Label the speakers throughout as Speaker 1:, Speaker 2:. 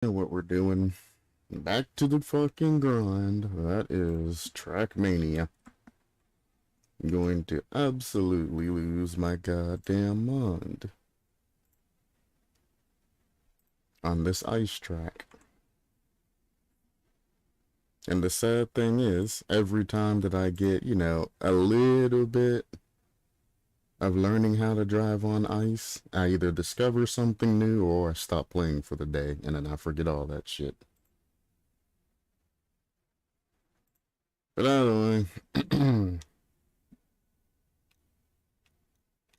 Speaker 1: know what we're doing. Back to the fucking grind. That is Trackmania. I'm going to absolutely lose my goddamn mind on this ice track. And the sad thing is, every time that I get, a little bit of learning how to drive on ice, I either discover something new or I stop playing for the day, and then I forget all that shit. But either way,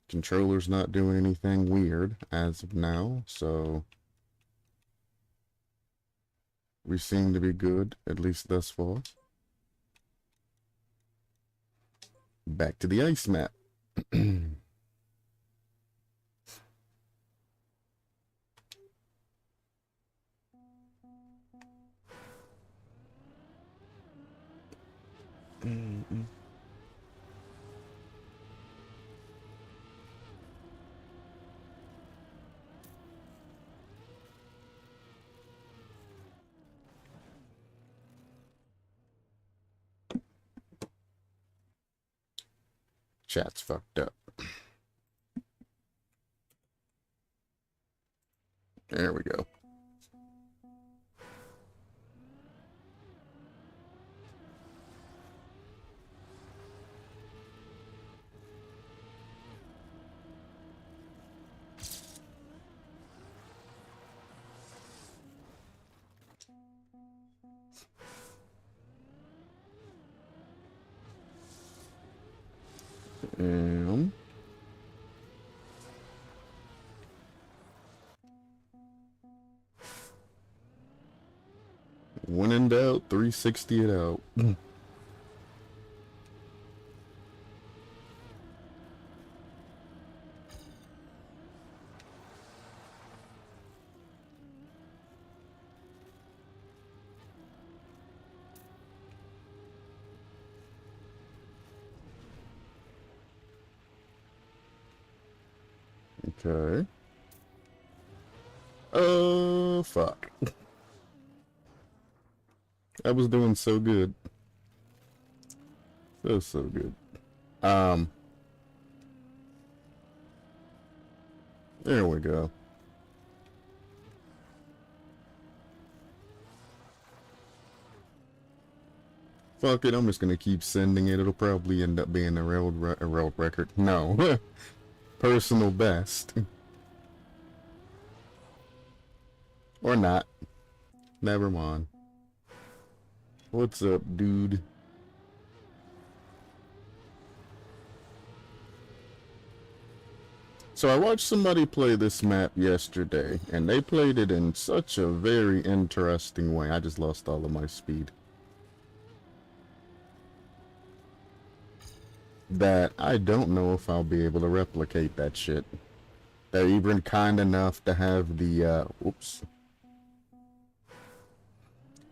Speaker 1: controller's not doing anything weird as of now, so we seem to be good, at least thus far. Back to the ice map. Chat's fucked up. There we go. And when in doubt, 360 it out. Okay. Oh, fuck. I was doing so good. So good. There we go. Fuck it, I'm just gonna keep sending it. It'll probably end up being a world record. No. Personal best. Or not. Never mind. What's up, dude? So I watched somebody play this map yesterday, and they played it in such a very interesting way. I just lost all of my speed. That I don't know if I'll be able to replicate that shit. They're even kind enough to have the, oops.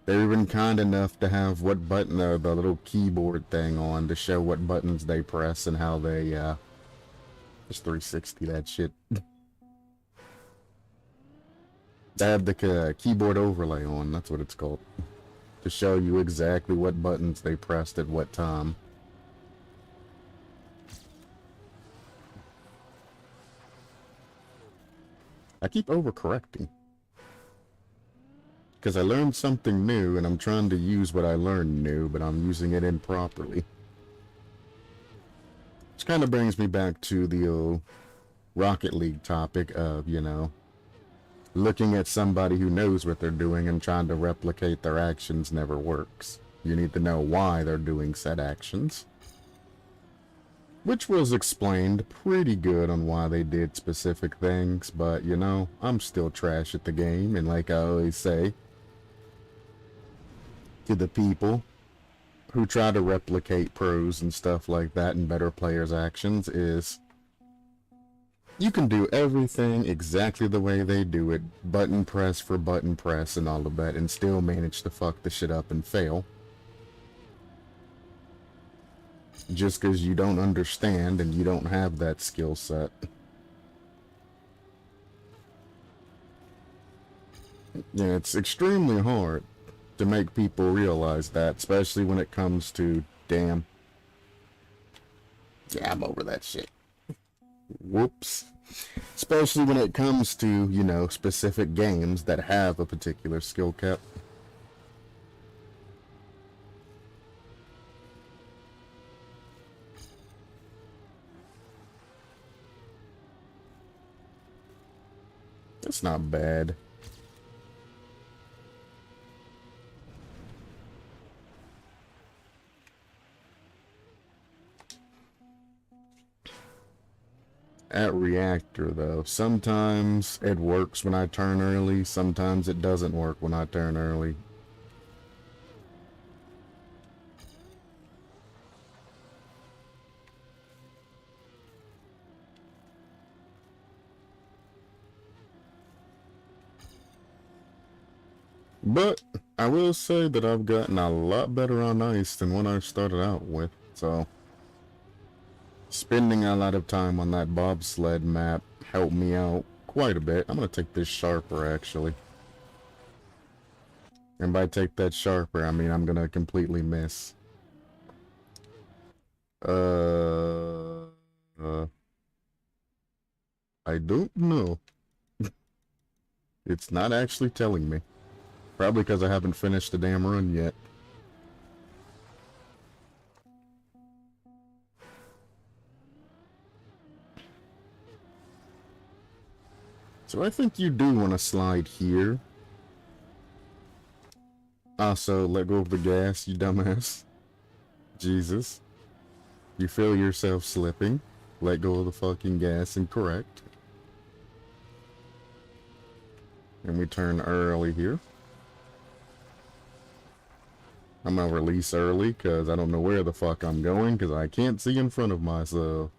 Speaker 1: They're even kind enough to have what button, the little keyboard thing on to show what buttons they press and how they, just 360 that shit. They have the keyboard overlay on, that's what it's called. To show you exactly what buttons they pressed at what time. I keep overcorrecting. Because I learned something new, and I'm trying to use what I learned new, but I'm using it improperly. Which kind of brings me back to the old Rocket League topic of, looking at somebody who knows what they're doing and trying to replicate their actions never works. You need to know why they're doing said actions. Which was explained pretty good on why they did specific things, but, I'm still trash at the game, and like I always say, to the people who try to replicate pros and stuff like that and better players' actions is you can do everything exactly the way they do it, button press for button press and all of that, and still manage to fuck the shit up and fail. Just because you don't understand and you don't have that skill set. Yeah, it's extremely hard to make people realize that, especially when it comes to, damn, yeah, I'm over that shit. Whoops. Especially when it comes to, you know, specific games that have a particular skill cap. That's not bad. At reactor, though, sometimes it works when I turn early, sometimes it doesn't work when I turn early. But I will say that I've gotten a lot better on ice than when I started out with, so spending a lot of time on that bobsled map helped me out quite a bit. I'm gonna take this sharper, actually. And by take that sharper, I mean I'm gonna completely miss. Uh, I don't know. It's not actually telling me. Probably because I haven't finished the damn run yet. So I think you do want to slide here. Also, let go of the gas, you dumbass. Jesus. You feel yourself slipping. Let go of the fucking gas and correct. And we turn early here. I'm gonna release early because I don't know where the fuck I'm going because I can't see in front of myself.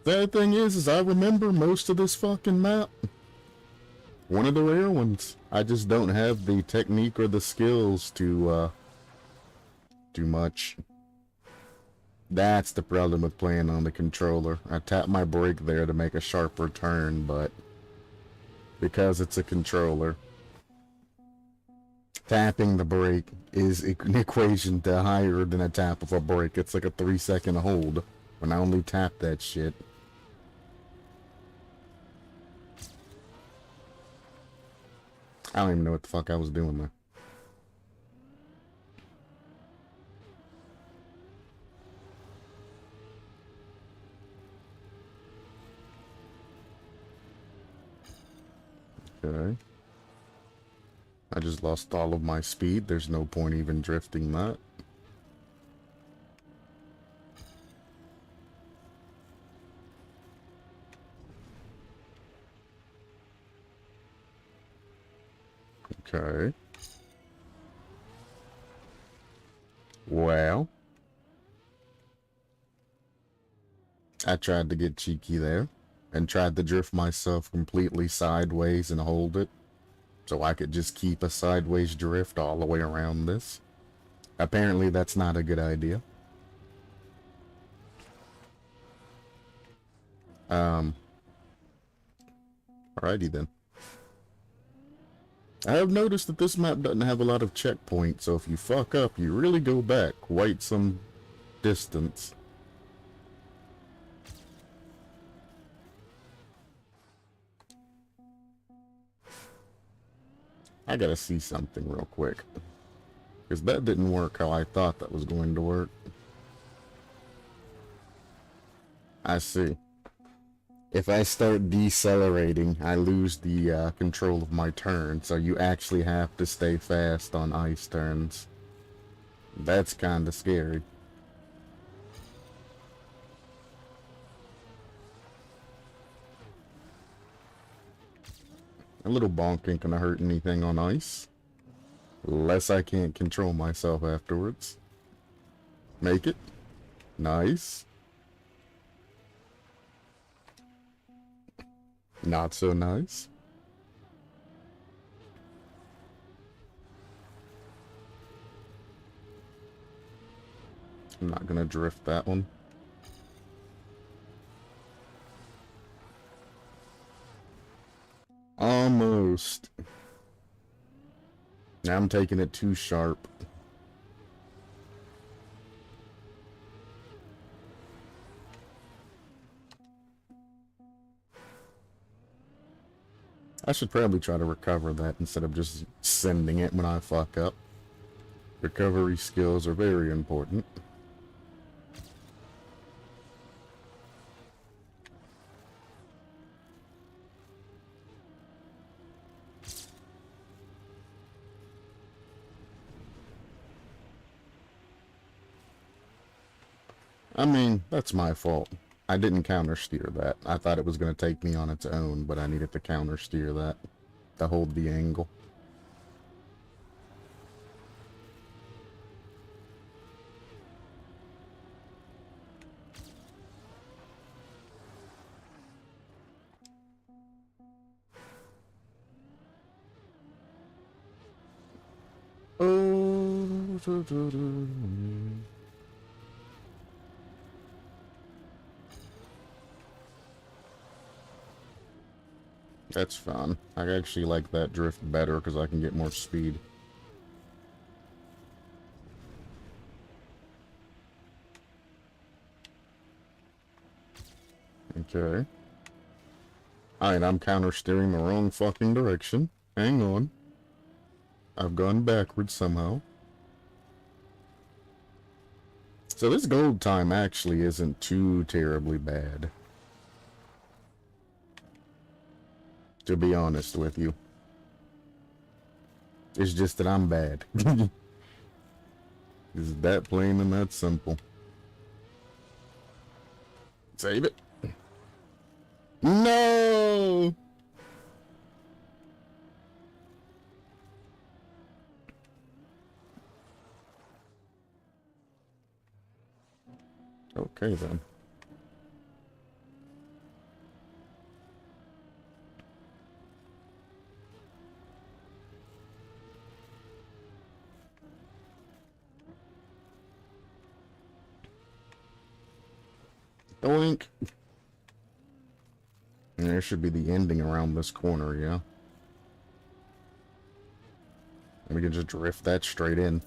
Speaker 1: The thing is I remember most of this fucking map. One of the rare ones. I just don't have the technique or the skills to, do much. That's the problem with playing on the controller. I tap my brake there to make a sharper turn, but because it's a controller, tapping the brake is an equation to higher than a tap of a brake. It's like a 3-second hold when I only tap that shit. I don't even know what the fuck I was doing there. Okay. I just lost all of my speed. There's no point even drifting that. Okay. Well, I tried to get cheeky there and tried to drift myself completely sideways and hold it so I could just keep a sideways drift all the way around this. Apparently that's not a good idea. Alrighty then. I have noticed that this map doesn't have a lot of checkpoints, so if you fuck up, you really go back quite some distance. I gotta see something real quick. Because that didn't work how I thought that was going to work. I see. If I start decelerating, I lose the control of my turn, so you actually have to stay fast on ice turns. That's kinda scary. A little bonk ain't gonna hurt anything on ice. Unless I can't control myself afterwards. Make it. Nice. Not so nice. I'm not gonna drift that one. Almost. Now I'm taking it too sharp. I should probably try to recover that instead of just sending it when I fuck up. Recovery skills are very important. I mean, that's my fault. I didn't counter-steer that. I thought it was going to take me on its own, but I needed to counter-steer that to hold the angle. Oh, that's fun. I actually like that drift better because I can get more speed. Okay. Alright, I'm counter-steering the wrong fucking direction. Hang on. I've gone backwards somehow. So this gold time actually isn't too terribly bad. To be honest with you. It's just that I'm bad. It's that plain and that simple. Save it. No! Okay then. Doink. And there should be the ending around this corner, yeah? And we can just drift that straight in.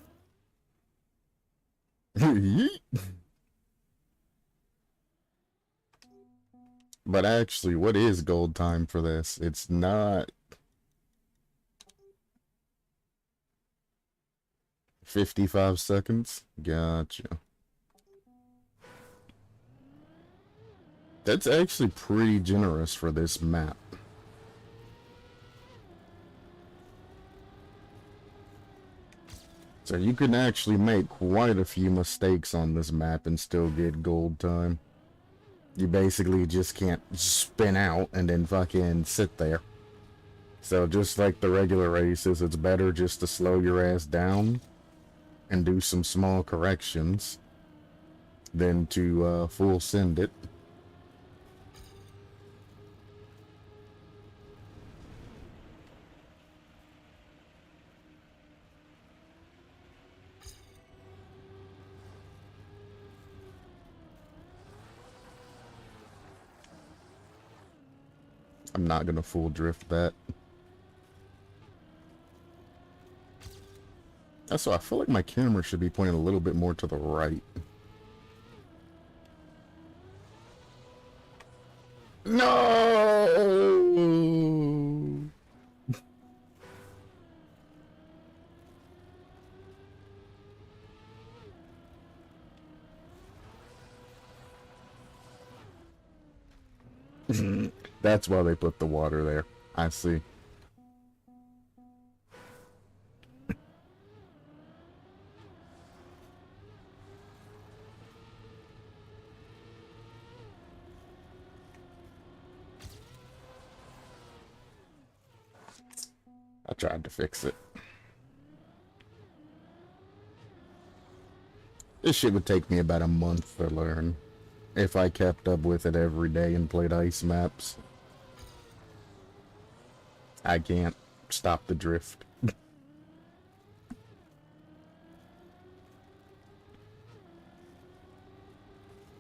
Speaker 1: But actually, what is gold time for this? It's not 55 seconds? Gotcha. That's actually pretty generous for this map. So you can actually make quite a few mistakes on this map and still get gold time. You basically just can't spin out and then fucking sit there. So just like the regular races, it's better just to slow your ass down and do some small corrections than to full send it. I'm not gonna full drift that. Also, I feel like my camera should be pointing a little bit more to the right. No! That's why they put the water there. I see. I tried to fix it. This shit would take me about a month to learn if I kept up with it every day and played ice maps. I can't stop the drift.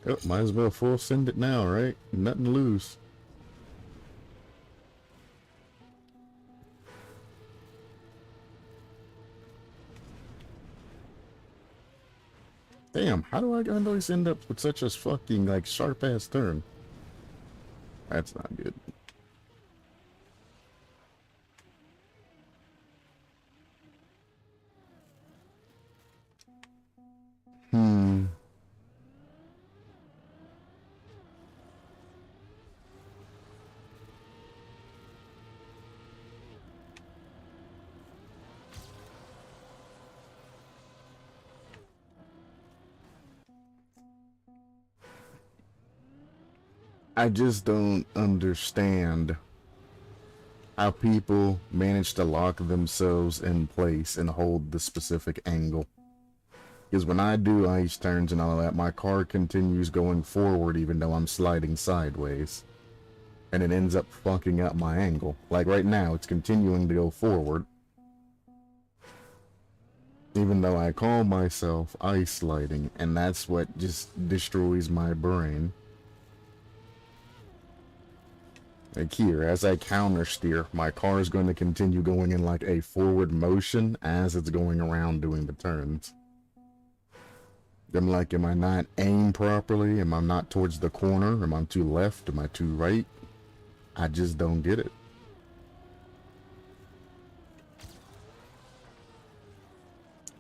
Speaker 1: Oh, might as well full send it now, right? Nothing to lose. Damn, how do I always end up with such a fucking, like, sharp-ass turn? That's not good. I just don't understand how people manage to lock themselves in place and hold the specific angle. Because when I do ice turns and all that, my car continues going forward even though I'm sliding sideways. And it ends up fucking up my angle. Like right now, it's continuing to go forward. Even though I call myself ice sliding, and that's what just destroys my brain. Like here, as I counter steer, my car is going to continue going in like a forward motion as it's going around doing the turns. I'm like, am I not aimed properly? Am I not towards the corner? Am I too left? Am I too right? I just don't get it.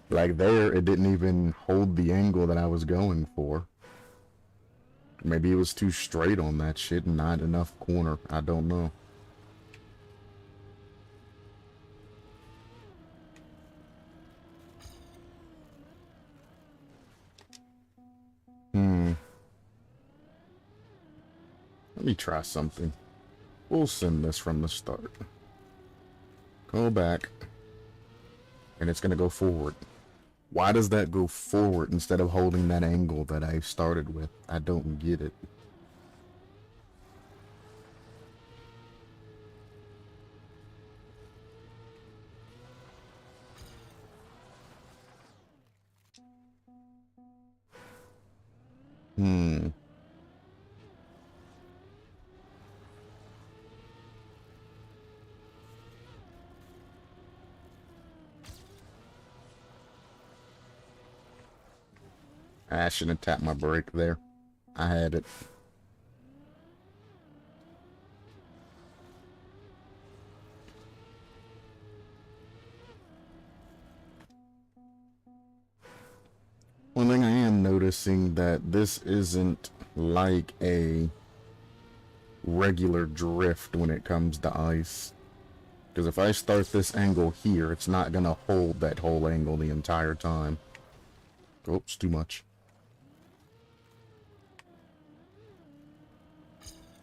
Speaker 1: Like there, it didn't even hold the angle that I was going for. Maybe it was too straight on that shit and not enough corner. I don't know. Let me try something. We'll send this from the start. Go back. And it's gonna go forward. Why does that go forward instead of holding that angle that I started with? I don't get it. I shouldn't have tapped my brake there. I had it. One thing I am noticing that this isn't like a regular drift when it comes to ice. Because if I start this angle here, it's not going to hold that whole angle the entire time. Oops, too much.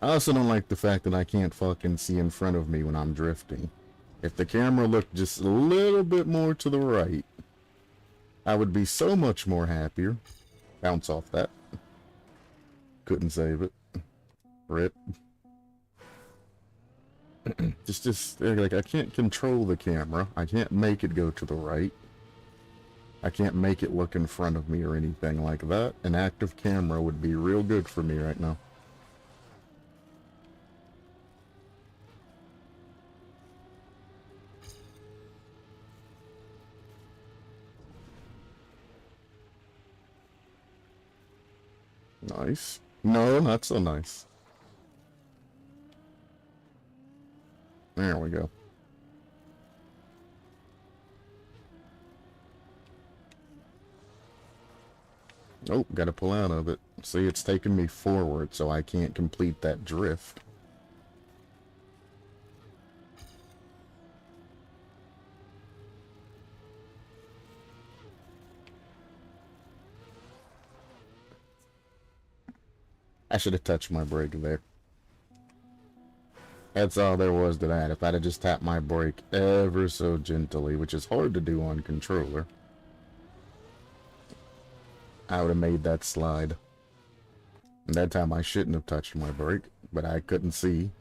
Speaker 1: I also don't like the fact that I can't fucking see in front of me when I'm drifting. If the camera looked just a little bit more to the right, I would be so much more happier. Bounce off that. Couldn't save it. Rip. just like I can't control the camera. I can't make it go to the right. I can't make it look in front of me or anything like that. An active camera would be real good for me right now. Nice. No, not so nice. There we go. Oh, gotta pull out of it. See, it's taking me forward, so I can't complete that drift. I should have touched my brake there. That's all there was to that. If I'd have just tapped my brake ever so gently, which is hard to do on controller, I would have made that slide. And that time I shouldn't have touched my brake, but I couldn't see.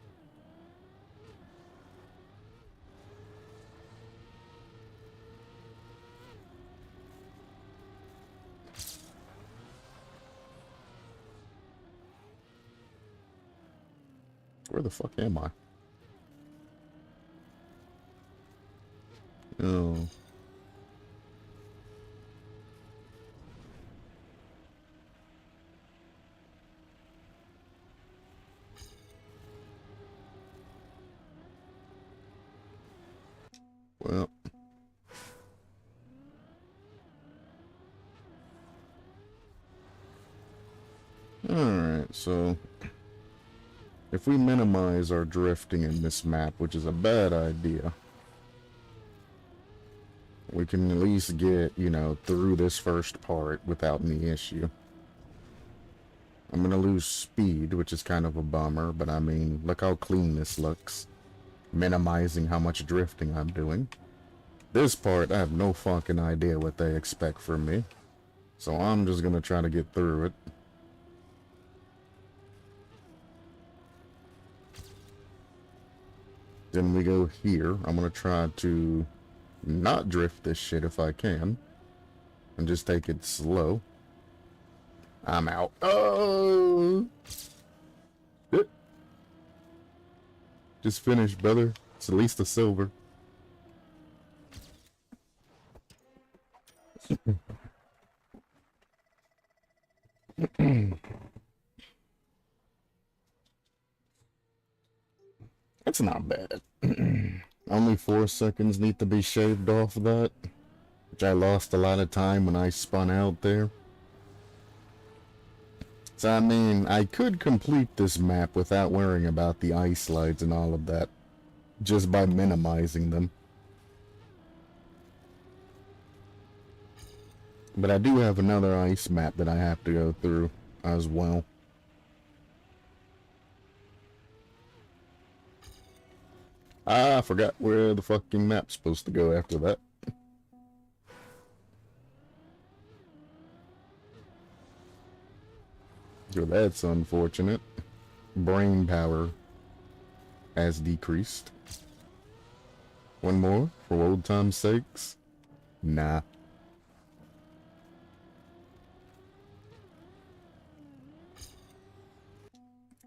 Speaker 1: Where the fuck am I? Oh. Well. Alright, so if we minimize our drifting in this map, which is a bad idea, we can at least get, you know, through this first part without any issue. I'm gonna lose speed, which is kind of a bummer, but I mean, look how clean this looks. Minimizing how much drifting I'm doing. This part, I have no fucking idea what they expect from me. So I'm just gonna try to get through it. Then we go here. I'm gonna try to not drift this shit if I can. And just take it slow. I'm out. Oh! Just finished, brother. It's at least a silver. That's not bad. Only 4 seconds need to be shaved off of that, which I lost a lot of time when I spun out there. So I mean, I could complete this map without worrying about the ice slides and all of that, just by minimizing them. But I do have another ice map that I have to go through as well. Ah, I forgot where the fucking map's supposed to go after that. So that's unfortunate. Brain power has decreased. One more, for old time's sakes? Nah.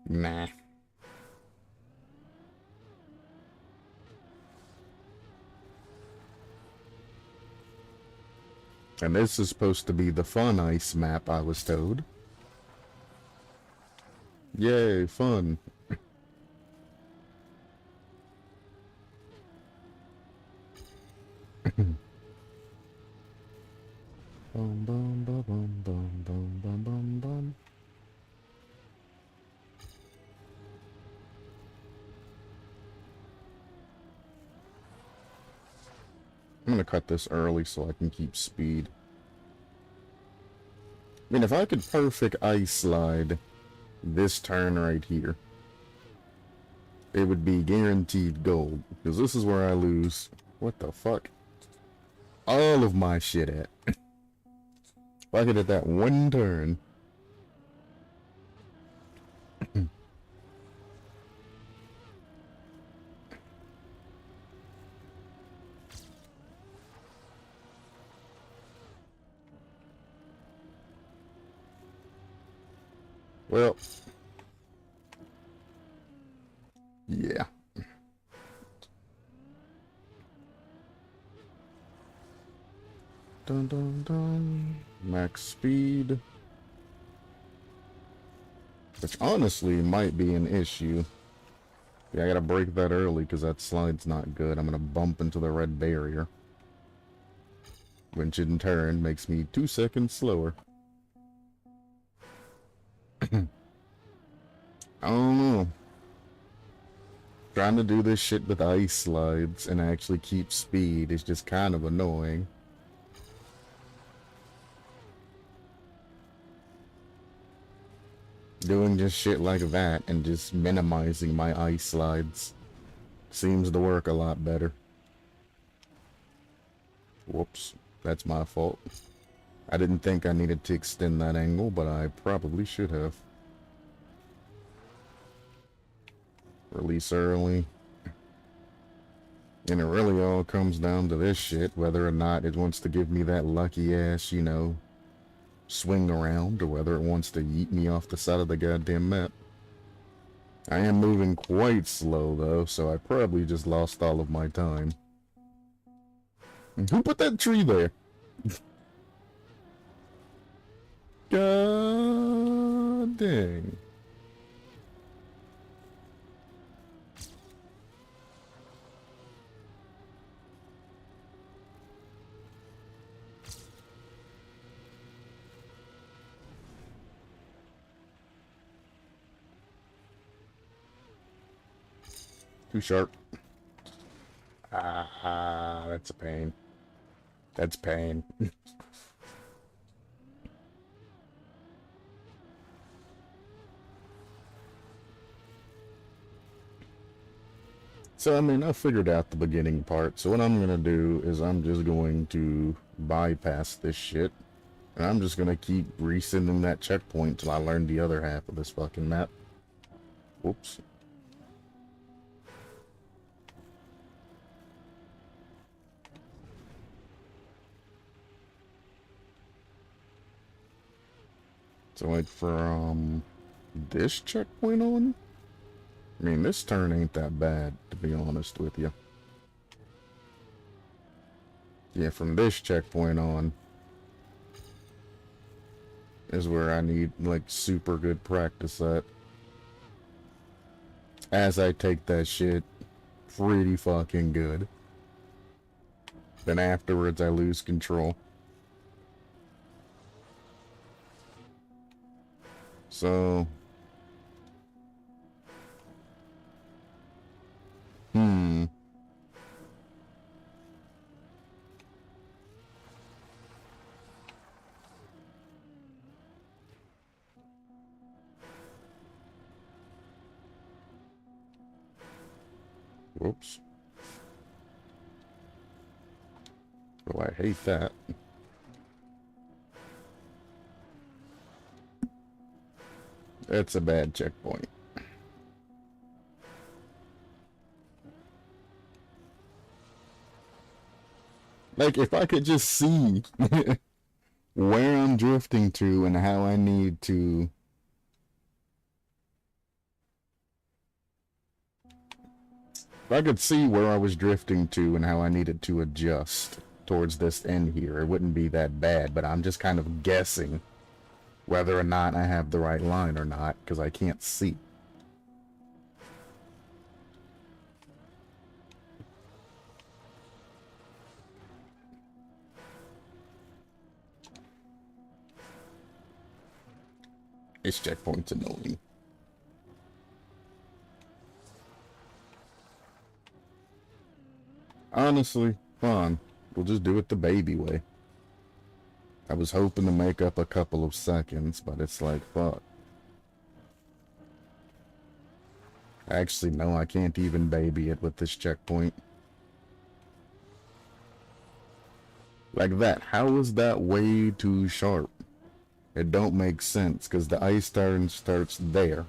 Speaker 1: Nah. And this is supposed to be the fun ice map, I was told. Yay, fun. Bum bum bum bum bum bum bum bum bum. I'm gonna cut this early so I can keep speed. I mean, if I could perfect ice slide this turn right here, it would be guaranteed gold. Because this is where I lose, what the fuck, all of my shit at. If I could hit that one turn. Well, yeah. Dun dun dun. Max speed. Which honestly might be an issue. Yeah, I gotta break that early because that slide's not good. I'm gonna bump into the red barrier. Which in turn makes me 2 seconds slower. I don't know. Trying to do this shit with ice slides and actually keep speed is just kind of annoying. Doing just shit like that and just minimizing my ice slides seems to work a lot better. Whoops, that's my fault. I didn't think I needed to extend that angle, but I probably should have. Release early. And it really all comes down to this shit, whether or not it wants to give me that lucky ass, you know, swing around, or whether it wants to yeet me off the side of the goddamn map. I am moving quite slow though, so I probably just lost all of my time. Who put that tree there? God dang. Too sharp. Ah, that's a pain. That's pain. So, I mean, I figured out the beginning part. So what I'm going to do is I'm just going to bypass this shit. And I'm just going to keep resending that checkpoint till I learn the other half of this fucking map. Whoops. So, like, from this checkpoint on? I mean, this turn ain't that bad, to be honest with you. Yeah, from this checkpoint on is where I need, like, super good practice at. As I take that shit pretty fucking good. Then afterwards, I lose control. So... Whoops. Oh, I hate that. That's a bad checkpoint. Like, if I could just see where I'm drifting to and how I need to... If I could see where I was drifting to and how I needed to adjust towards this end here, it wouldn't be that bad, but I'm just kind of guessing whether or not I have the right line or not, because I can't see. This checkpoint's annoying. Honestly, fine. We'll just do it the baby way. I was hoping to make up a couple of seconds, but it's like, fuck. Actually, no, I can't even baby it with this checkpoint. Like that. How is that way too sharp? It don't make sense, because the ice turn starts there.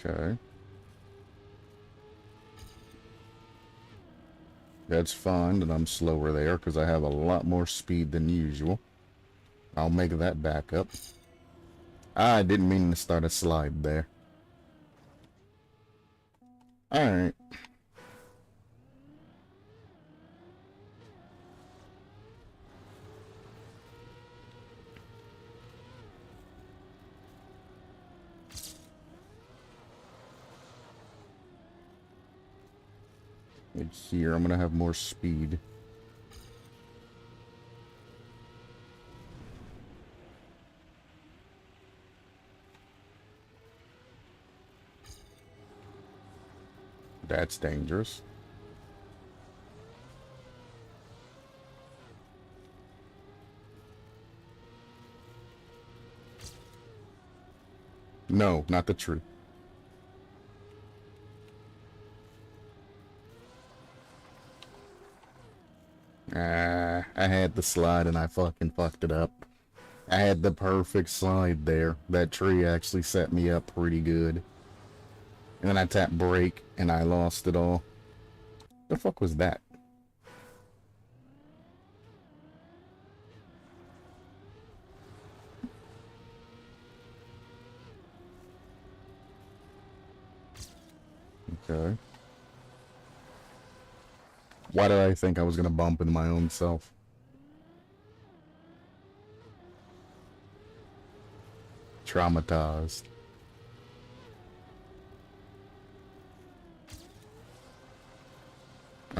Speaker 1: Okay. That's fine that I'm slower there, because I have a lot more speed than usual. I'll make that back up. I didn't mean to start a slide there. Alright. Like here, I'm gonna have more speed. That's dangerous. No, not the tree. I had the slide and I fucking fucked it up. I had the perfect slide there. That tree actually set me up pretty good. And then I tapped brake and I lost it all. The fuck was that? Okay. Why did I think I was gonna bump into my own self? Traumatized.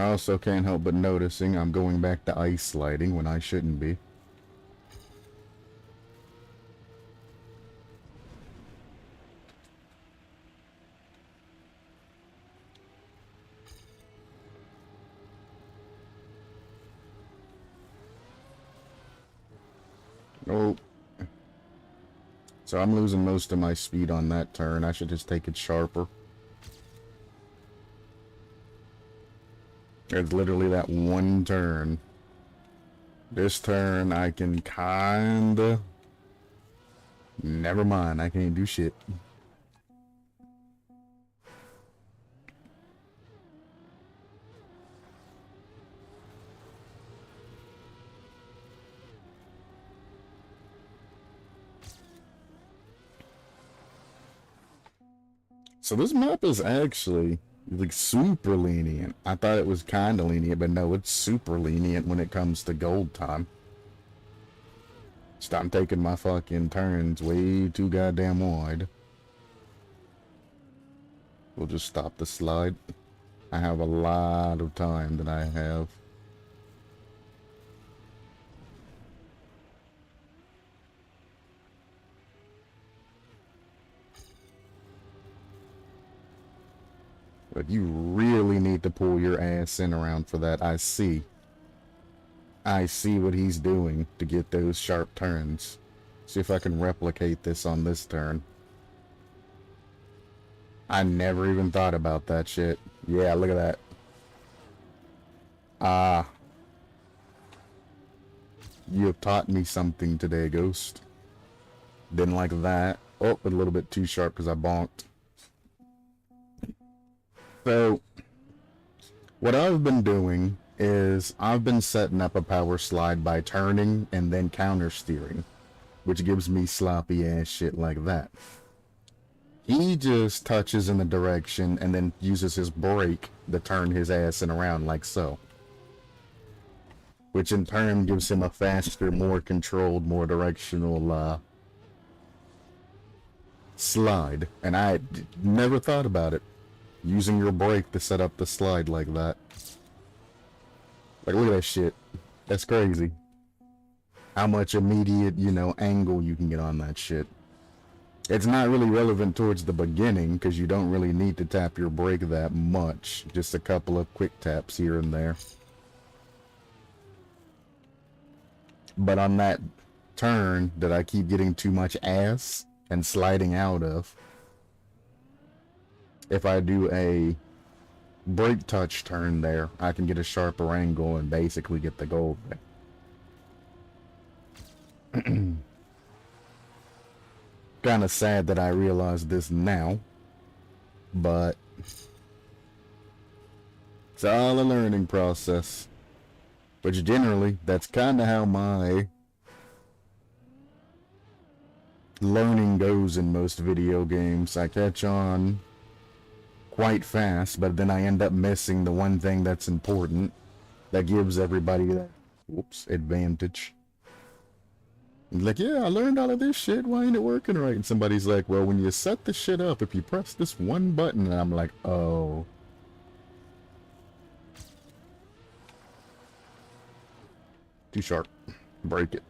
Speaker 1: I also can't help but noticing I'm going back to ice sliding when I shouldn't be. Oh. So I'm losing most of my speed on that turn. I should just take it sharper. It's literally that one turn. This turn I can kinda... Never mind, I can't do shit. So this map is actually like super lenient. I thought it was kind of lenient, but no, it's super lenient when it comes to gold time. Just I'm taking my fucking turns way too goddamn wide. We'll just stop the slide. I have a lot of time that I have. But you really need to pull your ass in around for that. I see what he's doing to get those sharp turns. See if I can replicate this on this turn. I never even thought about that shit. Yeah, look at that. Ah. You have taught me something today, Ghost. Didn't like that. Oh, a little bit too sharp because I bonked. So, what I've been doing is I've been setting up a power slide by turning and then counter steering, which gives me sloppy ass shit like that. He just touches in the direction and then uses his brake to turn his ass in around like so. Which in turn gives him a faster, more controlled, more directional slide. And I never thought about it. Using your brake to set up the slide like that. Like, look at that shit. That's crazy. How much immediate, you know, angle you can get on that shit. It's not really relevant towards the beginning, because you don't really need to tap your brake that much. Just a couple of quick taps here and there. But on that turn that I keep getting too much ass and sliding out of, if I do a brake touch turn there, I can get a sharper angle and basically get the gold there. Kind of sad that I realized this now, but it's all a learning process. Which generally, that's kind of how my learning goes in most video games. I catch on quite fast, but then I end up missing the one thing that's important that gives everybody that advantage. Like, yeah, I learned all of this shit, why ain't it working right? And somebody's like, well, when you set the shit up, if you press this one button, and I'm like, oh. Too sharp. Break it.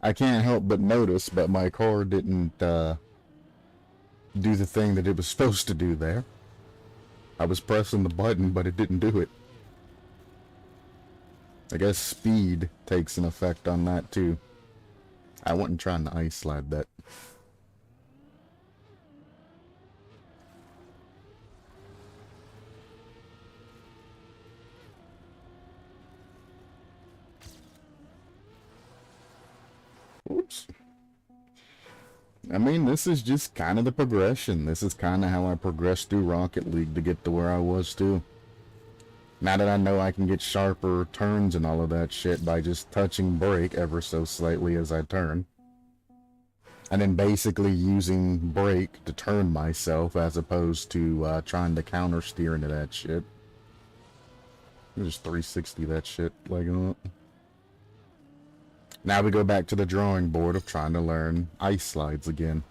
Speaker 1: I can't help but notice, but my car didn't do the thing that it was supposed to do there. I was pressing the button, but it didn't do it. I guess speed takes an effect on that too. I wasn't trying to ice slide that. Oops. I mean, this is just kind of the progression. This is kind of how I progressed through Rocket League to get to where I was too. Now that I know I can get sharper turns and all of that shit by just touching brake ever so slightly as I turn. And then basically using brake to turn myself as opposed to trying to counter steer into that shit. Just 360 that shit like that. Now we go back to the drawing board of trying to learn ice slides again.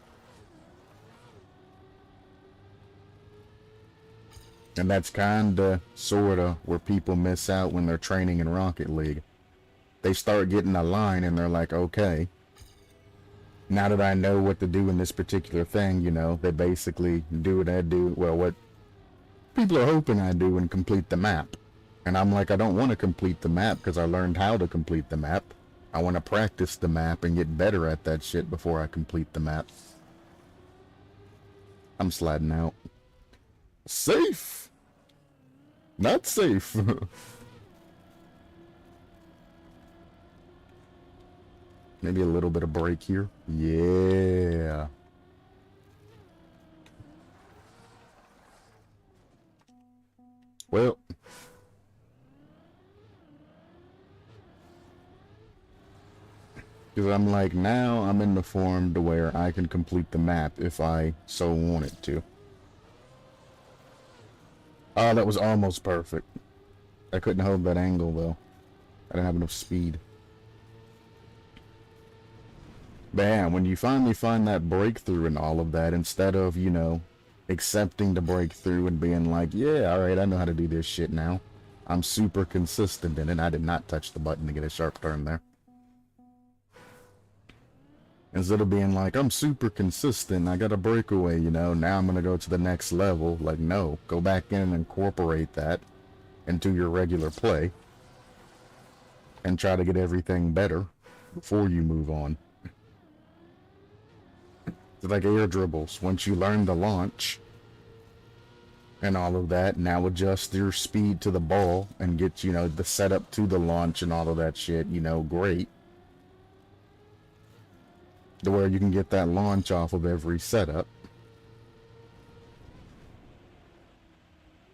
Speaker 1: And that's kinda, sorta, where people miss out when they're training in Rocket League. They start getting a line and they're like, okay, now that I know what to do in this particular thing, you know, they basically do what I do, well, what people are hoping I do and complete the map. And I'm like, I don't want to complete the map because I learned how to complete the map. I want to practice the map and get better at that shit before I complete the map. I'm sliding out. Safe! Not safe. Maybe a little bit of break here. Yeah. Well. Because I'm like, now I'm in the form to where I can complete the map if I so wanted to. Oh, that was almost perfect. I couldn't hold that angle, though. I didn't have enough speed. But yeah, when you finally find that breakthrough and all of that, instead of, you know, accepting the breakthrough and being like, yeah, alright, I know how to do this shit now. I'm super consistent in it. I did not touch the button to get a sharp turn there. Instead of being like, I'm super consistent, I got a breakaway, you know, now I'm gonna go to the next level. Like, no, go back in and incorporate that into your regular play. And try to get everything better before you move on. It's like air dribbles. Once you learn the launch and all of that, now adjust your speed to the ball and get, you know, the setup to the launch and all of that shit, you know, great. To where you can get that launch off of every setup.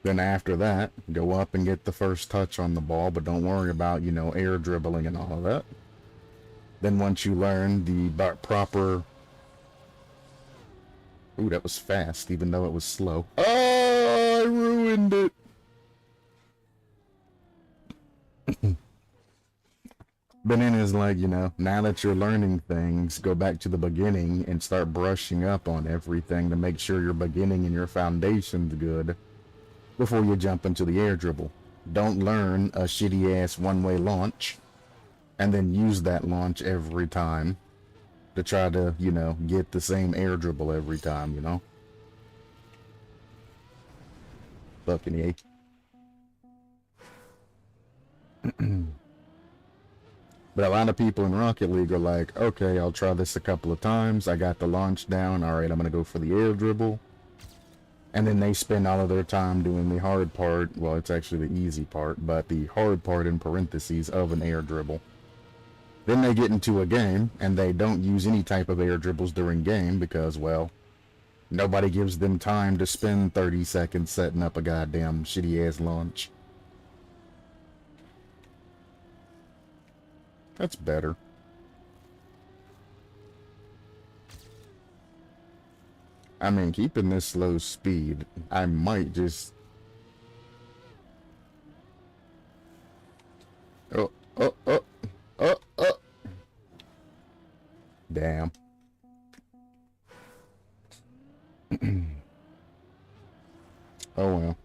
Speaker 1: Then after that, go up and get the first touch on the ball, but don't worry about, you know, air dribbling and all of that. Then once you learn the proper... Ooh, that was fast, even though it was slow. Oh, I ruined it! But then it's like, you know, now that you're learning things, go back to the beginning and start brushing up on everything to make sure your beginning and your foundation's good before you jump into the air dribble. Don't learn a shitty-ass one-way launch and then use that launch every time to try to, you know, get the same air dribble every time, you know? Fucking A. But a lot of people in Rocket League are like, okay, I'll try this a couple of times. I got the launch down. Alright, I'm going to go for the air dribble. And then they spend all of their time doing the hard part. Well, it's actually the easy part, but the hard part in parentheses of an air dribble. Then they get into a game, and they don't use any type of air dribbles during game because, well, nobody gives them time to spend 30 seconds setting up a goddamn shitty-ass launch. That's better. I mean, keeping this slow speed, I might just... Oh. Damn. Oh well.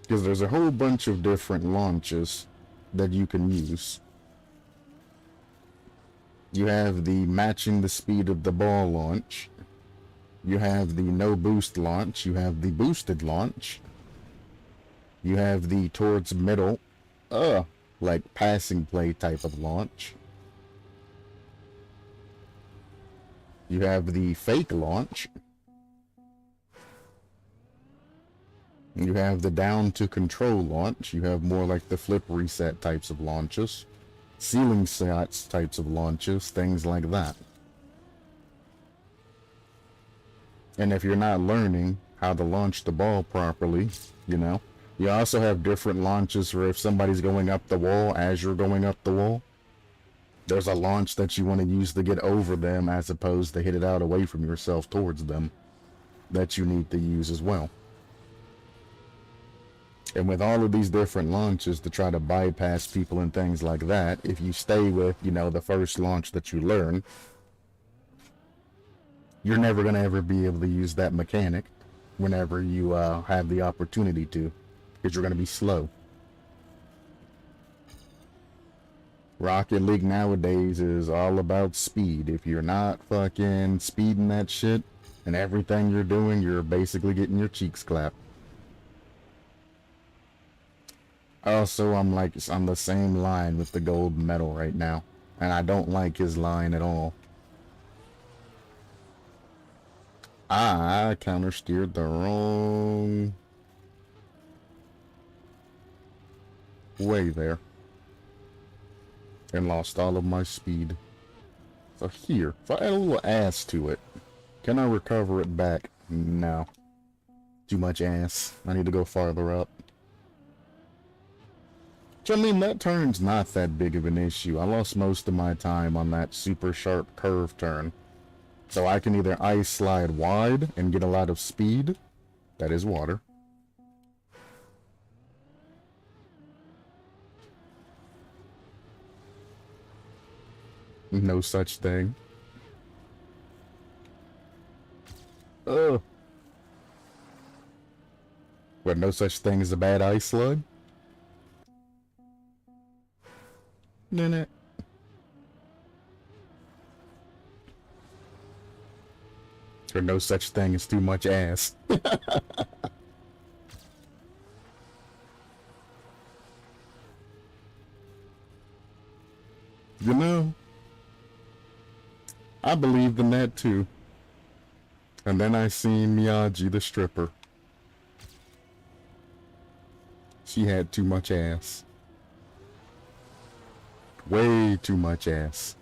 Speaker 1: Because there's a whole bunch of different launches that you can use. You have the matching the speed of the ball launch. You have the no boost launch. You have the boosted launch. You have the towards middle, like passing play type of launch. You have the fake launch. You have the down to control launch. You have more like the flip reset types of launches. Ceiling shots types of launches, things like that. And if you're not learning how to launch the ball properly, you know, you also have different launches for if somebody's going up the wall as you're going up the wall. There's a launch that you want to use to get over them as opposed to hit it out away from yourself towards them that you need to use as well. And with all of these different launches to try to bypass people and things like that, if you stay with, you know, the first launch that you learn, you're never going to ever be able to use that mechanic whenever you have the opportunity to, because you're going to be slow. Rocket League nowadays is all about speed. If you're not fucking speeding that shit and everything you're doing, you're basically getting your cheeks clapped. Also, I'm on the same line with the gold medal right now, and I don't like his line at all. I counter-steered the wrong way there and lost all of my speed. So here, if I add a little ass to it, can I recover it back? No. Too much ass. I need to go farther up. I mean, that turn's not that big of an issue. I lost most of my time on that super sharp curve turn. So I can either ice slide wide and get a lot of speed. That is water. No such thing. Ugh. What, no such thing as a bad ice slug? Nah. Or no such thing as too much ass. You know, I believed in that too. And then I seen Miyagi the stripper. She had too much ass. Way too much ass.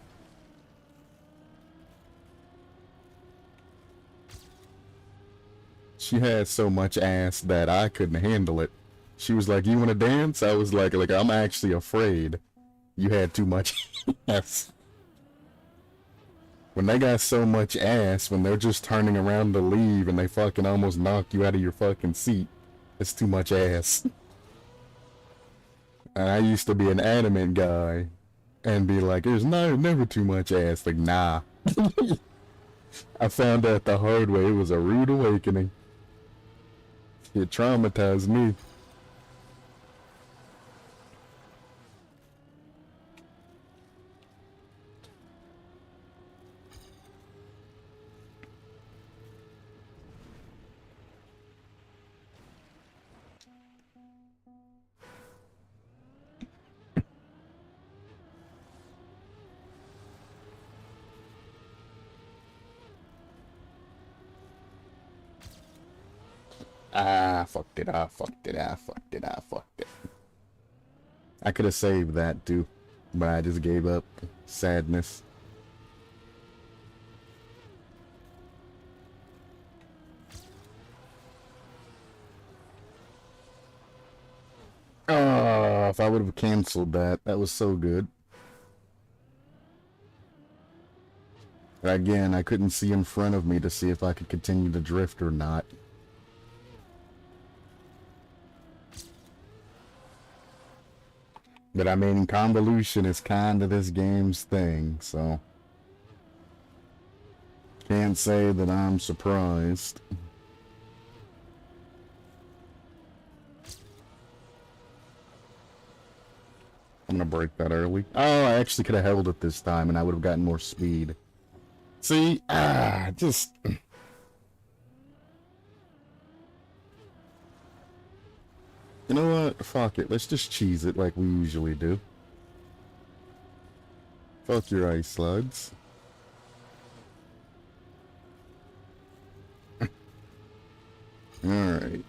Speaker 1: She had so much ass that I couldn't handle it. She was like, "You want to dance?" I was like, "I'm actually afraid. You had too much ass." When they got so much ass, when they're just turning around to leave and they fucking almost knock you out of your fucking seat, it's too much ass. And I used to be an adamant guy and be like, "There's never too much ass." Like, nah. I found out the hard way. It was a rude awakening. It traumatized me. I fucked it. I could have saved that too, but I just gave up. Sadness. Oh, if I would have canceled that, that was so good. Again, I couldn't see in front of me to see if I could continue to drift or not. But I mean, convolution is kind of this game's thing, so can't say that I'm surprised. I'm gonna break that early. Oh, I actually could have held it this time and I would have gotten more speed. See, just... You know what? Fuck it. Let's just cheese it like we usually do. Fuck your ice slugs. Alright.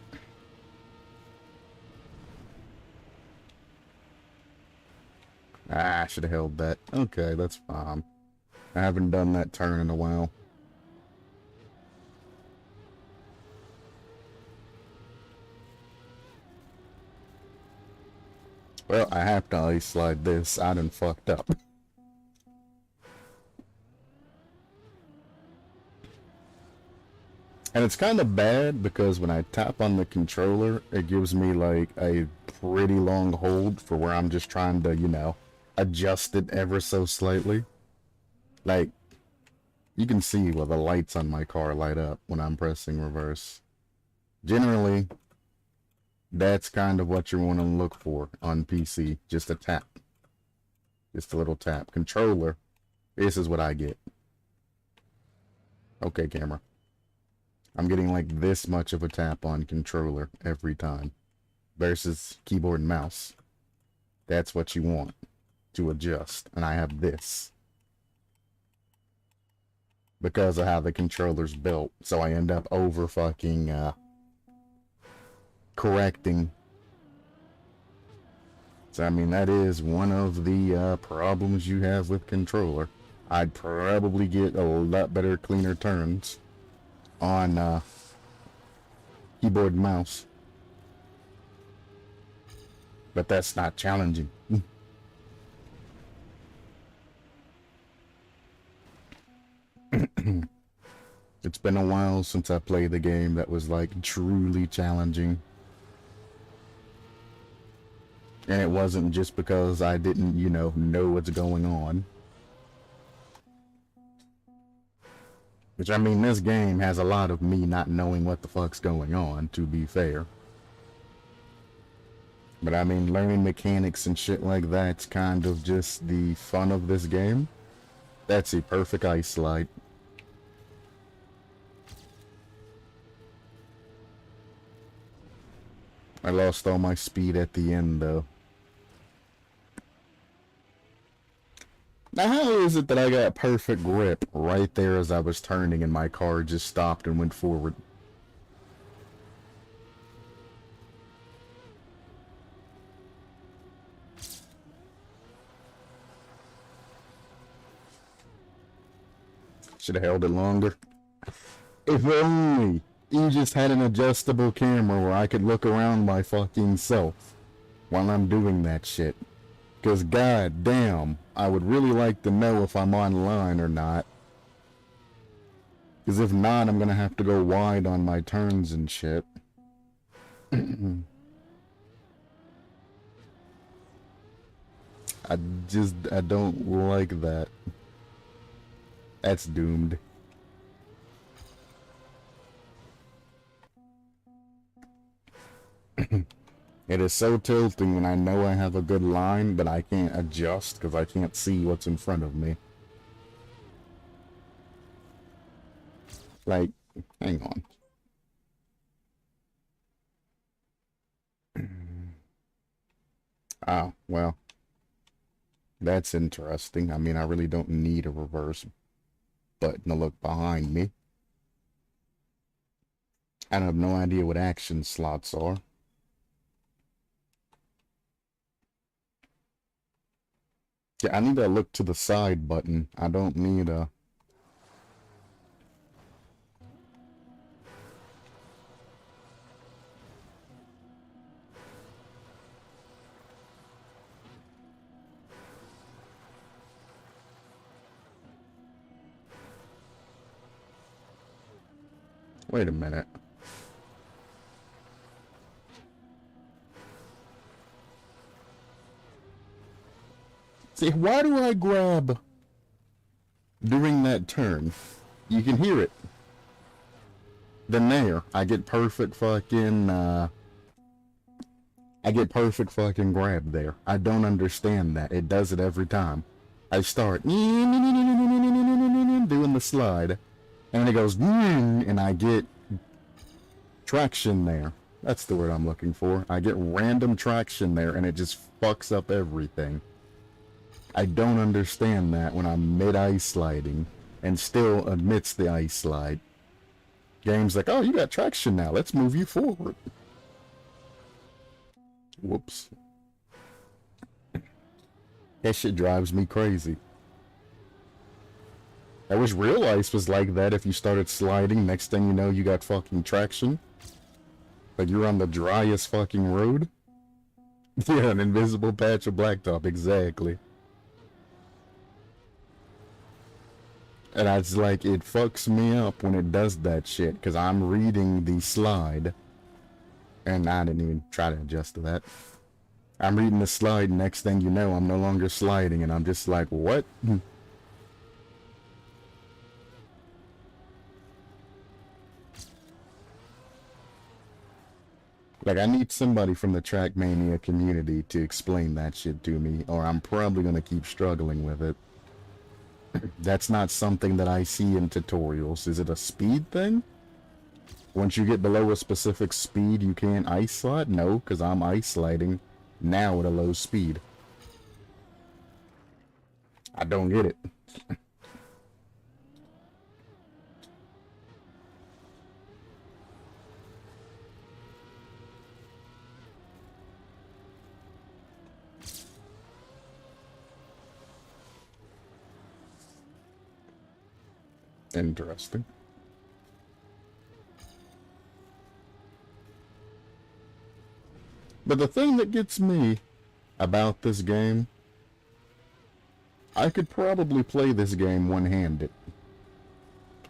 Speaker 1: I should have held that. Okay, that's fine. I haven't done that turn in a while. Well, I have to ice slide this. I done fucked up. And it's kind of bad because when I tap on the controller, it gives me like a pretty long hold for where I'm just trying to, you know, adjust it ever so slightly. Like, you can see where the lights on my car light up when I'm pressing reverse. Generally, that's kind of what you want to look for on PC. Just a tap. Just a little tap. Controller, this is what I get. Okay, camera. I'm getting like this much of a tap on controller every time. Versus keyboard and mouse. That's what you want to adjust. And I have this. Because of how the controller's built. So I end up over fucking correcting. So I mean, that is one of the problems you have with controller. I'd probably get a lot better, cleaner turns on keyboard and mouse. But that's not challenging. It's been a while since I played the game that was like truly challenging. And it wasn't just because I didn't, you know what's going on. Which, I mean, this game has a lot of me not knowing what the fuck's going on, to be fair. But I mean, learning mechanics and shit like that's kind of just the fun of this game. That's a perfect ice slide. I lost all my speed at the end, though. Now, how is it that I got perfect grip right there as I was turning and my car just stopped and went forward? Should have held it longer. If only you just had an adjustable camera where I could look around my fucking self while I'm doing that shit. Because god damn, I would really like to know if I'm online or not. Because if not, I'm gonna have to go wide on my turns and shit. I don't like that. That's doomed. It is so tilting when I know I have a good line, but I can't adjust because I can't see what's in front of me. Like, hang on. Ah, well. That's interesting. I mean, I really don't need a reverse button to look behind me. I have no idea what action slots are. Yeah, I need to look to the side button. I don't need a... Wait a minute. See, why do I grab during that turn? You can hear it. Then there, I get perfect fucking, grab there. I don't understand that. It does it every time. I start doing the slide, and it goes, and I get traction there. That's the word I'm looking for. I get random traction there, and it just fucks up everything. I don't understand that when I'm mid-ice sliding and still amidst the ice slide. Game's like, oh, you got traction now. Let's move you forward. Whoops. That shit drives me crazy. I wish real ice was like that. If you started sliding, next thing you know, you got fucking traction. Like you're on the driest fucking road. Yeah, an invisible patch of blacktop, exactly. And I was like, it fucks me up when it does that shit, because I'm reading the slide. And I didn't even try to adjust to that. I'm reading the slide, next thing you know, I'm no longer sliding, and I'm just like, what? Like, I need somebody from the Trackmania community to explain that shit to me, or I'm probably gonna keep struggling with it. That's not something that I see in tutorials. Is it a speed thing? Once you get below a specific speed, you can't ice slide? No, because I'm ice sliding now at a low speed. I don't get it. Interesting. But the thing that gets me about this game, I could probably play this game one-handed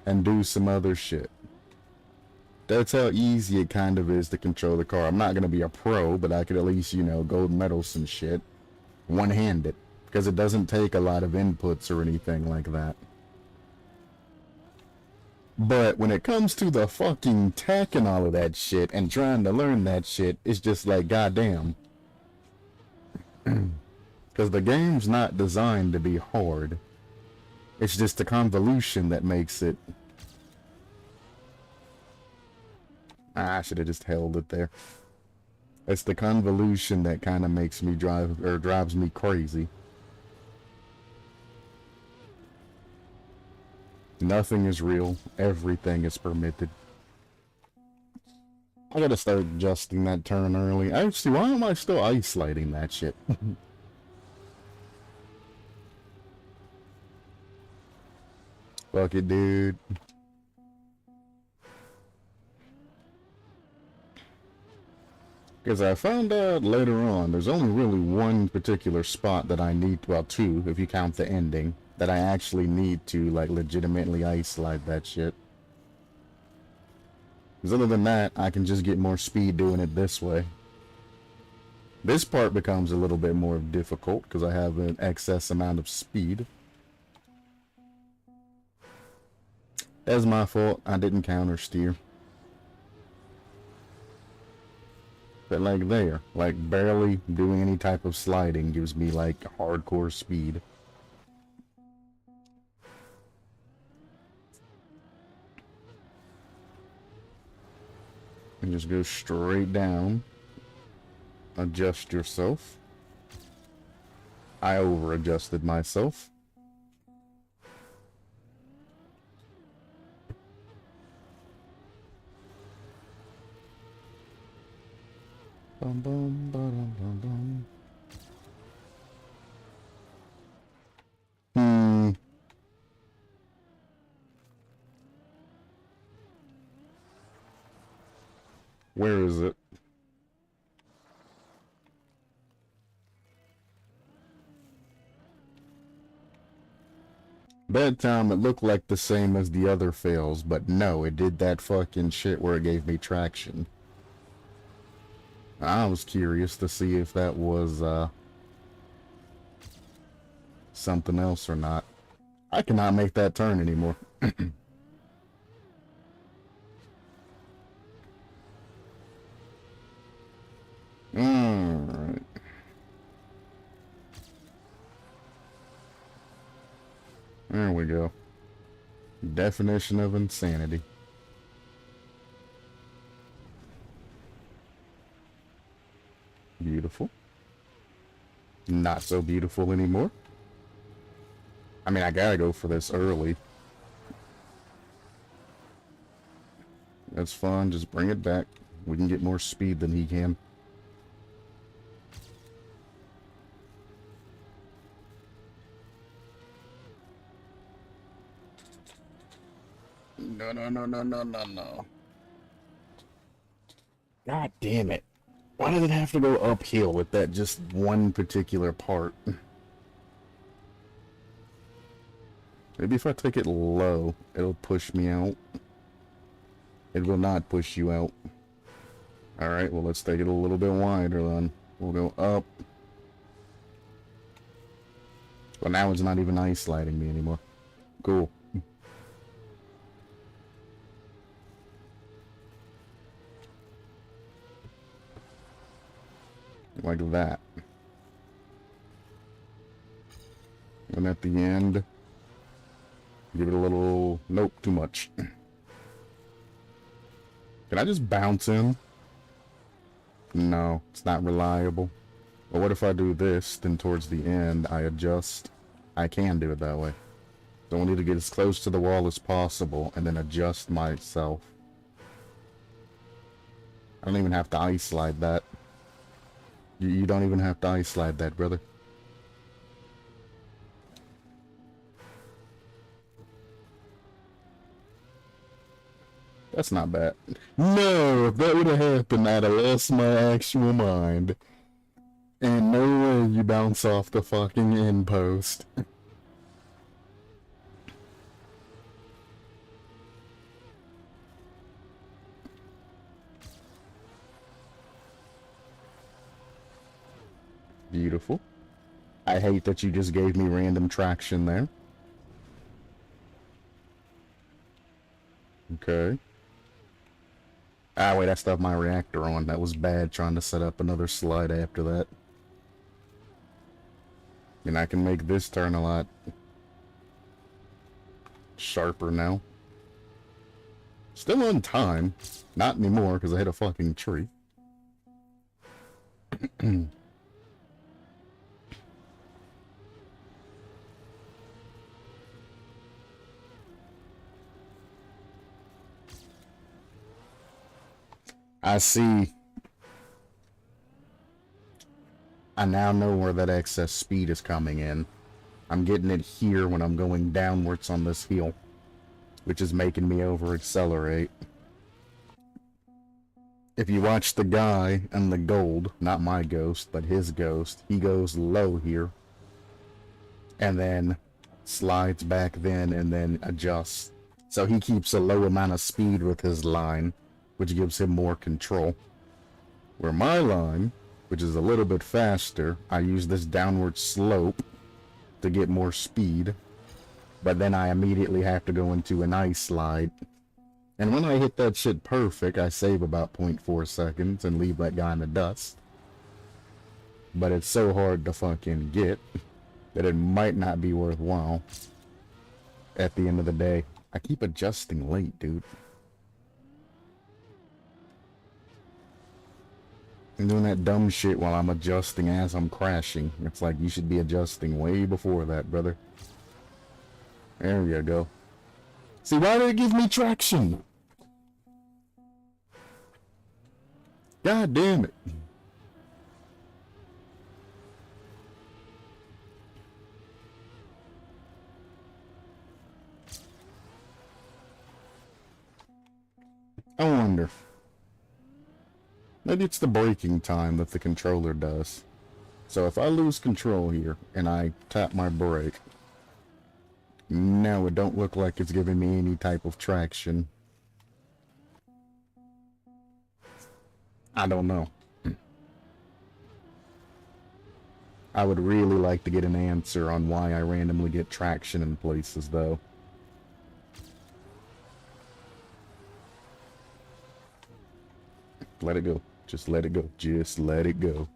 Speaker 1: and do some other shit. That's how easy it kind of is to control the car. I'm not going to be a pro, but I could at least, you know, gold medal some shit one-handed, because it doesn't take a lot of inputs or anything like that. But when it comes to the fucking tech and all of that shit and trying to learn that shit, it's just like, goddamn. Because the game's not designed to be hard. It's just the convolution that makes it. I should have just held it there. It's the convolution that kind of makes me drives me crazy. Nothing is real. Everything is permitted. I gotta start adjusting that turn early. Actually, why am I still ice sliding that shit? Fuck it, dude. Because I found out later on, there's only really one particular spot that I need, well, two, if you count the ending, that I actually need to, like, legitimately ice slide that shit. Because other than that, I can just get more speed doing it this way. This part becomes a little bit more difficult, because I have an excess amount of speed. That's my fault. I didn't counter steer. But like there, like barely doing any type of sliding gives me like hardcore speed. And just go straight down. Adjust yourself. I over adjusted myself. Bum, bum, ba-dum, bum, bum. Where is it? That time it looked like the same as the other fails, but no, it did that fucking shit where it gave me traction. I was curious to see if that was, something else or not. I cannot make that turn anymore. Alright. There we go. Definition of insanity. Beautiful. Not so beautiful anymore. I mean, I gotta go for this early. That's fun. Just bring it back. We can get more speed than he can. No, no, no, no, no, no, no. God damn it. Why did it have to go uphill with that just one particular part? Maybe if I take it low, it'll push me out. It will not push you out. Alright, well, let's take it a little bit wider then. We'll go up. Well, now it's not even ice sliding me anymore. Cool. Like that. And at the end, give it a little... Nope, too much. Can I just bounce in? No, it's not reliable. But what if I do this, then towards the end, I adjust? I can do it that way. So I need to get as close to the wall as possible, and then adjust myself. I don't even have to ice slide that. You don't even have to ice slide that, brother. That's not bad. No, if that would have happened, I'd have lost my actual mind. And no way you bounce off the fucking end post. Beautiful. I hate that you just gave me random traction there. Okay. Ah, wait, I still have my reactor on. That was bad, trying to set up another slide after that. And I can make this turn a lot sharper now. Still on time. Not anymore, because I hit a fucking tree. I see. I now know where that excess speed is coming in. I'm getting it here when I'm going downwards on this hill, which is making me over-accelerate. If you watch the guy and the gold, not my ghost, but his ghost, he goes low here, and then slides back then and then adjusts. So he keeps a low amount of speed with his line, which gives him more control. Where my line, which is a little bit faster, I use this downward slope to get more speed, but then I immediately have to go into an ice slide. And when I hit that shit perfect, I save about 0.4 seconds and leave that guy in the dust. But it's so hard to fucking get that it might not be worthwhile at the end of the day. I keep adjusting late, dude. I'm doing that dumb shit while I'm adjusting as I'm crashing. It's like you should be adjusting way before that, brother. There you go. See, why did it give me traction? God damn it. I wonder. Maybe it's the braking time that the controller does. So if I lose control here and I tap my brake, now it don't look like it's giving me any type of traction. I don't know. I would really like to get an answer on why I randomly get traction in places, though. Let it go. Just let it go. Just let it go.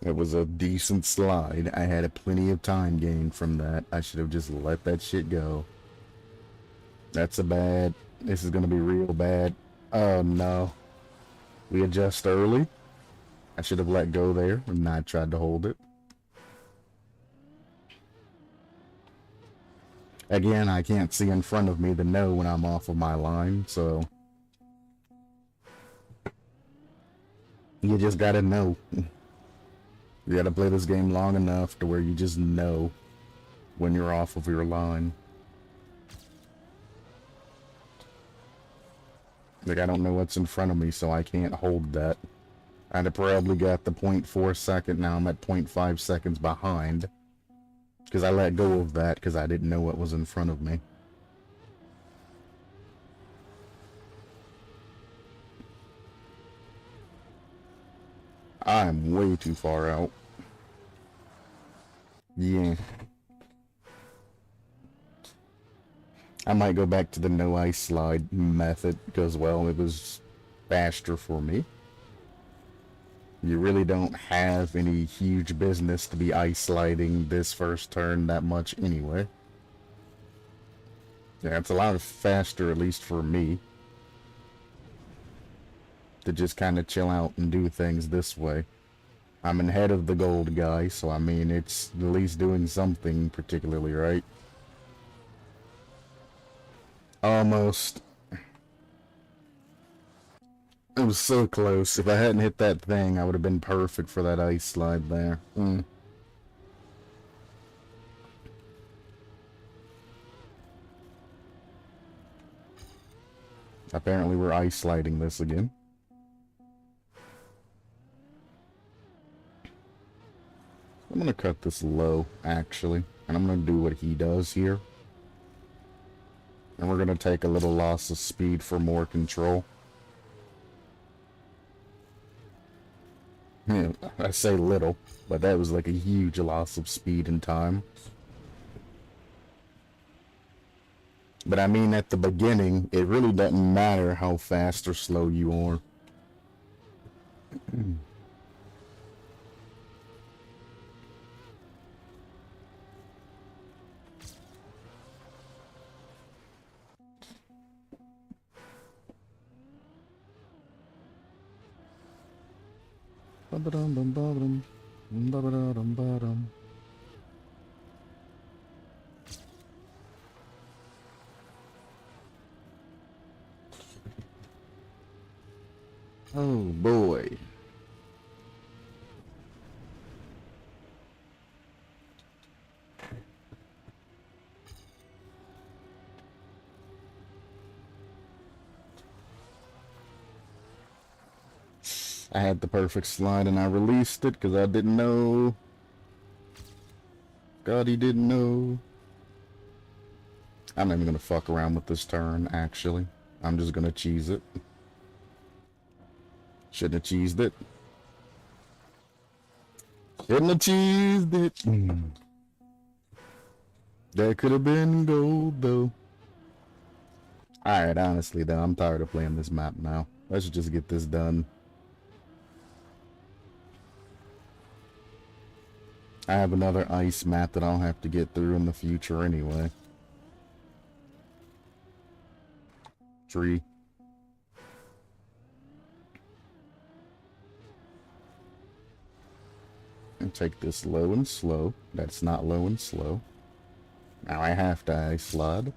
Speaker 1: It was a decent slide. I had a plenty of time gained from that. I should have just let that shit go. That's a bad... This is gonna be real bad. Oh no. We adjust early. I should have let go there and not tried to hold it. Again, I can't see in front of me to know when I'm off of my line, so... You just gotta know. You gotta play this game long enough to where you just know when you're off of your line. Like, I don't know what's in front of me, so I can't hold that. I'd have probably got the 0.4 second, now I'm at 0.5 seconds behind. Because I let go of that because I didn't know what was in front of me. I'm way too far out. Yeah. I might go back to the no ice slide method because, well, it was faster for me. You really don't have any huge business to be ice sliding this first turn that much anyway. Yeah, it's a lot faster, at least for me, to just kind of chill out and do things this way. I'm ahead of the gold guy, so I mean, it's at least doing something particularly right. Almost. It was so close. If I hadn't hit that thing, I would have been perfect for that ice slide there. Apparently we're ice sliding this again. I'm gonna cut this low, actually. And I'm gonna do what he does here. And we're gonna take a little loss of speed for more control. Yeah, I say little, but that was like a huge loss of speed and time. But I mean, at the beginning, it really doesn't matter how fast or slow you are. Oh boy. I had the perfect slide and I released it because I didn't know. God, he didn't know. I'm not even gonna fuck around with this turn, actually. I'm just gonna cheese it. Shouldn't have cheesed it. Shouldn't have cheesed it. That could have been gold, though. Alright, honestly, though, I'm tired of playing this map now. Let's just get this done. I have another ice map that I'll have to get through in the future anyway. Tree. And take this low and slow. That's not low and slow. Now I have to ice slide.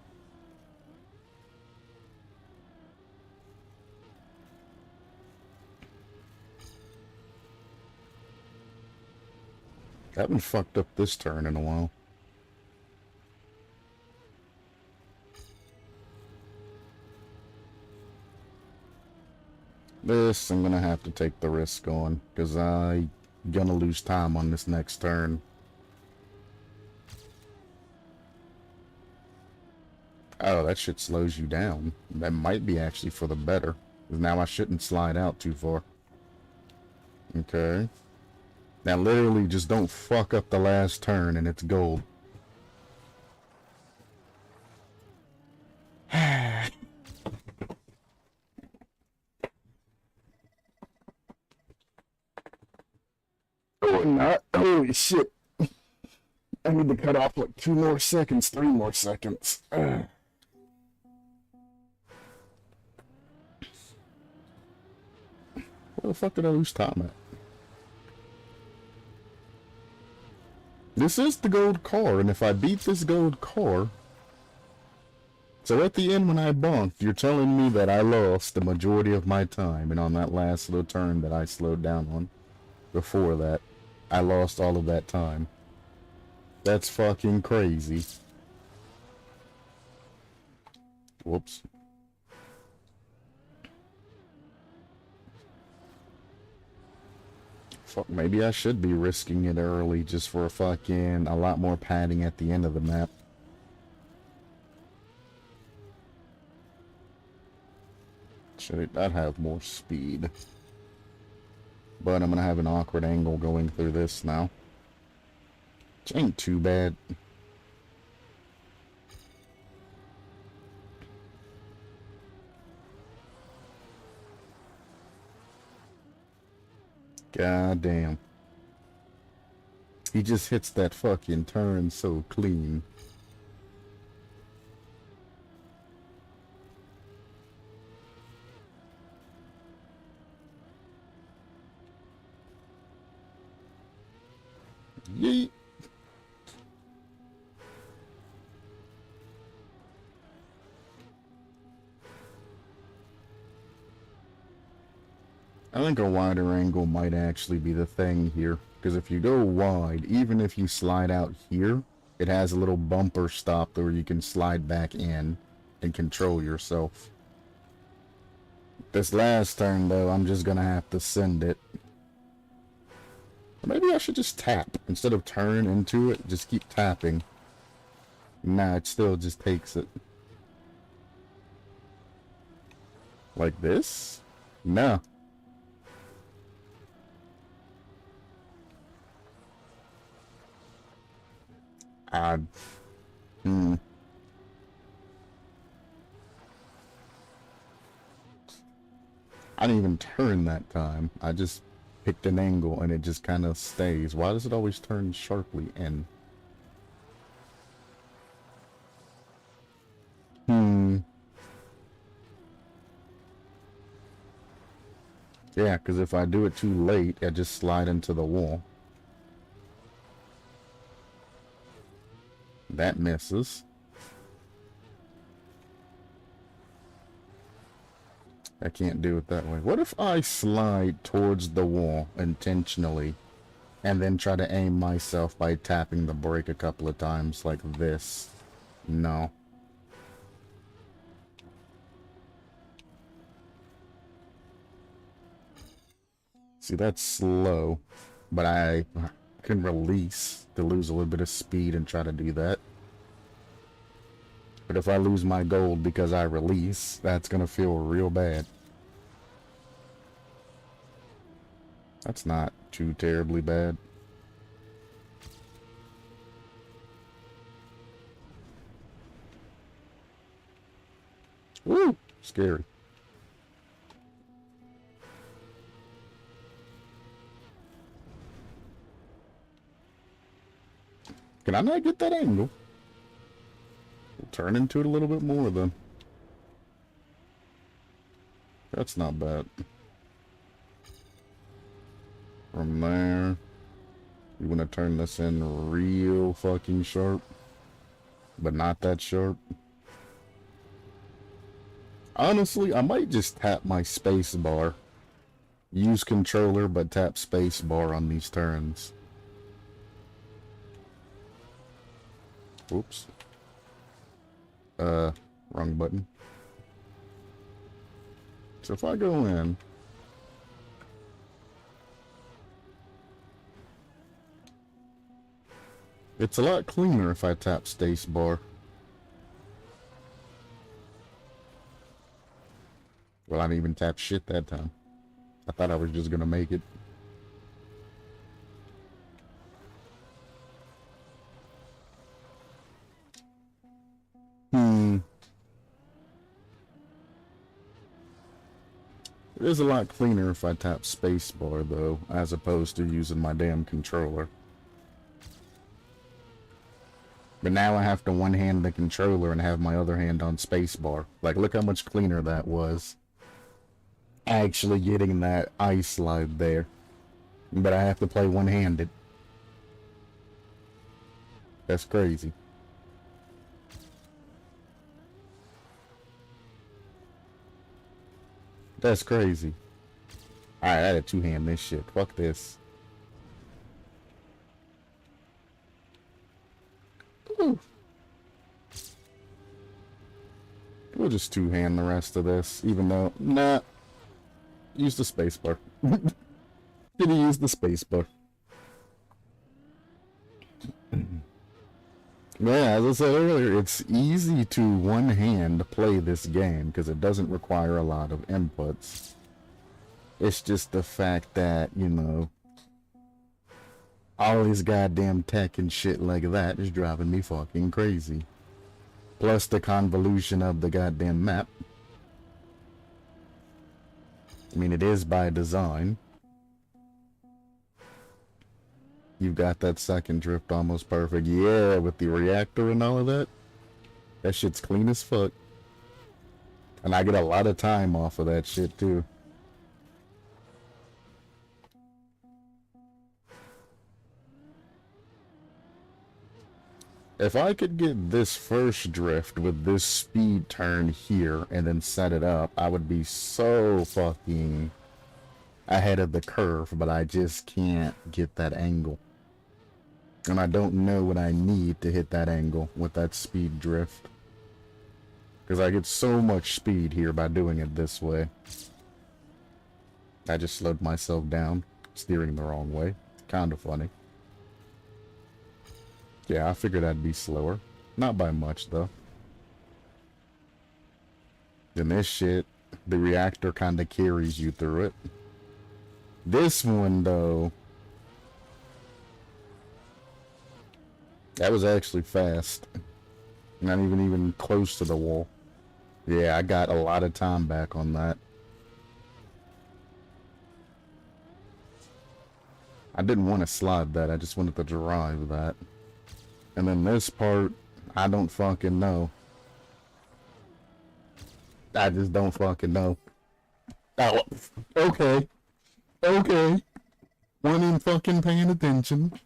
Speaker 1: I haven't fucked up this turn in a while. This, I'm gonna have to take the risk on, because I'm gonna lose time on this next turn. Oh, that shit slows you down. That might be actually for the better, because now I shouldn't slide out too far. Okay. Now literally just don't fuck up the last turn and it's gold. Oh, not. Holy shit. I need to cut off like 2 more seconds, 3 more seconds. Where the fuck did I lose time at? This is the gold car, and if I beat this gold car... So at the end when I bonked, you're telling me that I lost the majority of my time, and on that last little turn that I slowed down on, before that, I lost all of that time. That's fucking crazy. Whoops. Fuck, maybe I should be risking it early just for a lot more padding at the end of the map. Should it not have more speed? But I'm gonna have an awkward angle going through this now. Which ain't too bad. God damn. He just hits that fucking turn so clean. Yeet. I think a wider angle might actually be the thing here. Because if you go wide, even if you slide out here, it has a little bumper stop where you can slide back in and control yourself. This last turn, though, I'm just gonna have to send it. Or maybe I should just tap. Instead of turn into it, just keep tapping. Nah, it still just takes it. Like this? No. Odd. I didn't even turn that time. I just picked an angle and it just kind of stays. Why does it always turn sharply in? Yeah, because if I do it too late, I just slide into the wall. That misses. I can't do it that way. What if I slide towards the wall intentionally and then try to aim myself by tapping the brake a couple of times like this? No. See, that's slow, but I can release to lose a little bit of speed and try to do that. But if I lose my gold because I release, that's gonna feel real bad. That's not too terribly bad. Woo! Scary. Can I not get that angle? We'll turn into it a little bit more then. That's not bad. From there, you want to turn this in real fucking sharp, but not that sharp. Honestly, I might just tap my space bar. Use controller, but tap space bar on these turns. Oops. Wrong button. So if I go in, it's a lot cleaner if I tap space bar. Well, I didn't even tap shit that time. I thought I was just gonna make it. It is a lot cleaner if I tap spacebar though, as opposed to using my damn controller. But now I have to one-hand the controller and have my other hand on spacebar. Like, look how much cleaner that was. Actually getting that ice slide there. But I have to play one-handed. That's crazy. That's crazy. Alright, I had to two-hand this shit. Fuck this. Ooh. We'll just two-hand the rest of this, even though... Nah. Use the spacebar. Didn't use the spacebar. Yeah, as I said earlier, it's easy to one-hand play this game because it doesn't require a lot of inputs. It's just the fact that, you know, all this goddamn tech and shit like that is driving me fucking crazy. Plus the convolution of the goddamn map. I mean, it is by design. You've got that second drift almost perfect. Yeah, with the reactor and all of that. That shit's clean as fuck. And I get a lot of time off of that shit too. If I could get this first drift with this speed turn here and then set it up, I would be so fucking ahead of the curve, but I just can't get that angle. And I don't know what I need to hit that angle with that speed drift. Because I get so much speed here by doing it this way. I just slowed myself down, steering the wrong way. Kinda funny. Yeah, I figured I'd be slower. Not by much, though. Then this shit, the reactor kinda carries you through it. This one, though, that was actually fast. Not even close to the wall. Yeah, I got a lot of time back on that. I didn't want to slide that, I just wanted to drive that. And then this part, I don't fucking know. I just don't fucking know. Oh, okay. Okay. Wasn't even fucking paying attention.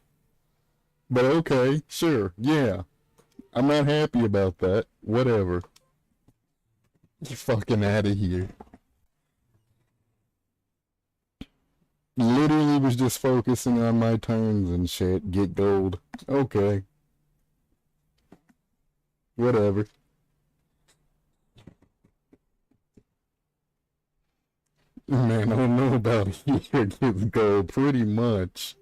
Speaker 1: But okay, sure, yeah. I'm not happy about that. Whatever. Get fucking out of here. Literally was just focusing on my turns and shit. Get gold. Okay. Whatever. Man, I don't know about here. Get gold pretty much.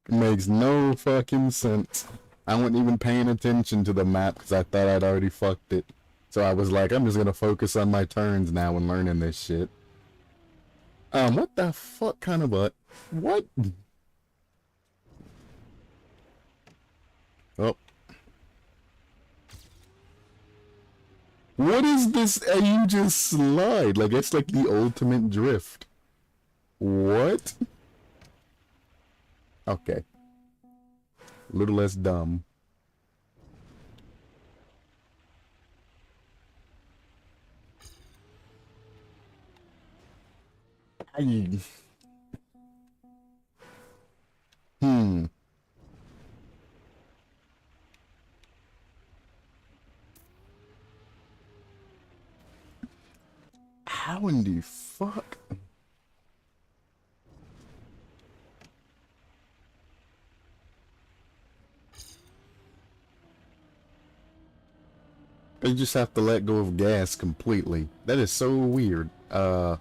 Speaker 1: Makes no fucking sense. I wasn't even paying attention to the map because I thought I'd already fucked it. So I was like, I'm just gonna focus on my turns now and learning this shit. What the fuck kind of a... What? Oh. What is this? You just slide. Like, it's like the ultimate drift. What? Okay. A little less dumb. How in the fuck? You just have to let go of gas completely. That is so weird. I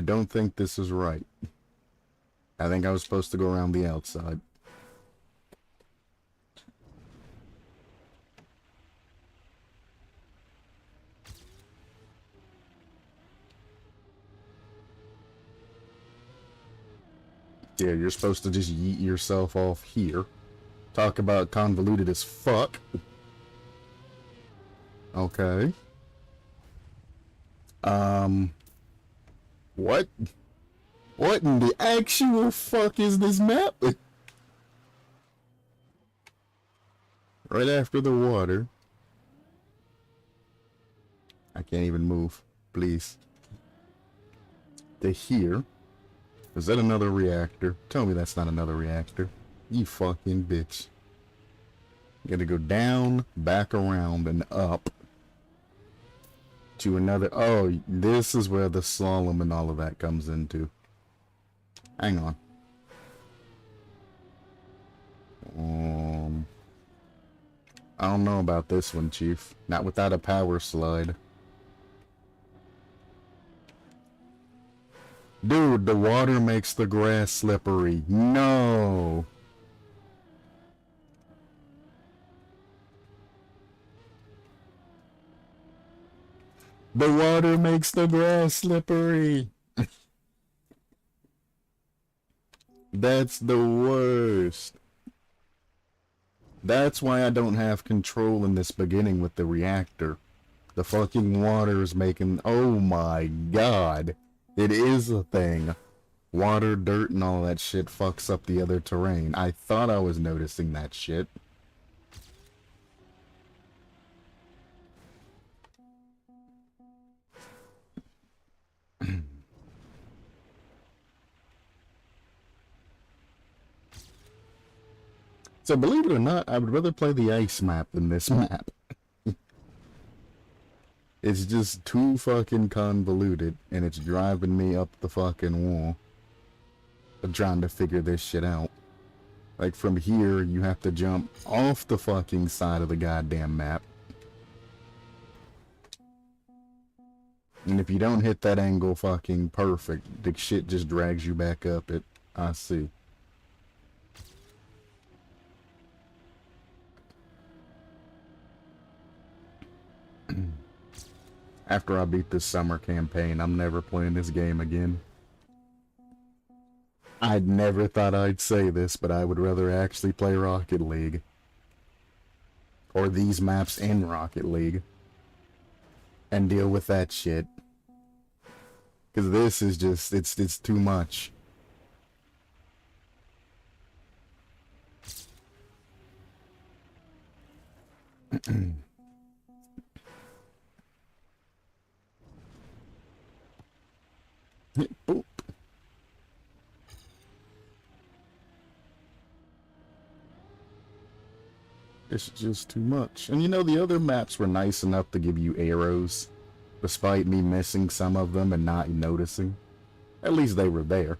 Speaker 1: don't think this is right. I think I was supposed to go around the outside. Yeah, you're supposed to just yeet yourself off here. Talk about convoluted as fuck. Okay. What? What in the actual fuck is this map? Right after the water. I can't even move. Please. To here. Is that another reactor? Tell me that's not another reactor. You fucking bitch. You gotta go down, back around, and up. To another... Oh, this is where the slalom and all of that comes into. Hang on. I don't know about this one, Chief. Not without a power slide. Dude, the water makes the grass slippery. No! The water makes the grass slippery! That's the worst. That's why I don't have control in this beginning with the reactor. The fucking water is making... Oh my god. It is a thing. Water, dirt, and all that shit fucks up the other terrain. I thought I was noticing that shit. So believe it or not, I would rather play the ice map than this map. It's just too fucking convoluted, and it's driving me up the fucking wall. I'm trying to figure this shit out. Like, from here, you have to jump off the fucking side of the goddamn map. And if you don't hit that angle fucking perfect, the shit just drags you back up it. I see. After I beat this summer campaign, I'm never playing this game again. I'd never thought I'd say this, but I would rather actually play Rocket League. Or these maps in Rocket League. And deal with that shit. Because this is just, it's too much. Boop. It's just too much. And you know, the other maps were nice enough to give you arrows, despite me missing some of them and not noticing. At least they were there.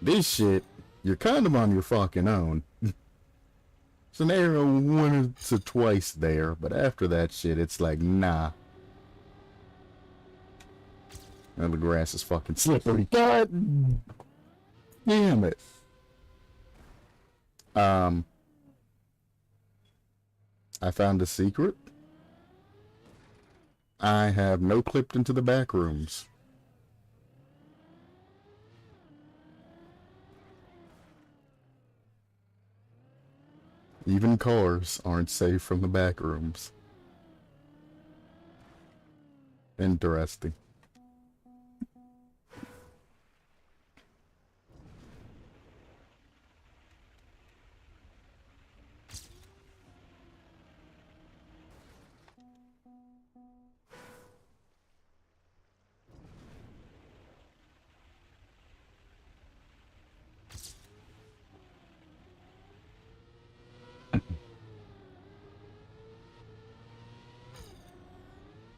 Speaker 1: This shit, you're kind of on your fucking own. It's an arrow once or twice there, but after that shit, it's like, nah. And the grass is fucking slippery. God damn it. I found a secret. I have no clipped into the back rooms. Even cars aren't safe from the back rooms. Interesting.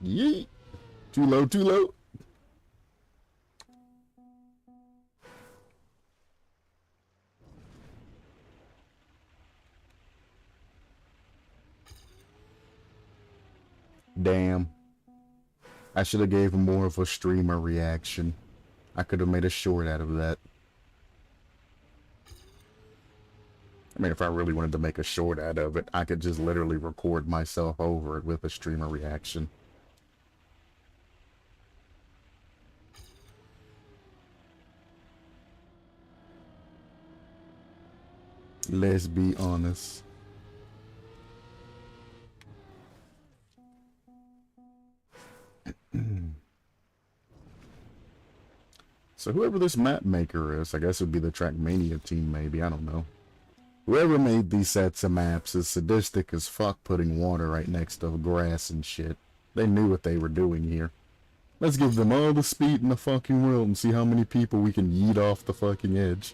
Speaker 1: Yeet. Too low, too low. Damn. I should have gave him more of a streamer reaction. I could have made a short out of that. I mean, if I really wanted to make a short out of it, I could just literally record myself over it with a streamer reaction. Let's be honest. So whoever this map maker is, I guess it would be the Trackmania team maybe, I don't know. Whoever made these sets of maps is sadistic as fuck putting water right next to grass and shit. They knew what they were doing here. Let's give them all the speed in the fucking world and see how many people we can yeet off the fucking edge.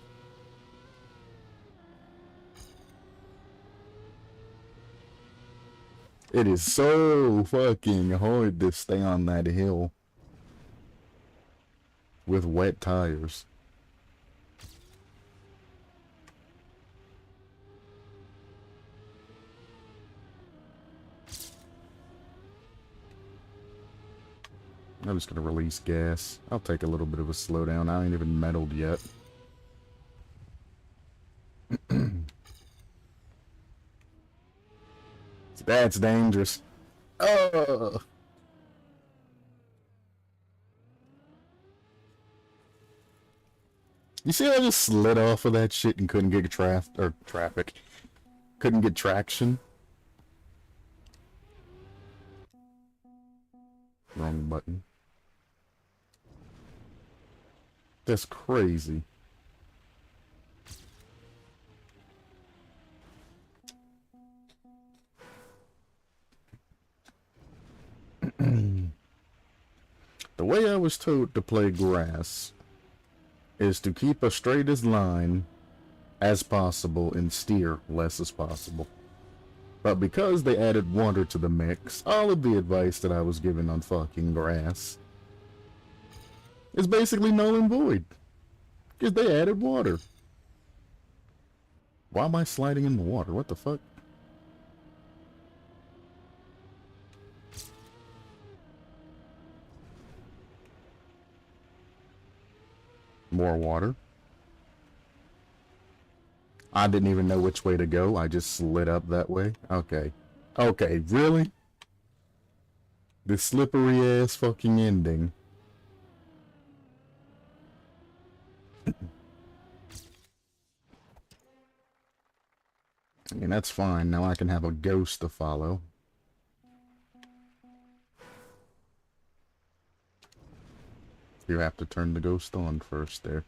Speaker 1: It is so fucking hard to stay on that hill with wet tires. I'm just gonna release gas. I'll take a little bit of a slowdown. I ain't even meddled yet. That's dangerous. Oh! You see, I just slid off of that shit and couldn't get traffic. Couldn't get traction. Wrong button. That's crazy. way I was told to play grass is to keep a straightest line as possible and steer less as possible. But because they added water to the mix, all of the advice that I was given on fucking grass is basically null and void. Because they added water. Why am I sliding in the water? What the fuck? More water. I didn't even know which way to go. I just slid up that way. Okay. Okay, really? This slippery ass fucking ending. I mean, that's fine. Now I can have a ghost to follow. You have to turn the ghost on first there.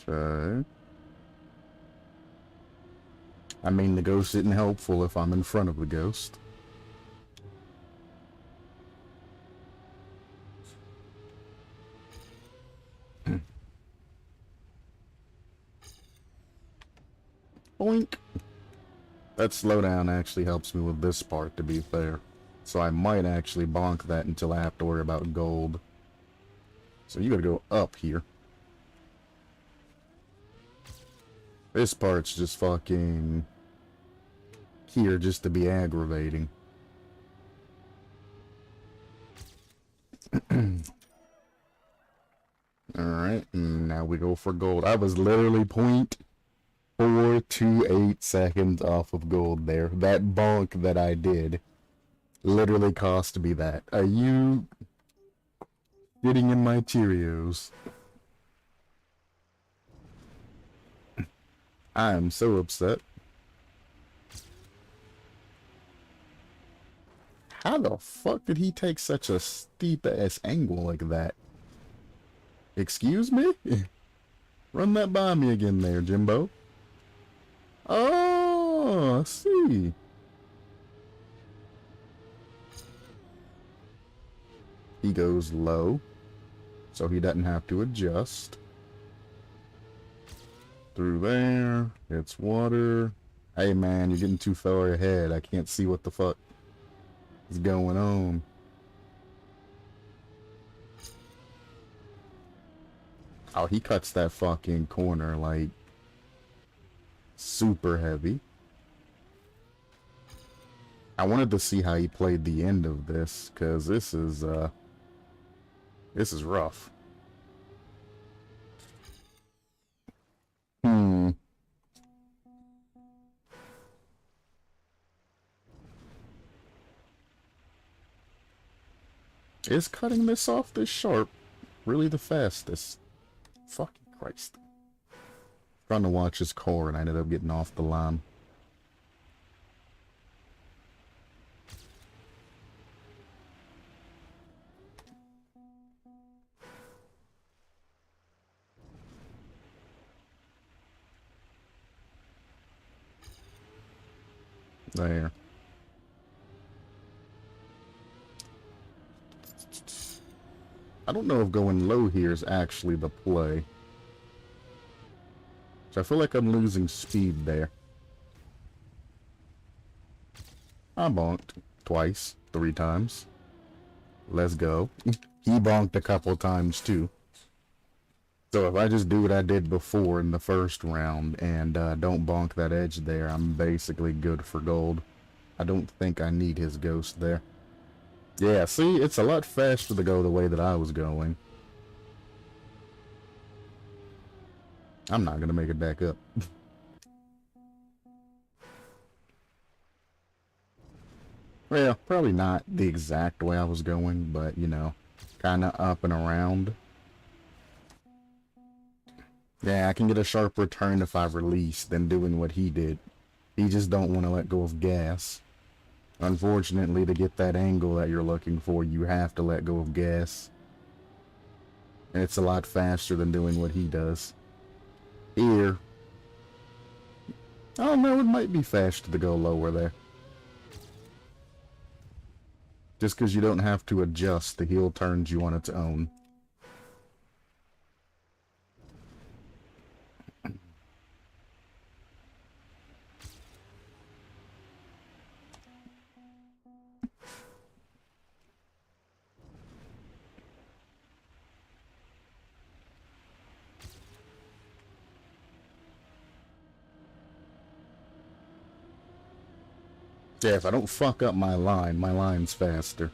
Speaker 1: Okay. I mean, the ghost isn't helpful if I'm in front of the ghost. Boink! That slowdown actually helps me with this part, to be fair. So I might actually bonk that until I have to worry about gold. So you gotta go up here. This part's just fucking here just to be aggravating. Alright, now we go for gold. I was literally 0.428 seconds off of gold there. That bonk that I did literally cost me that. Are you getting in my Cheerios? I am so upset. How the fuck did he take such a steep ass angle like that? Excuse me? Run that by me again there, Jimbo. Oh, I see. He goes low, so he doesn't have to adjust. Through there, it's water. Hey man, you're getting too far ahead. I can't see what the fuck is going on. Oh, he cuts that fucking corner like super heavy. I wanted to see how he played the end of this, cause this is rough. Is cutting this off this sharp really the fastest? Fucking Christ. Trying to watch his core and I ended up getting off the line. There. I don't know if going low here is actually the play. So I feel like I'm losing speed there. I bonked twice, 3 times. Let's go. He bonked a couple times too. So if I just do what I did before in the first round and don't bonk that edge there, I'm basically good for gold. I don't think I need his ghost there. Yeah, see, it's a lot faster to go the way that I was going. I'm not gonna make it back up. Well, probably not the exact way I was going, but, you know, kinda up and around. Yeah, I can get a sharp return if I release than doing what he did. He just don't want to let go of gas. Unfortunately, to get that angle that you're looking for, you have to let go of gas. And it's a lot faster than doing what he does. Here. Oh no, it might be faster to go lower there. Just because you don't have to adjust, the heel turns you on its own. Yeah, if I don't fuck up my line's faster.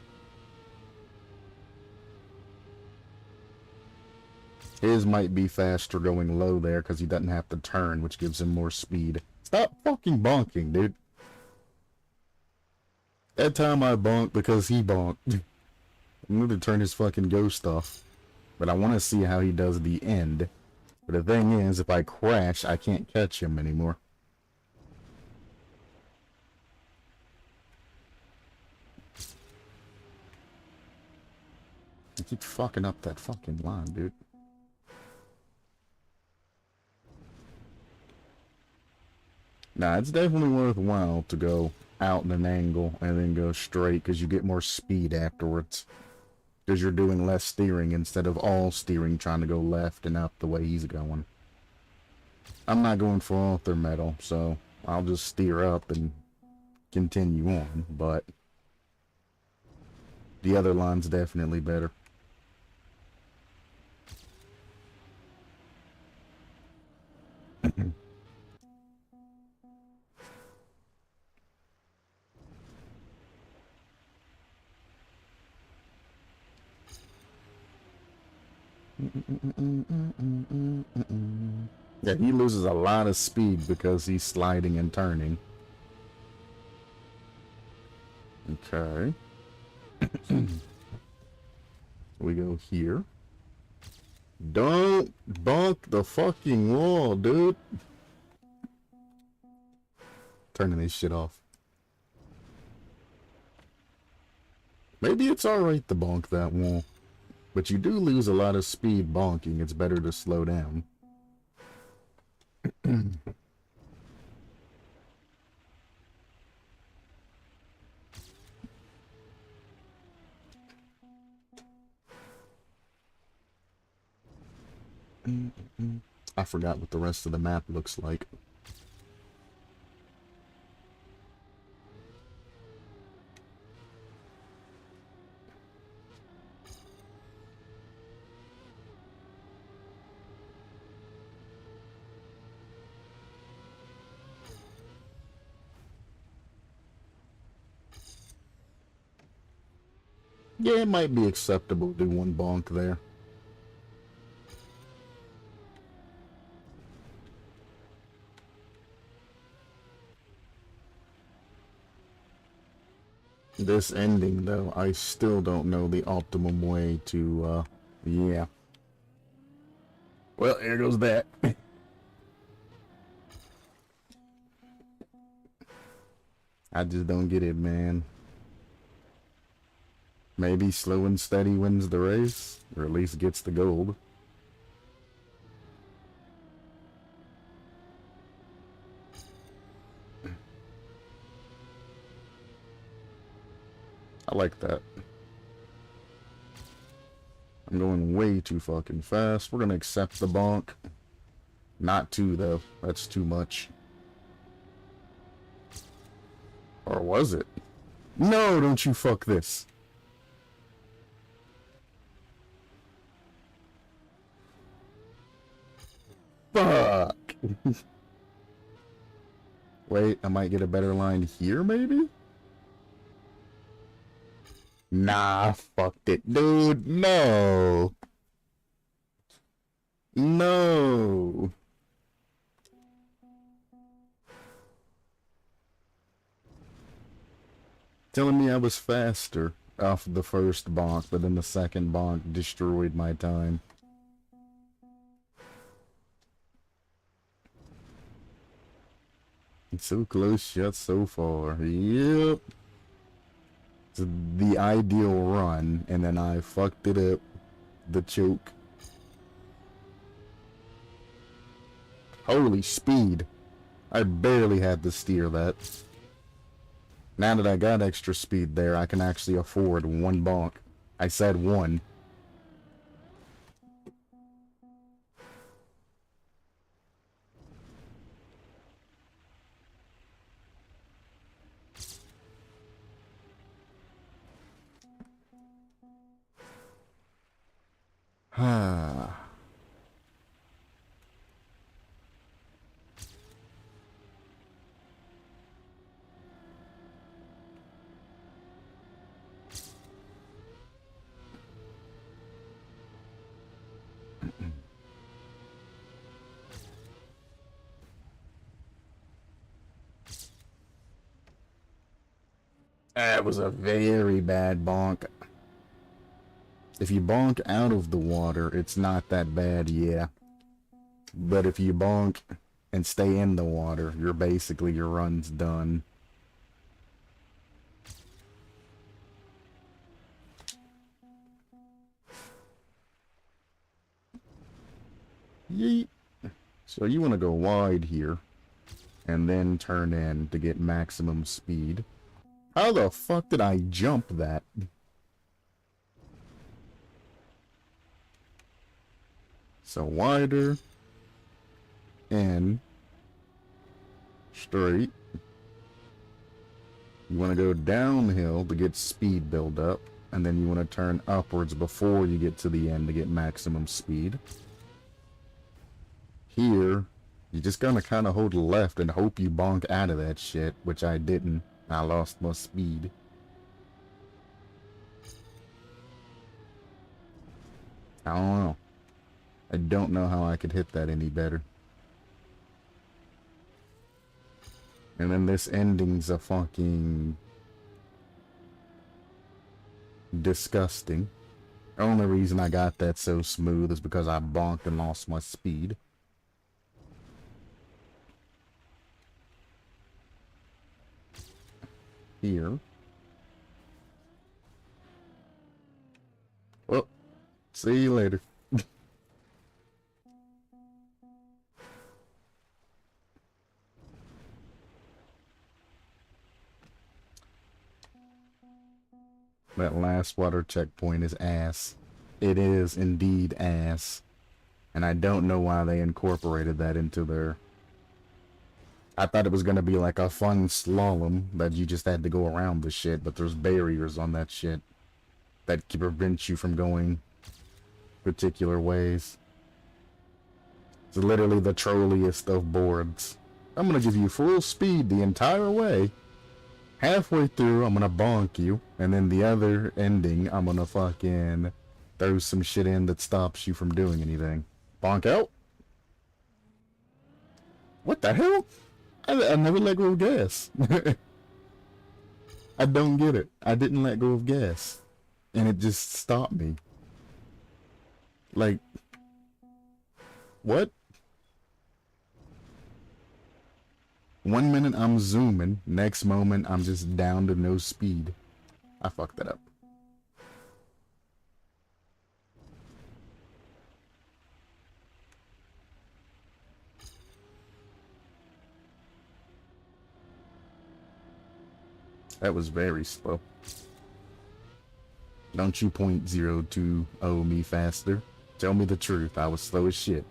Speaker 1: His might be faster going low there because he doesn't have to turn, which gives him more speed. Stop fucking bonking, dude. That time I bonked because he bonked. I'm going to turn his fucking ghost off. But I want to see how he does the end. But the thing is, if I crash, I can't catch him anymore. I keep fucking up that fucking line, dude. Nah, it's definitely worthwhile to go out in an angle and then go straight because you get more speed afterwards. Because you're doing less steering instead of all steering trying to go left and up the way he's going. I'm not going for author metal, so I'll just steer up and continue on, but the other line's definitely better. Yeah, he loses a lot of speed because he's sliding and turning. Okay. We go here. Don't bonk the fucking wall, dude. Turning this shit off. Maybe it's alright to bonk that wall. But you do lose a lot of speed bonking. It's better to slow down. I forgot what the rest of the map looks like. Yeah, it might be acceptable to do one bonk there. This ending, though, I still don't know the optimum way to, yeah. Well, here goes that. I just don't get it, man. Maybe slow and steady wins the race, or at least gets the gold. I like that. I'm going way too fucking fast. We're gonna accept the bonk. Not two, though. That's too much. Or was it? No, don't you fuck this. Fuck. Wait, I might get a better line here, maybe? Nah, fucked it, dude. No. No. Telling me I was faster off the first bonk, but then the second bonk destroyed my time. It's so close yet so far. Yep. It's the ideal run, and then I fucked it up. The choke. Holy speed. I barely had to steer that. Now that I got extra speed there, I can actually afford one bonk. I said one. That was a very bad bonk. If you bonk out of the water, it's not that bad, yeah. But if you bonk and stay in the water, you're basically, your run's done. Yeet. So you want to go wide here, and then turn in to get maximum speed. How the fuck did I jump that? So wider, in, straight. You want to go downhill to get speed build up, and then you want to turn upwards before you get to the end to get maximum speed. Here, you just gonna kind of hold left and hope you bonk out of that shit, which I didn't. I lost my speed. I don't know. I don't know how I could hit that any better. And then this ending's a fucking disgusting. The only reason I got that so smooth is because I bonked and lost my speed. Here. Well, see you later. That last water checkpoint is ass. It is indeed ass. And I don't know why they incorporated that into their... I thought it was going to be like a fun slalom that you just had to go around the shit, but there's barriers on that shit that can prevent you from going particular ways. It's literally the trolliest of boards. I'm going to give you full speed the entire way. Halfway through, I'm going to bonk you, and then the other ending, I'm going to fucking throw some shit in that stops you from doing anything. Bonk out? What the hell? I never let go of gas. I don't get it. I didn't let go of gas. And it just stopped me. Like, what? 1 minute I'm zooming, next moment I'm just down to no speed. I fucked that up. That was very slow. Don't you .020 me faster. Tell me the truth, I was slow as shit.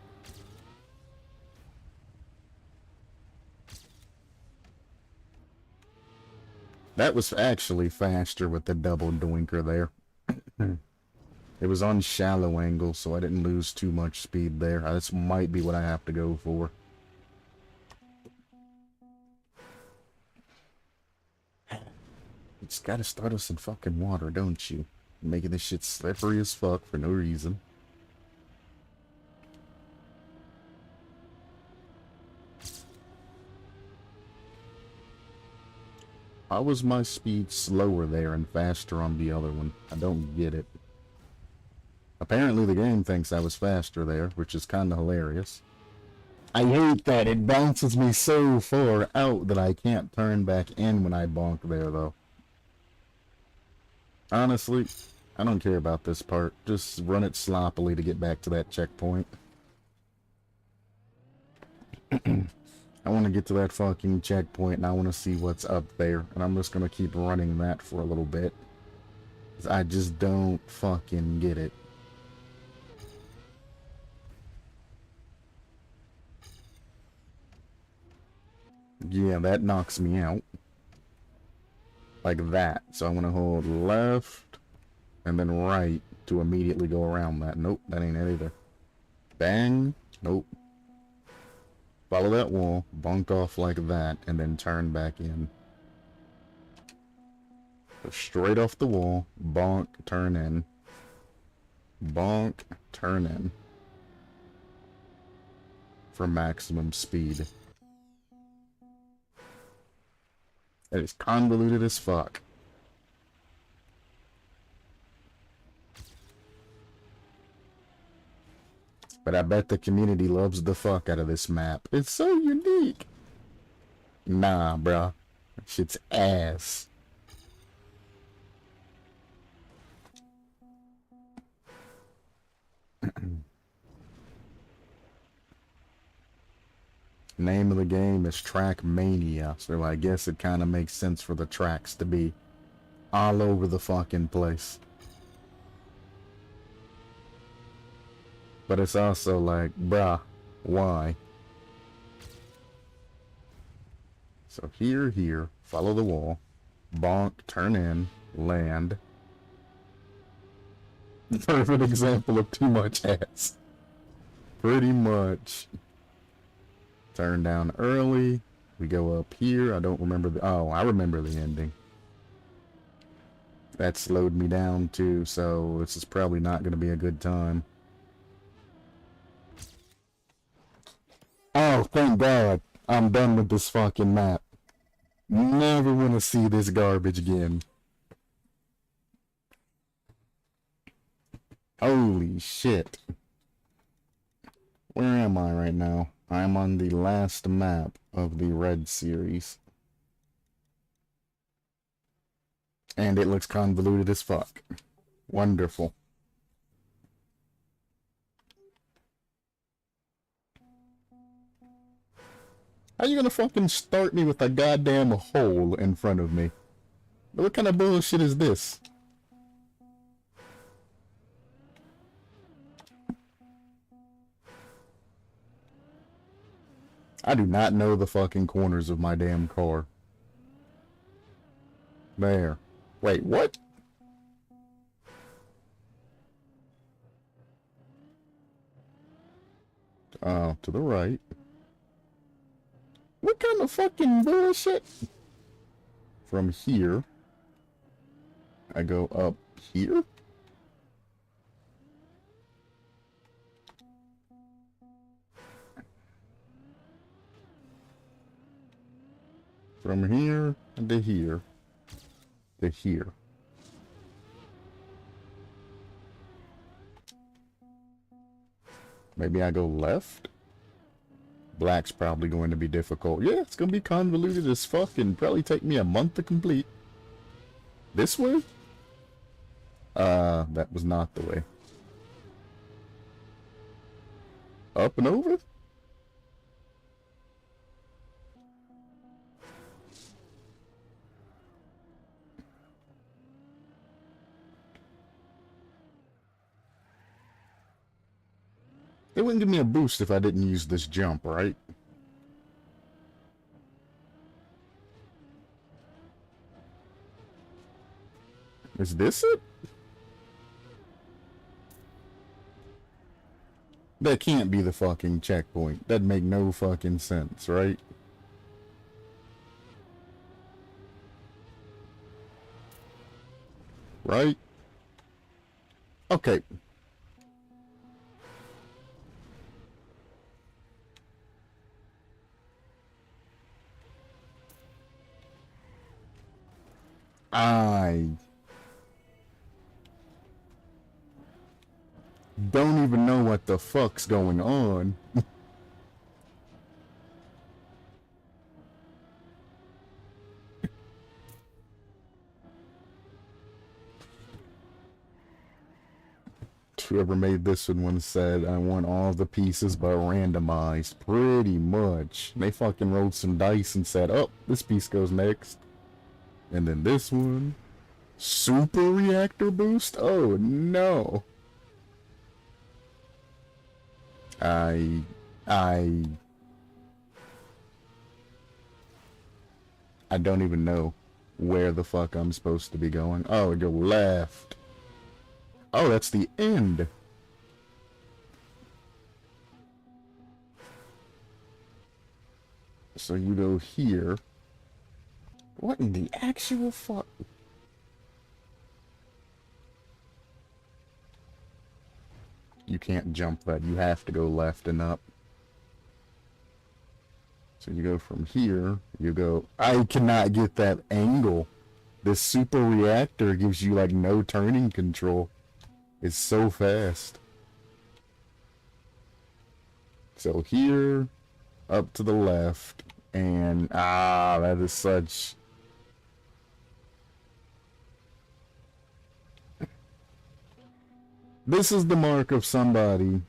Speaker 1: That was actually faster with the double doinker there. It was on shallow angle, so I didn't lose too much speed there. This might be what I have to go for. You just gotta start us in fucking water, don't you? Making this shit slippery as fuck for no reason. How was my speed slower there and faster on the other one? I don't get it. Apparently the game thinks I was faster there, which is kinda hilarious. I hate that. It bounces me so far out that I can't turn back in when I bonk there, though. Honestly, I don't care about this part. Just run it sloppily to get back to that checkpoint. I want to get to that fucking checkpoint and I want to see what's up there. And I'm just going to keep running that for a little bit. 'Cause I just don't fucking get it. Yeah, that knocks me out. Like that. So I'm going to hold left and then right to immediately go around that. Nope, that ain't it either. Bang. Nope. Follow that wall, bonk off like that, and then turn back in. Go straight off the wall, bonk, turn in. Bonk, turn in. For maximum speed. That is convoluted as fuck. But I bet the community loves the fuck out of this map. It's so unique. Nah, bruh. That shit's ass. Name of the game is Track Mania, so I guess it kind of makes sense for the tracks to be all over the fucking place. But it's also like, bruh, why? So here, follow the wall, bonk, turn in, land. Perfect example of too much ass. Pretty much. Turn down early. We go up here. I don't remember the... Oh, I remember the ending. That slowed me down too, so this is probably not going to be a good time. Oh, thank God. I'm done with this fucking map. Never want to see this garbage again. Holy shit. Where am I right now? I'm on the last map of the Red series. And it looks convoluted as fuck. Wonderful. How you gonna fucking start me with a goddamn hole in front of me? What kind of bullshit is this? I do not know the fucking corners of my damn car. There. Wait, what? To the right. What kind of fucking bullshit? From here, I go up here? From here to here to here. Maybe I go left? Black's probably going to be difficult. Yeah, it's going to be convoluted as fuck and probably take me a month to complete. This way? That was not the way. Up and over? It wouldn't give me a boost if I didn't use this jump, right? Is this it? That can't be the fucking checkpoint. That'd make no fucking sense, right? Right? Okay. I don't even know what the fuck's going on. whoever made this one said, I want all the pieces but randomized. Pretty much. They fucking rolled some dice and said, oh, this piece goes next. And then this one. Super reactor boost? Oh no. I don't even know where the fuck I'm supposed to be going. Oh, go left. Oh, that's the end. So you go here. What in the actual fuck? You can't jump that. You have to go left and up. So you go from here, you go... I cannot get that angle. This super reactor gives you, like, no turning control. It's so fast. So here, up to the left, and... Ah, that is such... This is the mark of somebody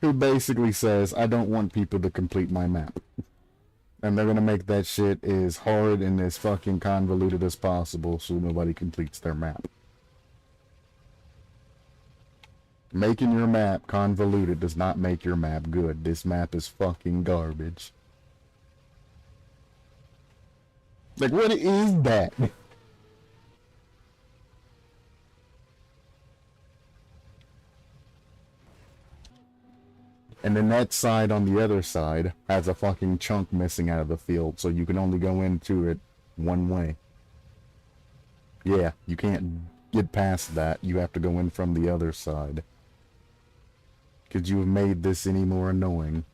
Speaker 1: who basically says, I don't want people to complete my map. And they're gonna make that shit as hard and as fucking convoluted as possible so nobody completes their map. Making your map convoluted does not make your map good. This map is fucking garbage. Like, what is that? And then that side on the other side has a fucking chunk missing out of the field, so you can only go into it one way. Yeah, you can't get past that. You have to go in from the other side. Could you have made this any more annoying?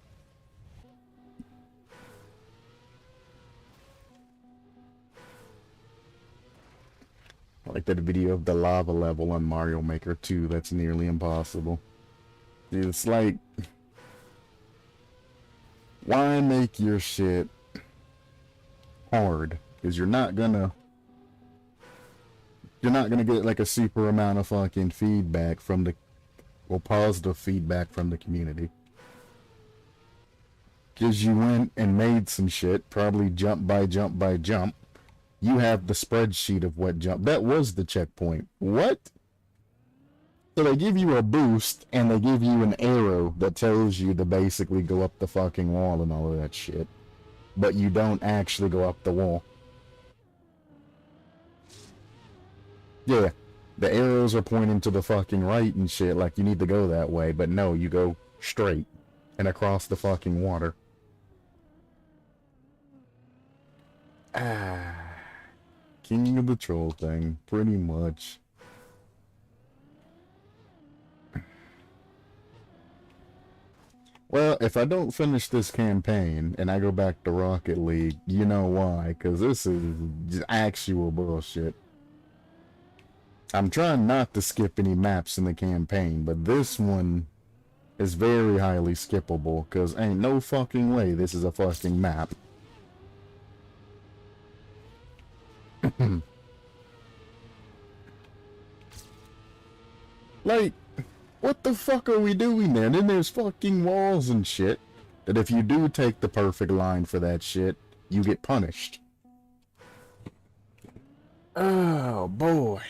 Speaker 1: I like that video of the lava level on Mario Maker 2. That's nearly impossible. It's like... Why make your shit hard? Because you're not gonna get like a super amount of fucking feedback from the, well, positive feedback from the community. Because you went and made some shit, probably jump by jump by jump. You have the spreadsheet of what jump. That was the checkpoint. What? So they give you a boost, and they give you an arrow that tells you to basically go up the fucking wall and all of that shit. But you don't actually go up the wall. Yeah, the arrows are pointing to the fucking right and shit, like you need to go that way, but no, you go straight and across the fucking water. Ah, King of the Troll thing, pretty much. Well, if I don't finish this campaign and I go back to Rocket League, you know why, because this is just actual bullshit. I'm trying not to skip any maps in the campaign, but this one is very highly skippable, because ain't no fucking way this is a fucking map. Like, what the fuck are we doing then? And there's fucking walls and shit that if you do take the perfect line for that shit, you get punished. Oh boy.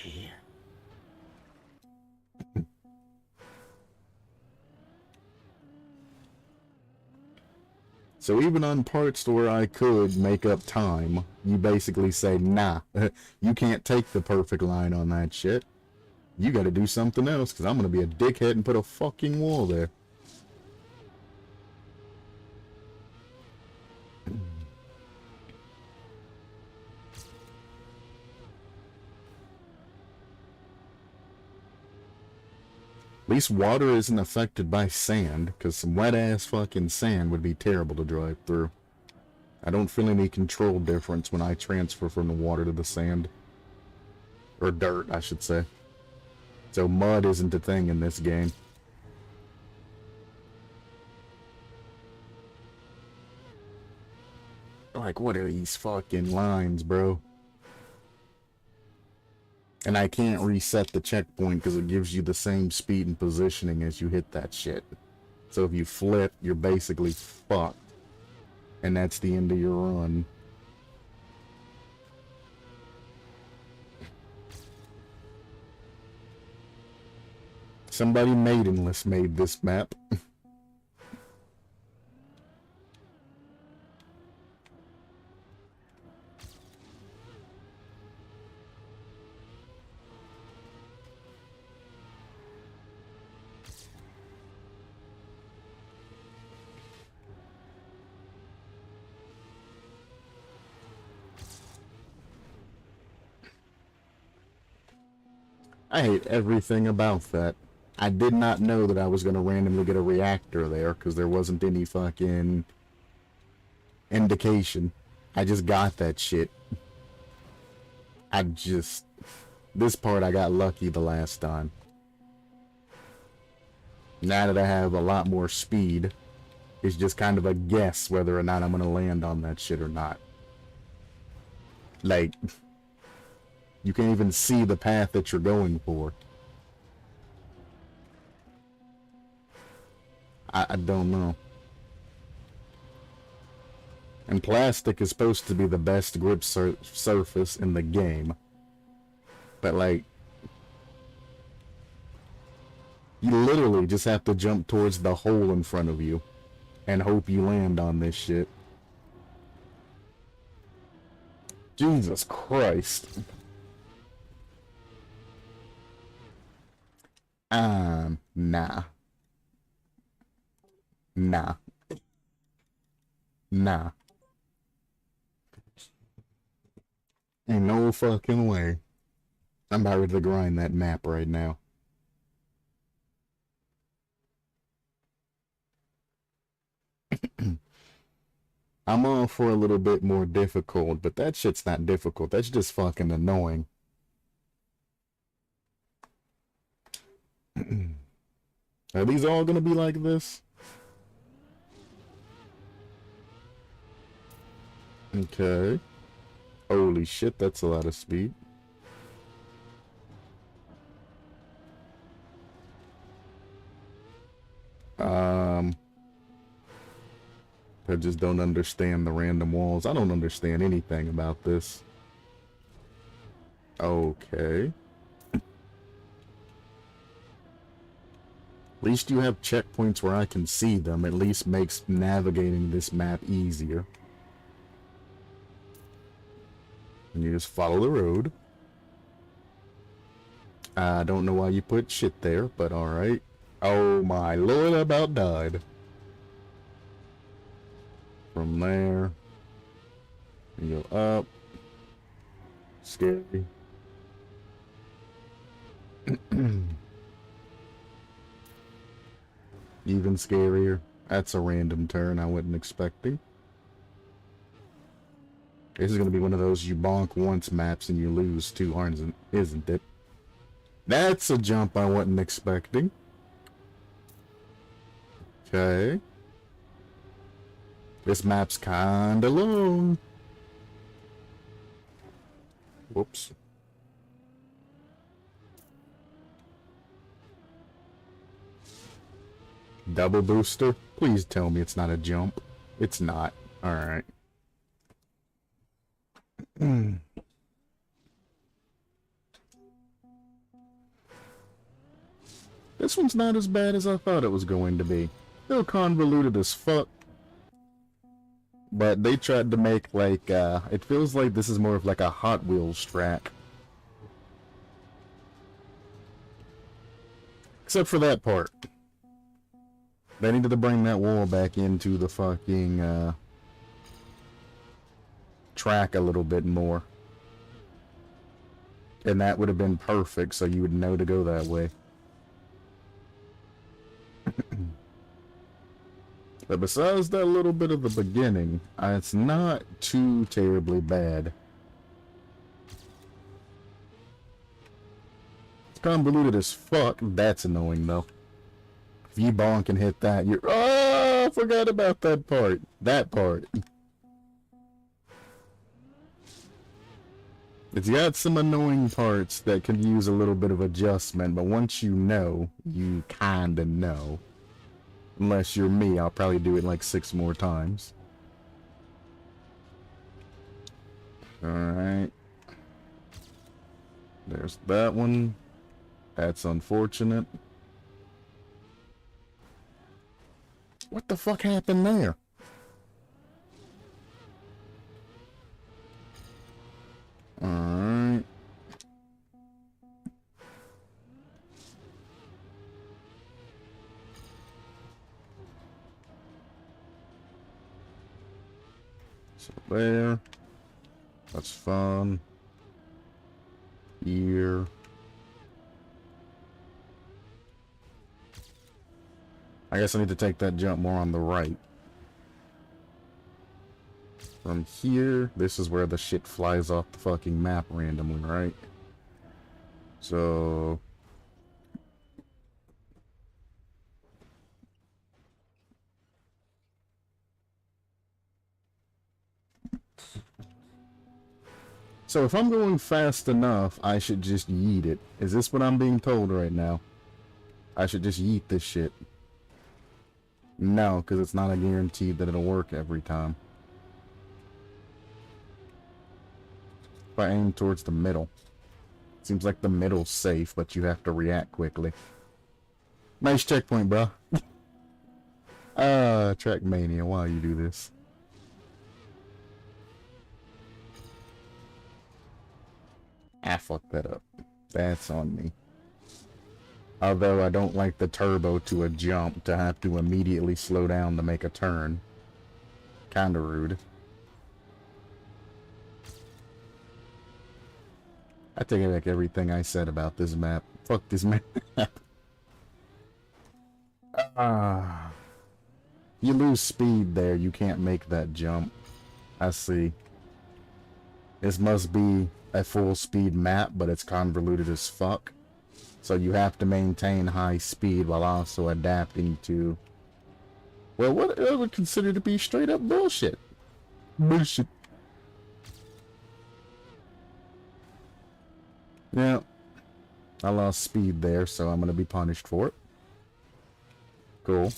Speaker 1: So even on parts where I could make up time, you basically say, nah, you can't take the perfect line on that shit. You gotta do something else, because I'm gonna be a dickhead and put a fucking wall there. At least water isn't affected by sand, because some wet-ass fucking sand would be terrible to drive through. I don't feel any control difference when I transfer from the water to the sand. Or dirt, I should say. So mud isn't a thing in this game. Like, what are these fucking lines, bro? And I can't reset the checkpoint because it gives you the same speed and positioning as you hit that shit. So if you flip, you're basically fucked. And that's the end of your run. Somebody maidenless made this map. I hate everything about that. I did not know that I was going to randomly get a reactor there because there wasn't any fucking indication. I just got that shit. This part I got lucky the last time. Now that I have a lot more speed, it's just kind of a guess whether or not I'm going to land on that shit or not. Like, you can't even see the path that you're going for. I don't know. And plastic is supposed to be the best grip surface in the game. But like, you literally just have to jump towards the hole in front of you and hope you land on this shit. Jesus Christ. Nah. Nah. Nah. Ain't no fucking way. I'm about ready to grind that map right now. I'm all for a little bit more difficult, but that shit's not difficult. That's just fucking annoying. Are these all gonna be like this? Okay. Holy shit, that's a lot of speed. I just don't understand the random walls. I don't understand anything about this. Okay. At least you have checkpoints where I can see them. At least makes navigating this map easier. And you just follow the road. I don't know why you put shit there, but alright. Oh my lord, I about died. From there, you go up. Scary. Even scarier. That's a random turn I wasn't expecting. This is gonna be one of those you bonk once maps and you lose too, isn't it? That's a jump I wasn't expecting. Okay. This map's kinda long. Whoops. Double booster? Please tell me it's not a jump. It's not. Alright. This one's not as bad as I thought it was going to be. Still convoluted as fuck. But they tried to make like, it feels like this is more of like a Hot Wheels track. Except for that part. They needed to bring that wall back into the fucking, track a little bit more. And that would have been perfect, so you would know to go that way. But besides that little bit of the beginning, it's not too terribly bad. It's convoluted as fuck. That's annoying, though. If you bonk and hit that, you're... Oh, I forgot about that part. That part. It's got some annoying parts that could use a little bit of adjustment, but once you know, you kinda know. Unless you're me, I'll probably do it like 6 more times. Alright. There's that one. That's unfortunate. What the fuck happened there? Alright. So there. That's fun. Here. I guess I need to take that jump more on the right. From here, this is where the shit flies off the fucking map randomly, right? So... So if I'm going fast enough, I should just yeet it. Is this what I'm being told right now? I should just yeet this shit. No, because it's not a guarantee that it'll work every time. If I aim towards the middle. Seems like the middle's safe, but you have to react quickly. Nice checkpoint, bro. Trackmania, why you do this? I fucked that up. That's on me. Although I don't like the turbo to a jump to have to immediately slow down to make a turn. Kinda rude. I take back everything I said about this map. Fuck this map. You lose speed there, you can't make that jump. I see. This must be a full speed map, but it's convoluted as fuck. So you have to maintain high speed while also adapting to, well, what I would consider to be straight up bullshit. Bullshit. Yeah. I lost speed there, so I'm gonna be punished for it. Cool.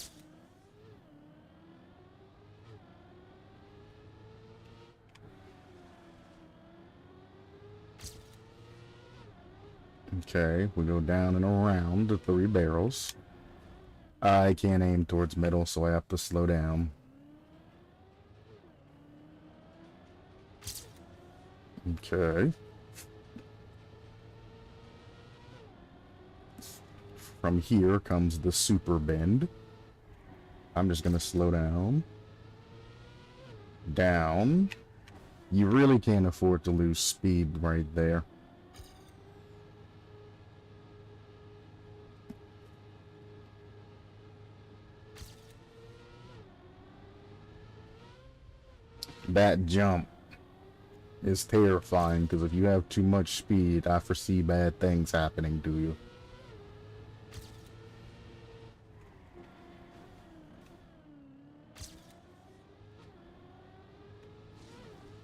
Speaker 1: Okay, we go down and around the 3 barrels. I can't aim towards middle, so I have to slow down. Okay. From here comes the super bend. I'm just gonna slow down. Down. You really can't afford to lose speed right there. That jump is terrifying because if you have too much speed, I foresee bad things happening to you.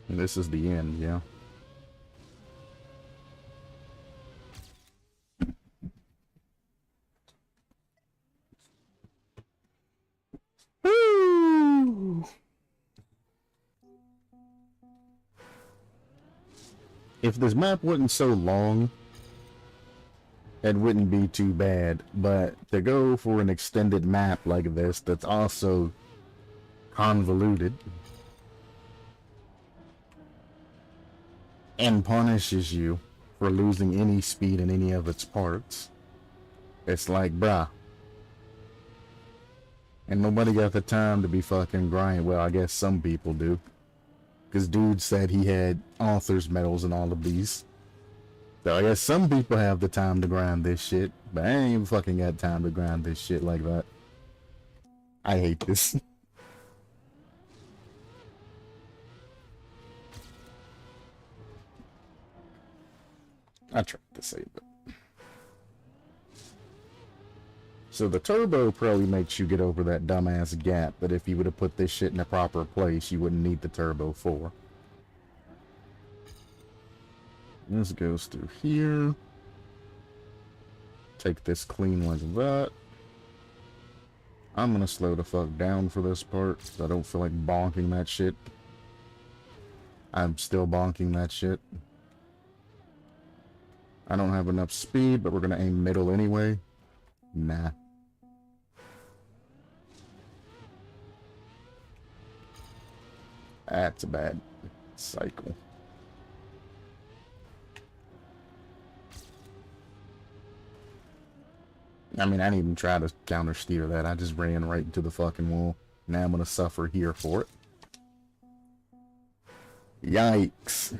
Speaker 1: And this is the end, yeah. Woo! If this map wasn't so long, it wouldn't be too bad. But to go for an extended map like this that's also convoluted and punishes you for losing any speed in any of its parts, it's like, bruh. And nobody got the time to be fucking grinding. Well, I guess some people do. Because dude said he had author's medals in all of these. So I guess some people have the time to grind this shit. But I ain't even fucking got time to grind this shit like that. I hate this. I tried to save it. So the turbo probably makes you get over that dumbass gap that if you would have put this shit in a proper place, you wouldn't need the turbo for. This goes through here. Take this clean like that. I'm gonna slow the fuck down for this part, because I don't feel like bonking that shit. I'm still bonking that shit. I don't have enough speed, but we're gonna aim middle anyway. Nah. That's a bad cycle. I mean, I didn't even try to counter steer that. I just ran right into the fucking wall. Now I'm gonna suffer here for it. Yikes.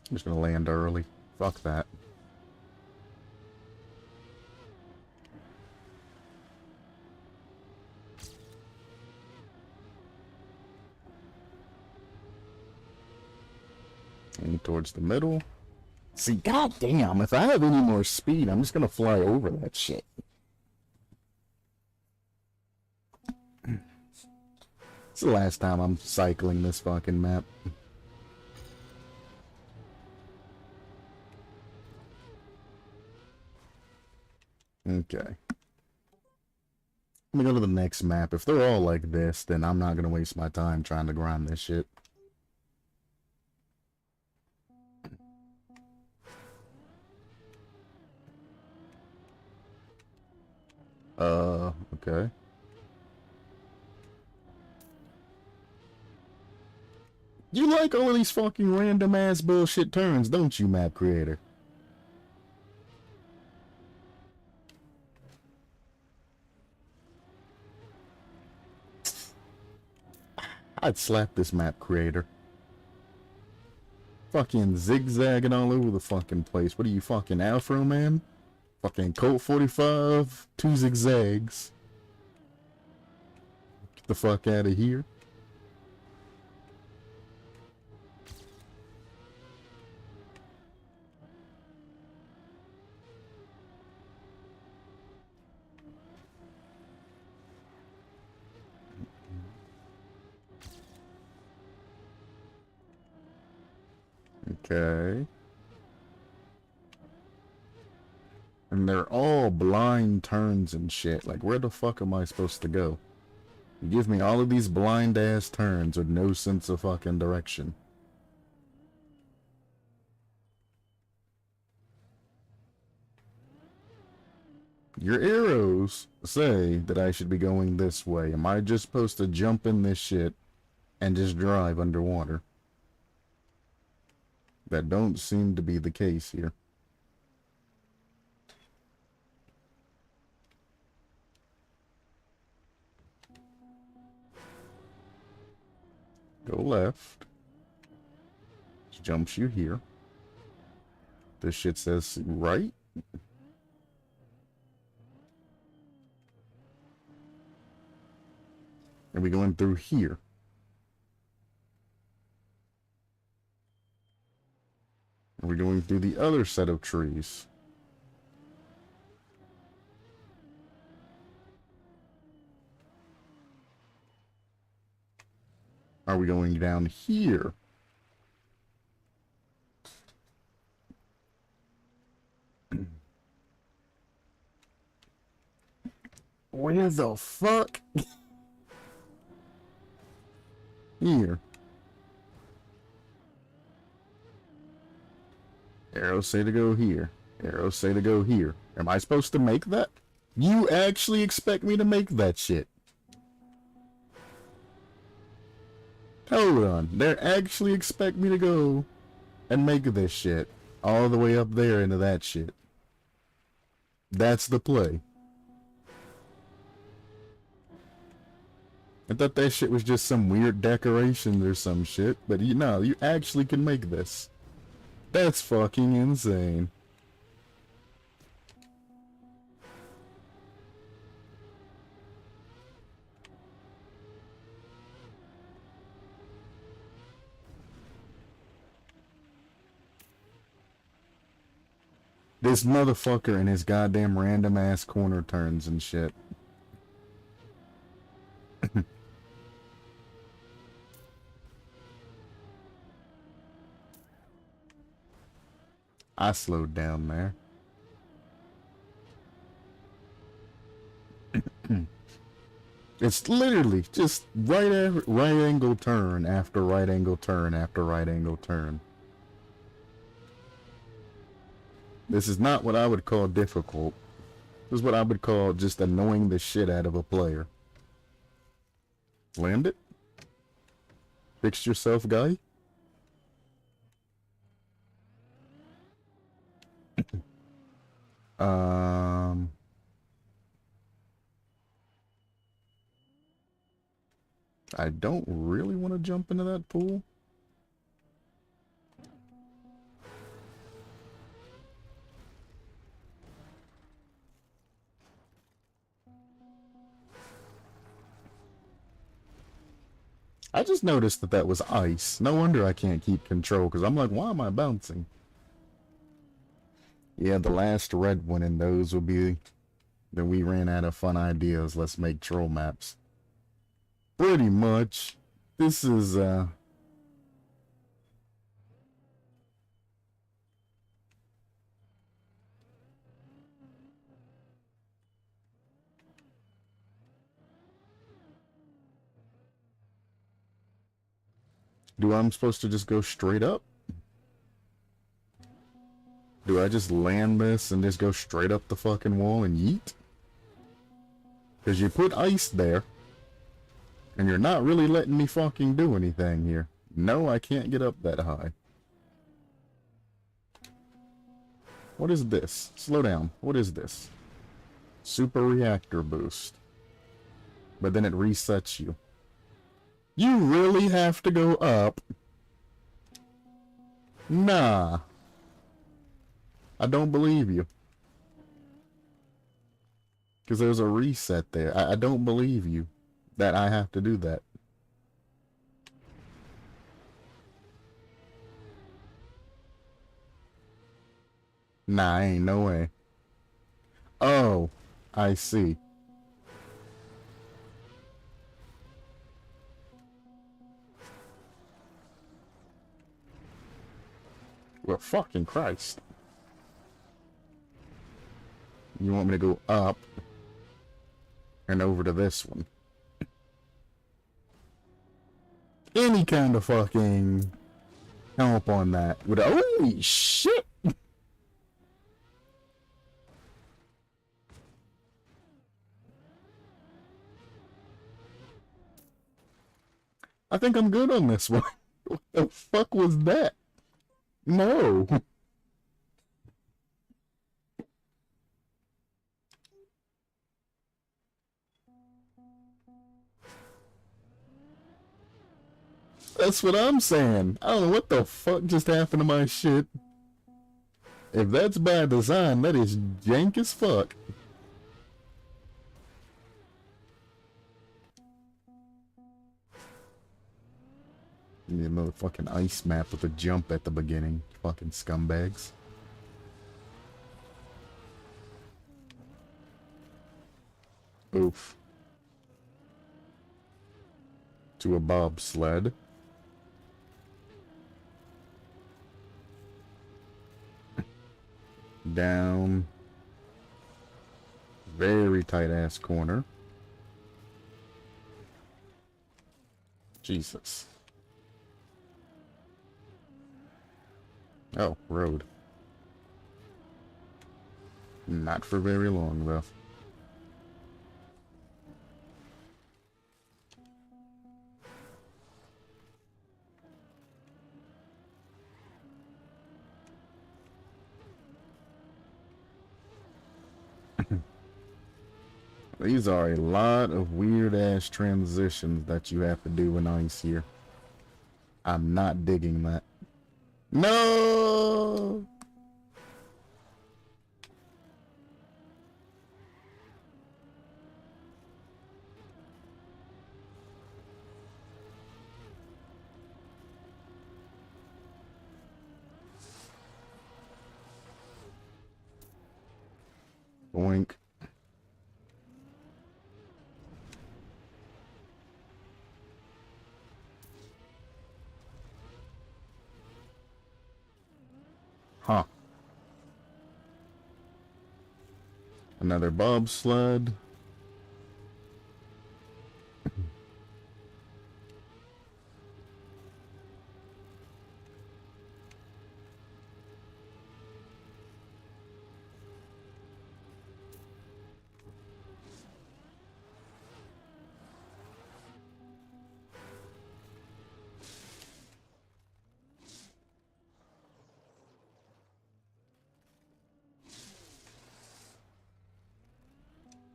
Speaker 1: I'm just gonna land early. Fuck that. Aim towards the middle. See, goddamn, if I have any more speed, I'm just gonna fly over that shit. It's the last time I'm cycling this fucking map. Okay. Let me go to the next map. If they're all like this, then I'm not gonna waste my time trying to grind this shit. Okay. You like all of these fucking random ass bullshit turns, don't you, map creator? I'd slap this map creator. Fucking zigzagging all over the fucking place. What are you, fucking Afro Man? Fucking Colt 45, 2 zigzags. Get the fuck out of here. Okay. And they're all blind turns and shit. Like, where the fuck am I supposed to go? You give me all of these blind ass turns with no sense of fucking direction. Your arrows say that I should be going this way. Am I just supposed to jump in this shit and just drive underwater? That don't seem to be the case here. Go left. Just jumps you here. This shit says right. And we going through here. And we're going through the other set of trees. Are we going down here? Where the fuck? Here. Arrows say to go here. Arrows say to go here. Am I supposed to make that? You actually expect me to make that shit? Hold on. They actually expect me to go and make this shit all the way up there into that shit. That's the play. I thought that shit was just some weird decorations or some shit, but you know, you actually can make this. That's fucking insane. This motherfucker and his goddamn random ass corner turns and shit. I slowed down there. It's literally just right angle turn after right angle turn after right angle turn. This is not what I would call difficult. This is what I would call just annoying the shit out of a player. Land it. Fix yourself, guy. I don't really want to jump into that pool. I just noticed that was ice. No wonder I can't keep control, because I'm like, why am I bouncing? Yeah, the last red one in those will be that we ran out of fun ideas. Let's make troll maps. Pretty much. This is, do I'm supposed to just go straight up? Do I just land this and just go straight up the fucking wall and yeet? Because you put ice there, and you're not really letting me fucking do anything here. No, I can't get up that high. What is this? Slow down. What is this? Super reactor boost. But then it resets you. You really have to go up? Nah. I don't believe you. Because there's a reset there. I don't believe you that I have to do that. Nah, ain't no way. Oh, I see. Well, fucking Christ. You want me to go up and over to this one? Any kind of fucking help on that. Holy shit! I think I'm good on this one. What the fuck was that? No. That's what I'm saying. I don't know what the fuck just happened to my shit. If that's by design, that is jank as fuck. Give me a motherfucking ice map with a jump at the beginning. Fucking scumbags. Oof. To a bobsled. Down. Very tight ass corner. Jesus. Oh, road. Not for very long, though. These are a lot of weird-ass transitions that you have to do in ice here. I'm not digging that. No! Boink. Huh. Another bobsled.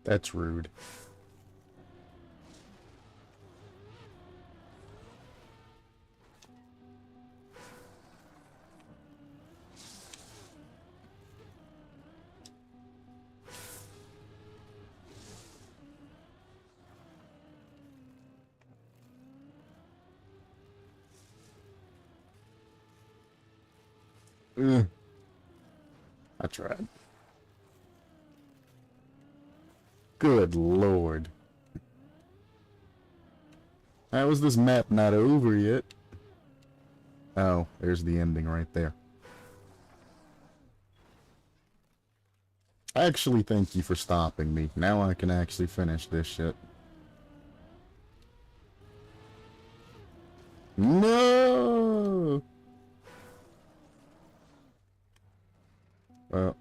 Speaker 1: That's rude. Ugh. I tried. Good lord. How is this map not over yet? Oh, there's the ending right there. Actually, thank you for stopping me. Now I can actually finish this shit. No! Well,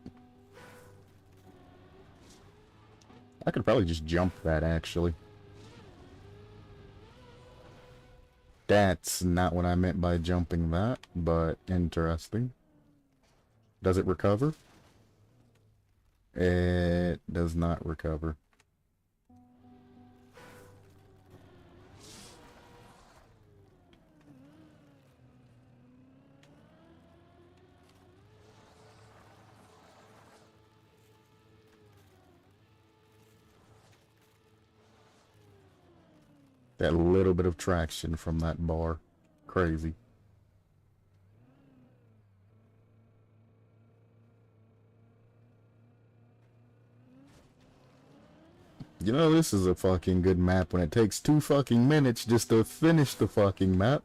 Speaker 1: I could probably just jump that, actually. That's not what I meant by jumping that, but interesting. Does it recover? It does not recover. That little bit of traction from that bar. Crazy. You know, this is a fucking good map when it takes 2 fucking minutes just to finish the fucking map.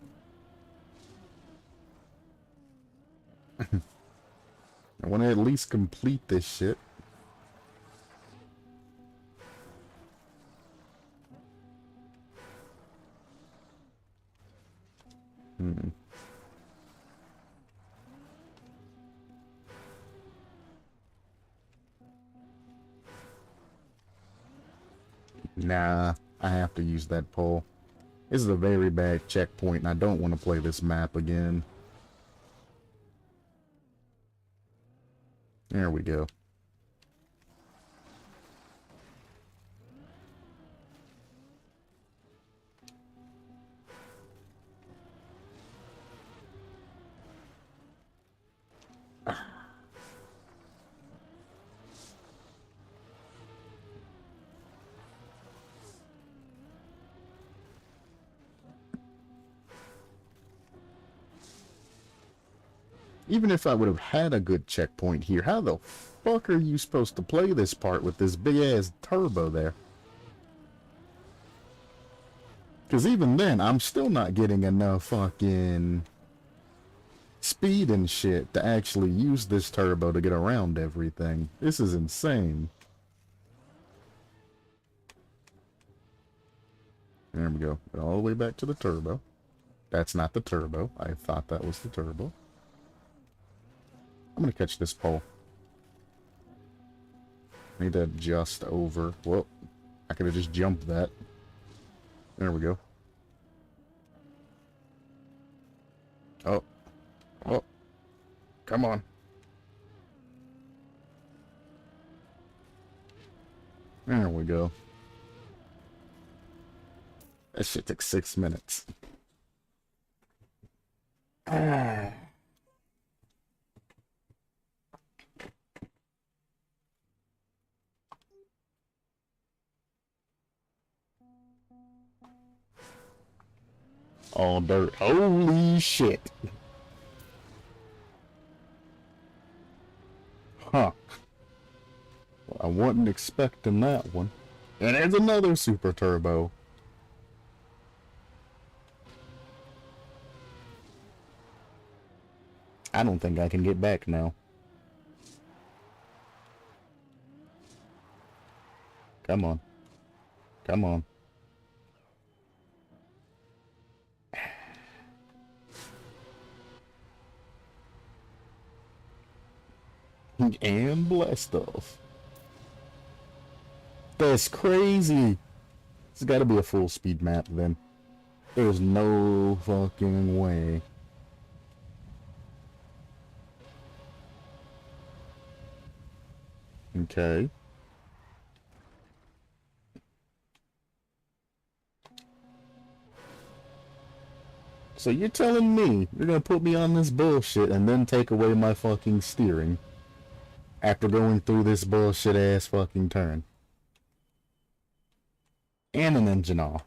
Speaker 1: I want to at least complete this shit. Nah, I have to use that pole. This is a very bad checkpoint and I don't want to play this map again. There we go. Even if I would have had a good checkpoint here, how the fuck are you supposed to play this part with this big ass turbo there? Because even then, I'm still not getting enough fucking speed and shit to actually use this turbo to get around everything. This is insane. There we go. All the way back to the turbo. That's not the turbo. I thought that was the turbo. I'm gonna catch this pole. I need to adjust over. Well, I could have just jumped that. There we go. Oh. Oh. Come on. There we go. That shit took 6 minutes. Ah. All dirt. Holy shit. Huh. Well, I wasn't expecting that one. And there's another super turbo. I don't think I can get back now. Come on. Come on. And blast off. That's crazy. It's gotta be a full speed map then. There's no fucking way. Okay. So you're telling me you're gonna put me on this bullshit and then take away my fucking steering after going through this bullshit ass fucking turn? And an engine off.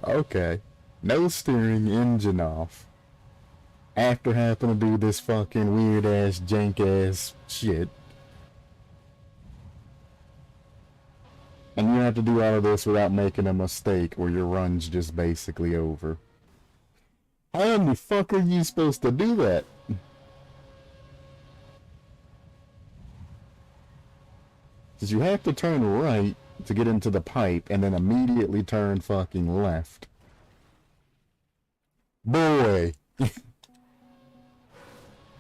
Speaker 1: Okay. No steering, engine off. After having to do this fucking weird ass, jank ass shit. And you have to do all of this without making a mistake or your run's just basically over. How in the fuck are you supposed to do that? Because you have to turn right to get into the pipe and then immediately turn fucking left. Boy!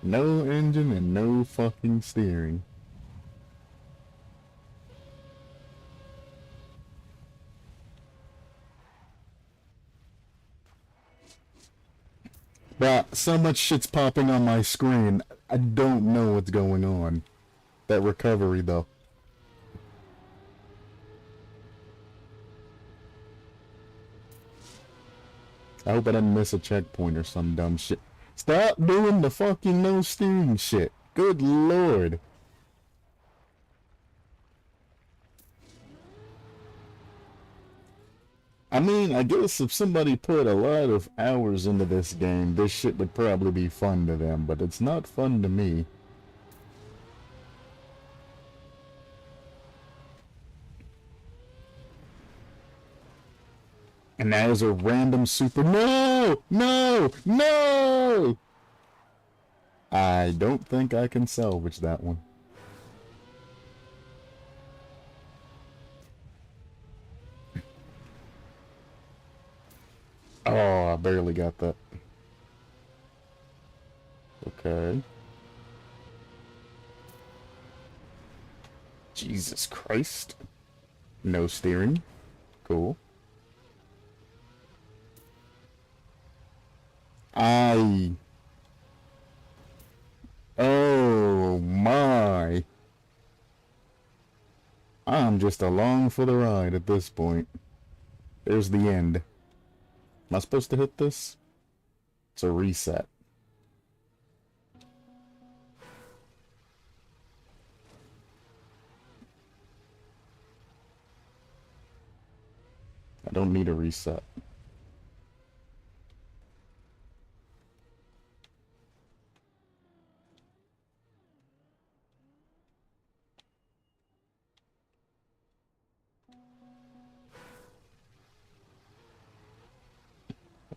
Speaker 1: No engine and no fucking steering. But so much shit's popping on my screen, I don't know what's going on. That recovery though. I hope I didn't miss a checkpoint or some dumb shit. Stop doing the fucking no steering shit. Good lord. I mean, I guess if somebody put a lot of hours into this game, this shit would probably be fun to them, but it's not fun to me. And that is a random super... No! No! No! I don't think I can salvage that one. Oh, I barely got that. Okay. Jesus Christ. No steering. Cool. Oh my. I'm just along for the ride at this point. There's the end. Am I supposed to hit this? It's a reset. I don't need a reset.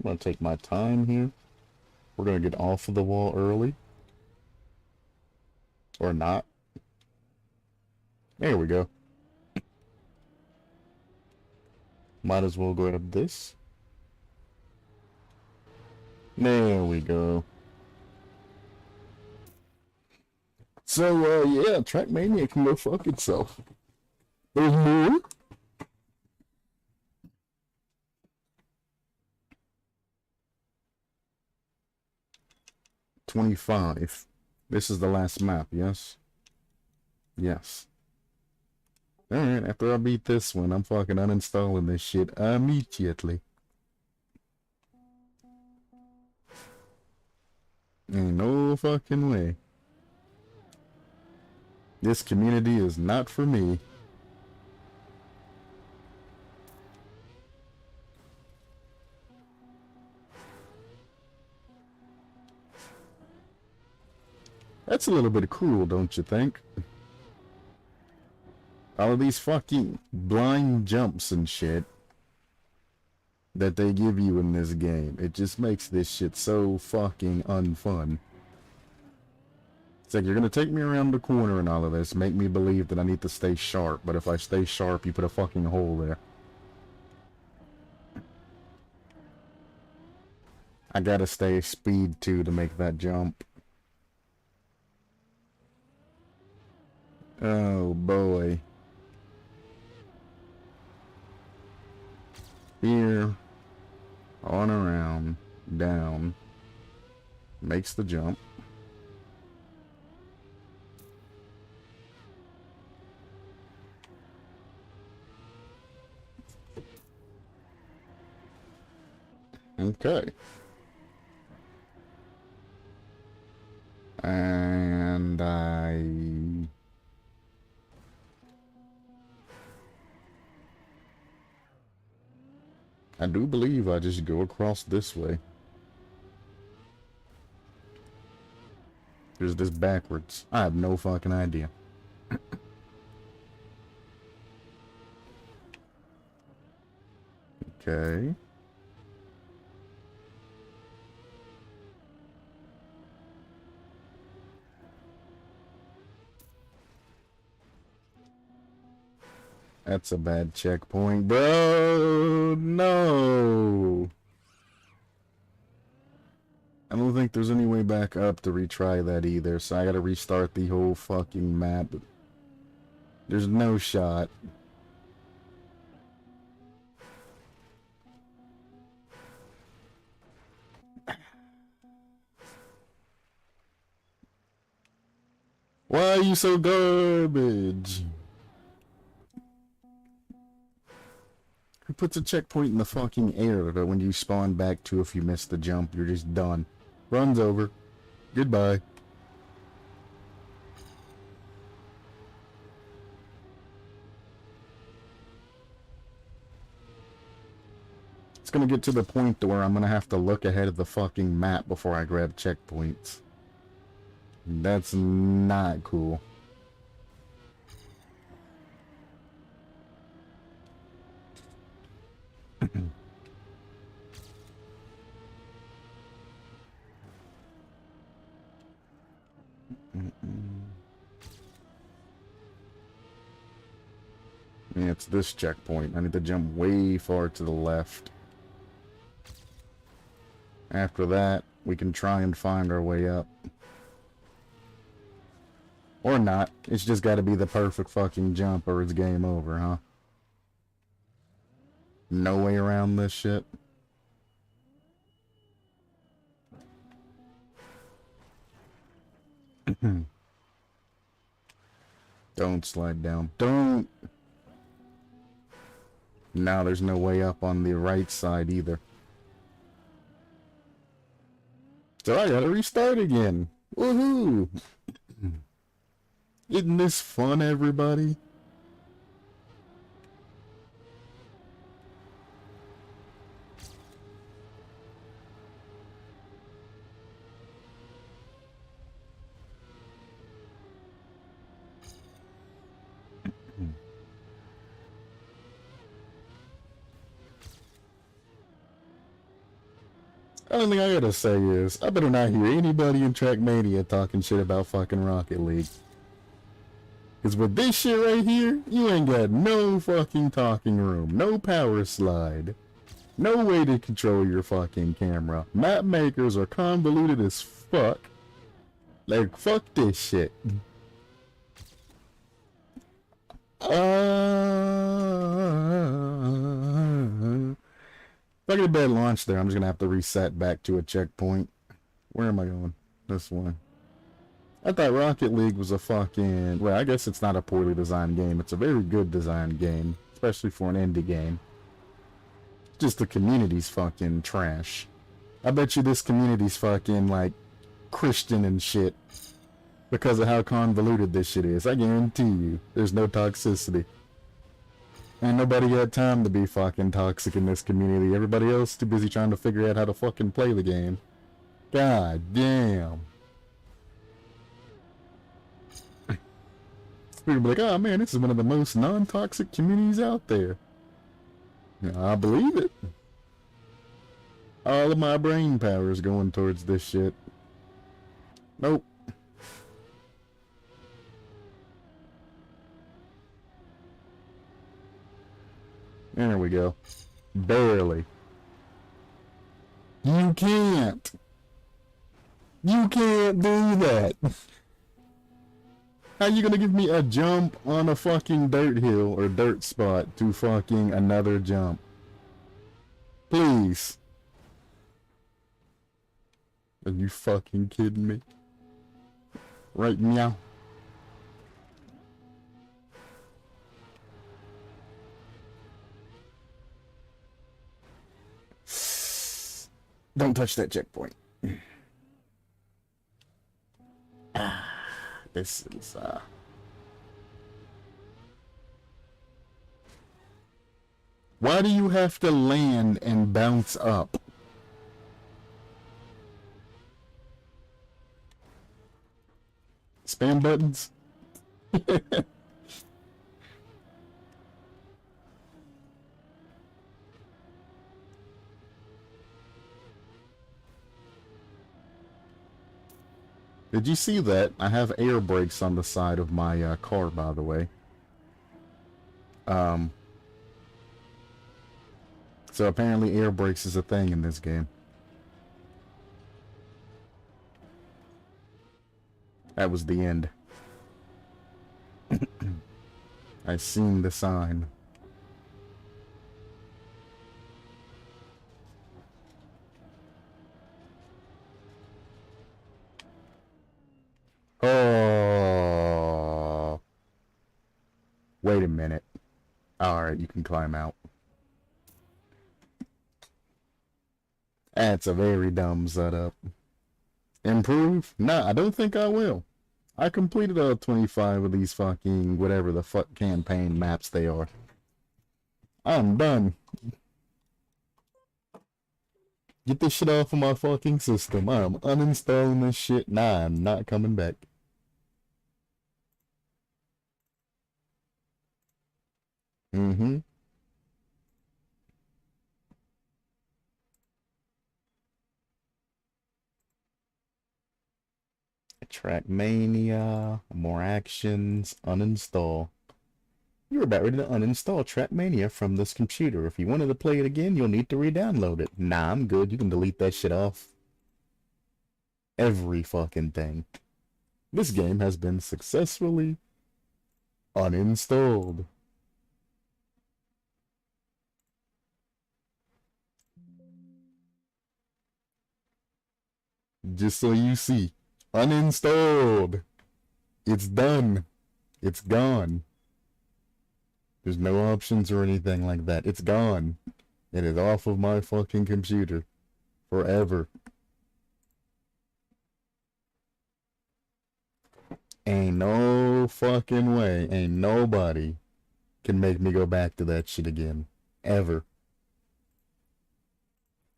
Speaker 1: I'm gonna take my time here. We're gonna get off of the wall early. Or not. There we go. Might as well grab this. There we go. So, yeah, Trackmania can go fuck itself. There's more? $25. This is the last map, yes? Yes. Alright, after I beat this one, I'm fucking uninstalling this shit immediately. Ain't no fucking way. This community is not for me. That's a little bit cruel, don't you think? All of these fucking blind jumps and shit that they give you in this game. It just makes this shit so fucking unfun. It's like, you're gonna take me around the corner and all of this, make me believe that I need to stay sharp, but if I stay sharp, you put a fucking hole there. I gotta stay speed 2 to make that jump. Oh boy. Here. On around. Down. Makes the jump. Okay. And I do believe I just go across this way. There's this backwards. I have no fucking idea. Okay. That's a bad checkpoint, bro. No. I don't think there's any way back up to retry that either, so I gotta restart the whole fucking map. There's no shot. Why are you so garbage? Who puts a checkpoint in the fucking air that when you spawn back to, if you miss the jump, you're just done? Run's over. Goodbye. It's gonna get to the point where I'm gonna have to look ahead of the fucking map before I grab checkpoints. That's not cool. Yeah, it's this checkpoint. I need to jump way far to the left. After that, we can try and find our way up. Or not. It's just gotta be the perfect fucking jump or it's game over, huh? No way around this shit. Don't slide down. Don't! Now there's no way up on the right side either. So I gotta restart again. Woohoo! Isn't this fun, everybody? The only thing I gotta say is, I better not hear anybody in Trackmania talking shit about fucking Rocket League. Cause with this shit right here, you ain't got no fucking talking room, no power slide, no way to control your fucking camera. Map makers are convoluted as fuck. Like, fuck this shit. If I get a bad launch there, I'm just gonna have to reset back to a checkpoint. Where am I going? This one. I thought Rocket League was a fucking... Well, I guess it's not a poorly designed game. It's a very good designed game. Especially for an indie game. Just the community's fucking trash. I bet you this community's fucking, like, Christian and shit. Because of how convoluted this shit is. I guarantee you, there's no toxicity. Ain't nobody got time to be fucking toxic in this community. Everybody else too busy trying to figure out how to fucking play the game. God damn. People be like, oh man, this is one of the most non-toxic communities out there. I believe it. All of my brain power is going towards this shit. Nope. There we go. Barely. You can't. You can't do that. How you gonna give me a jump on a fucking dirt hill or dirt spot to fucking another jump? Please. Are you fucking kidding me? Right now. Don't touch that checkpoint. This is why do you have to land and bounce up? Spam buttons? Did you see that? I have air brakes on the side of my car, by the way. So apparently air brakes is a thing in this game. That was the end. I seen the sign. Oh. Wait a minute. Alright, you can climb out. That's a very dumb setup. Improve? Nah, I don't think I will. I completed all 25 of these fucking whatever the fuck campaign maps they are. I'm done. Get this shit off of my fucking system. I'm uninstalling this shit. Nah, I'm not coming back. Mm-hmm. Trackmania, more actions, uninstall. You're about ready to uninstall Trackmania from this computer. If you wanted to play it again, you'll need to re-download it. Nah, I'm good. You can delete that shit off. Every fucking thing. This game has been successfully uninstalled. Just so you see. Uninstalled. It's done. It's gone. There's no options or anything like that. It's gone. It is off of my fucking computer. Forever. Ain't no fucking way. Ain't nobody can make me go back to that shit again. Ever.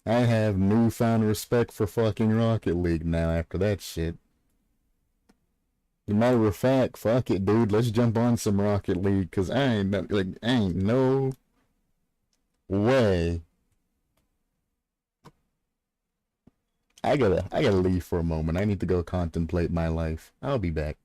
Speaker 1: I have newfound respect for fucking Rocket League now after that shit. As a matter of fact, fuck it, dude. Let's jump on some Rocket League, cause ain't no way. I gotta leave for a moment. I need to go contemplate my life. I'll be back.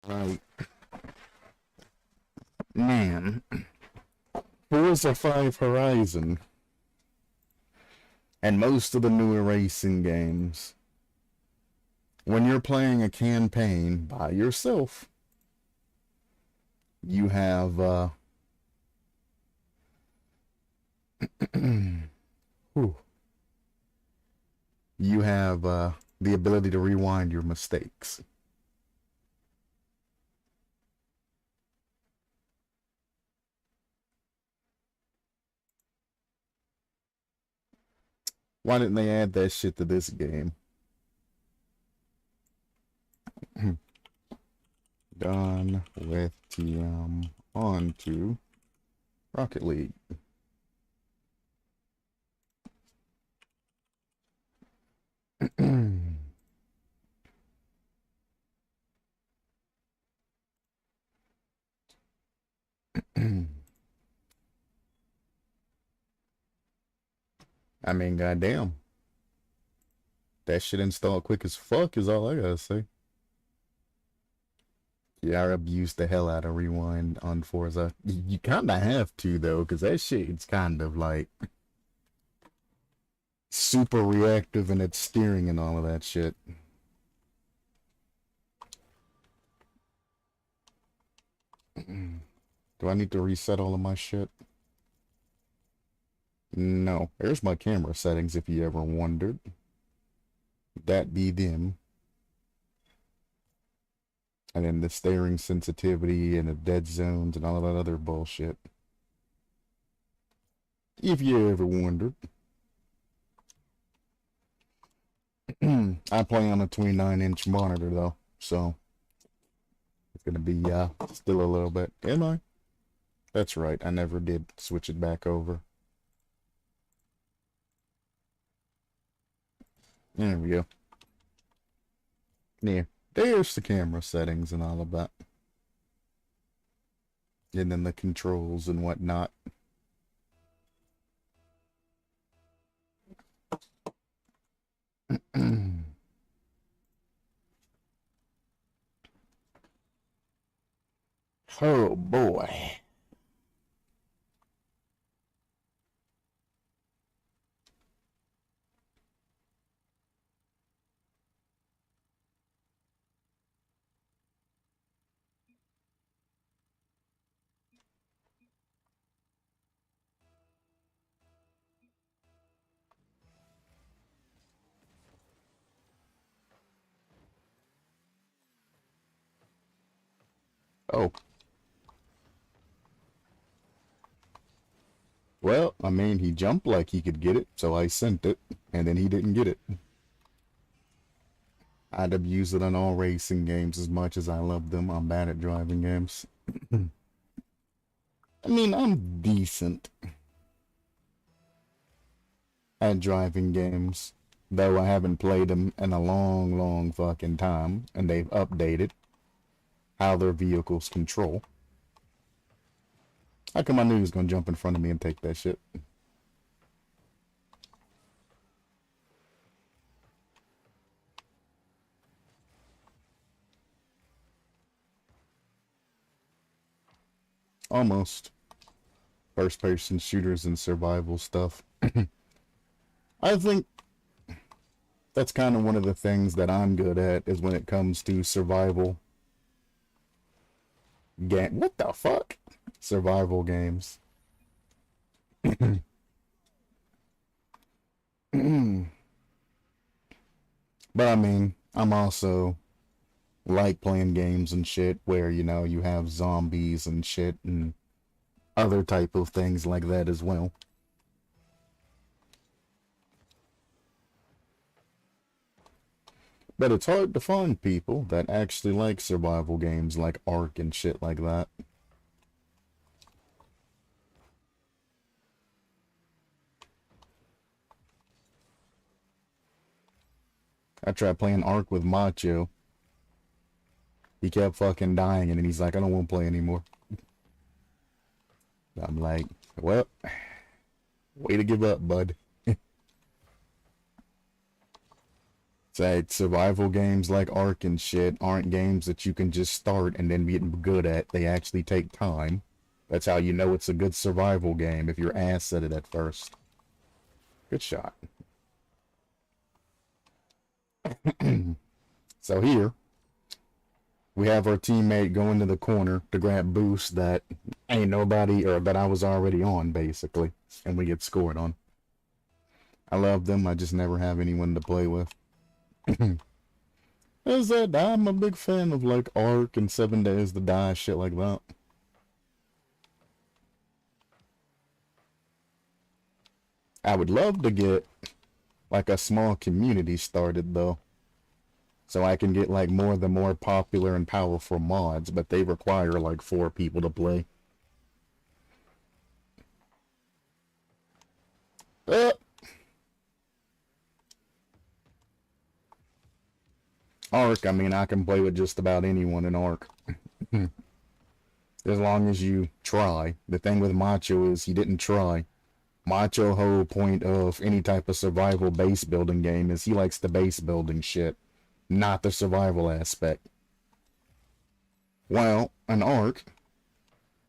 Speaker 1: Like, man, Forza 5 Horizon and most of the newer racing games, when you're playing a campaign by yourself, you have you have the ability to rewind your mistakes. Why didn't they add that shit to this game? Done with TM on to Rocket League. I mean, goddamn. That shit installed quick as fuck is all I gotta say. Yeah, I abused the hell out of Rewind on Forza. You kinda have to, though, because that shit's kind of like super reactive in its steering and all of that shit. Do I need to reset all of my shit? No. There's my camera settings if you ever wondered. That be them. And then the steering sensitivity and the dead zones and all of that other bullshit. If you ever wondered. I play on a 29-inch monitor though, so it's gonna be still a little bit. Am I? That's right, I never did switch it back over. There we go. Yeah, there's the camera settings and all of that. And then the controls and whatnot. Oh boy. Oh. Well, I mean, he jumped like he could get it, so I sent it, and then he didn't get it. I'd abuse it on all racing games as much as I love them. I'm bad at driving games. I mean, I'm decent at driving games, though I haven't played them in a long, long fucking time, and they've updated how their vehicles control. How come I knew he was gonna jump in front of me and take that shit? Almost. First person shooters and survival stuff. I think that's kind of one of the things that I'm good at is when it comes to survival game. What the fuck? Survival games. But I mean, I'm also like playing games and shit where, you know, you have zombies and shit and other type of things like that as well. But it's hard to find people that actually like survival games like Ark and shit like that. I tried playing Ark with Macho. He kept fucking dying and then he's like, I don't want to play anymore. I'm like, well, way to give up, bud. Say survival games like Ark and shit aren't games that you can just start and then get good at. They actually take time. That's how you know it's a good survival game, if you're ass at it at first. Good shot. So here, we have our teammate going to the corner to grab boost that ain't nobody, or that I was already on, basically. And we get scored on. I love them, I just never have anyone to play with. As that, I'm a big fan of like Ark and 7 Days to Die, shit like that. I would love to get like a small community started though, so I can get like the more popular and powerful mods, but they require like 4 people to play. Ark, I mean, I can play with just about anyone in Ark. As long as you try. The thing with Macho is he didn't try. Macho whole point of any type of survival base building game is he likes the base building shit, not the survival aspect. Well, an Ark,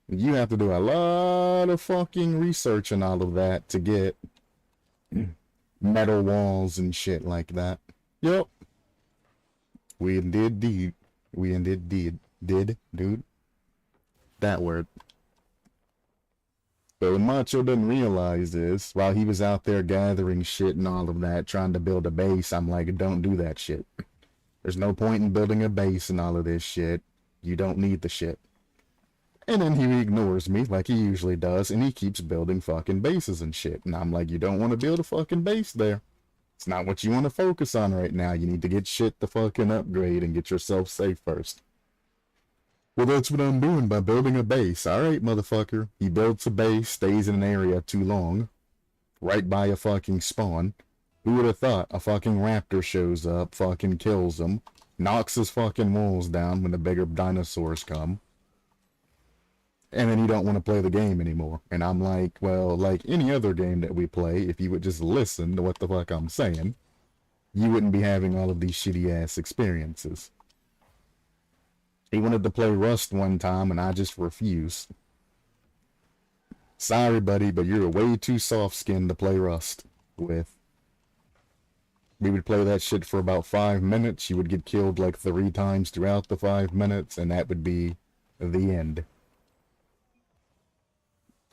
Speaker 1: you have to do a lot of fucking research and all of that to get metal walls and shit like that. Yep. We indeed did. We indeed did, dude. That word. But what Macho didn't realize is, while he was out there gathering shit and all of that, trying to build a base, I'm like, don't do that shit. There's no point in building a base and all of this shit. You don't need the shit. And then he ignores me, like he usually does, and he keeps building fucking bases and shit. And I'm like, you don't want to build a fucking base there. It's not what you want to focus on right now. You need to get shit to fucking upgrade and get yourself safe first. Well, that's what I'm doing by building a base. Alright, motherfucker. He builds a base, stays in an area too long, right by a fucking spawn. Who would have thought a fucking raptor shows up, fucking kills him, knocks his fucking walls down when the bigger dinosaurs come, and then you don't want to play the game anymore. And I'm like, well, like any other game that we play, if you would just listen to what the fuck I'm saying, you wouldn't be having all of these shitty ass experiences. He wanted to play Rust one time and I just refused. Sorry, buddy, but you're way too soft-skinned to play Rust with. We would play that shit for about 5 minutes, you would get killed like 3 times throughout the 5 minutes, and that would be the end.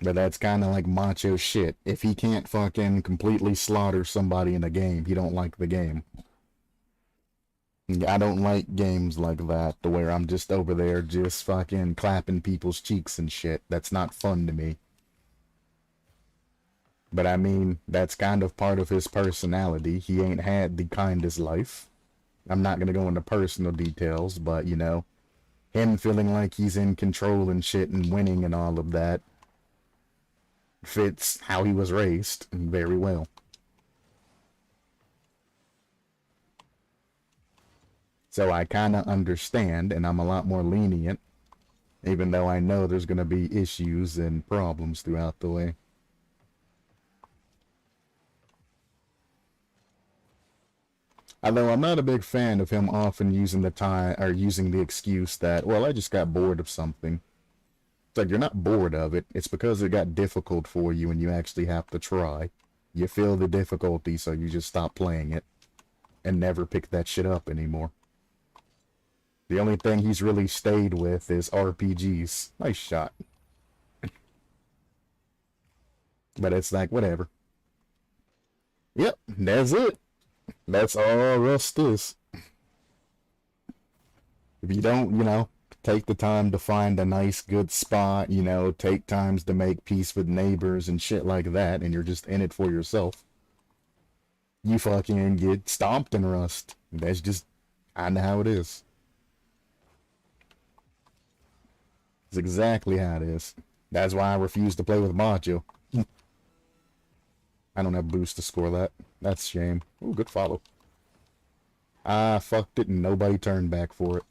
Speaker 1: But that's kind of like Macho shit. If he can't fucking completely slaughter somebody in a game, he don't like the game. I don't like games like that, to where I'm just over there just fucking clapping people's cheeks and shit. That's not fun to me. But I mean, that's kind of part of his personality. He ain't had the kindest life. I'm not gonna go into personal details, but you know, him feeling like he's in control and shit and winning and all of that fits how he was raised very well. So I kind of understand, and I'm a lot more lenient, even though I know there's going to be issues and problems throughout the way. Although I'm not a big fan of him often using the excuse that, well, I just got bored of something. It's like, you're not bored of it. It's because it got difficult for you and you actually have to try. You feel the difficulty, so you just stop playing it and never pick that shit up anymore. The only thing he's really stayed with is RPGs. Nice shot. But it's like, whatever. Yep, that's it. That's all Rust is. If you don't, you know, take the time to find a nice, good spot, you know, take times to make peace with neighbors and shit like that, and you're just in it for yourself, you fucking get stomped in Rust. That's just kinda how it is. It's exactly how it is. That's why I refuse to play with Macho. I don't have boost to score that. That's a shame. Ooh, good follow. I fucked it and nobody turned back for it.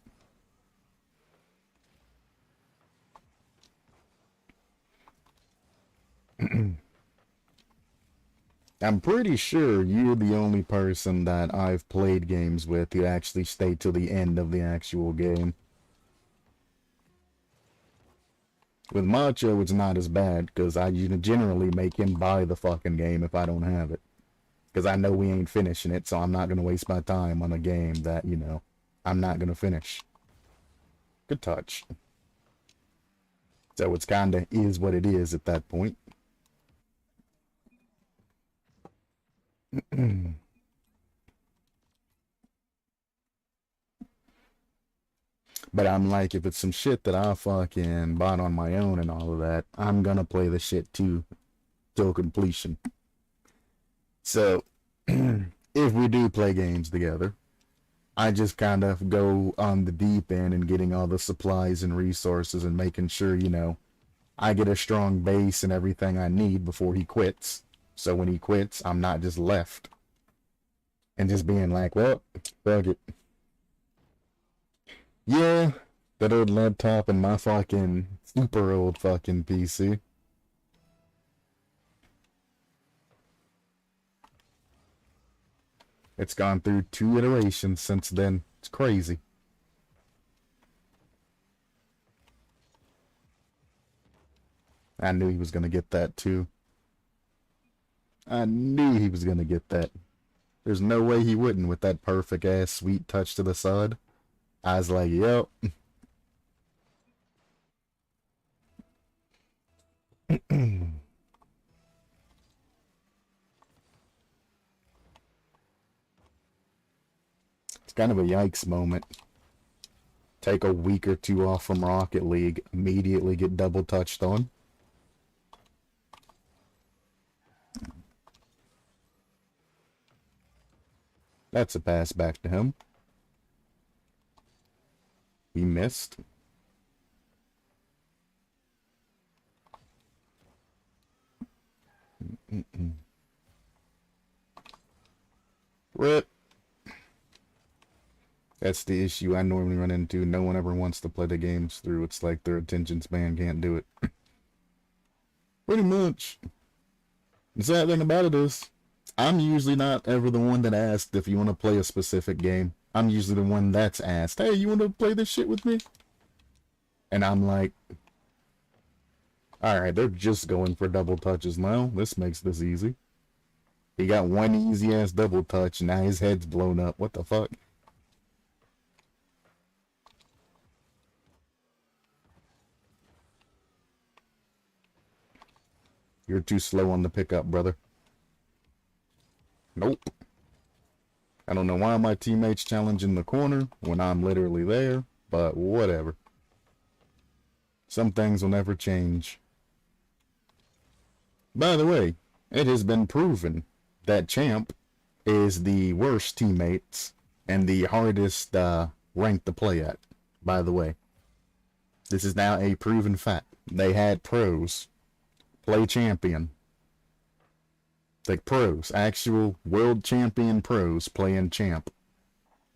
Speaker 1: I'm pretty sure you're the only person that I've played games with who actually stayed till the end of the actual game. With Macho, it's not as bad, because I generally make him buy the fucking game if I don't have it. Because I know we ain't finishing it, so I'm not going to waste my time on a game that, you know, I'm not going to finish. Good touch. So it's kinda is what it is at that point. But I'm like, if it's some shit that I fucking bought on my own and all of that, I'm gonna play the shit too, till completion. So, if we do play games together, I just kind of go on the deep end and getting all the supplies and resources and making sure, you know, I get a strong base and everything I need before he quits. So when he quits, I'm not just left. And just being like, well, fuck it. Yeah, that old laptop and my fucking super old fucking PC. It's gone through 2 iterations since then. It's crazy. I knew he was gonna get that too. I knew he was gonna get that. There's no way he wouldn't with that perfect ass sweet touch to the side. I was like, yep. It's kind of a yikes moment. Take a week or two off from Rocket League, immediately get double touched on. That's a pass back to him. He missed. Rip. That's the issue I normally run into. No one ever wants to play the games through. It's like their attention span can't do it. Pretty much. The sad thing about it is, I'm usually not ever the one that asked if you want to play a specific game. I'm usually the one that's asked, hey, you want to play this shit with me? And I'm like, alright, they're just going for double touches now. This makes this easy. He got one easy-ass double touch, and now his head's blown up. What the fuck? You're too slow on the pickup, brother. Nope. I don't know why my teammates challenging the corner when I'm literally there, but whatever. Some things will never change. By the way, it has been proven that Champ is the worst teammates and the hardest rank to play at, by the way. This is now a proven fact. They had pros play champion. Like pros, actual world champion pros playing champ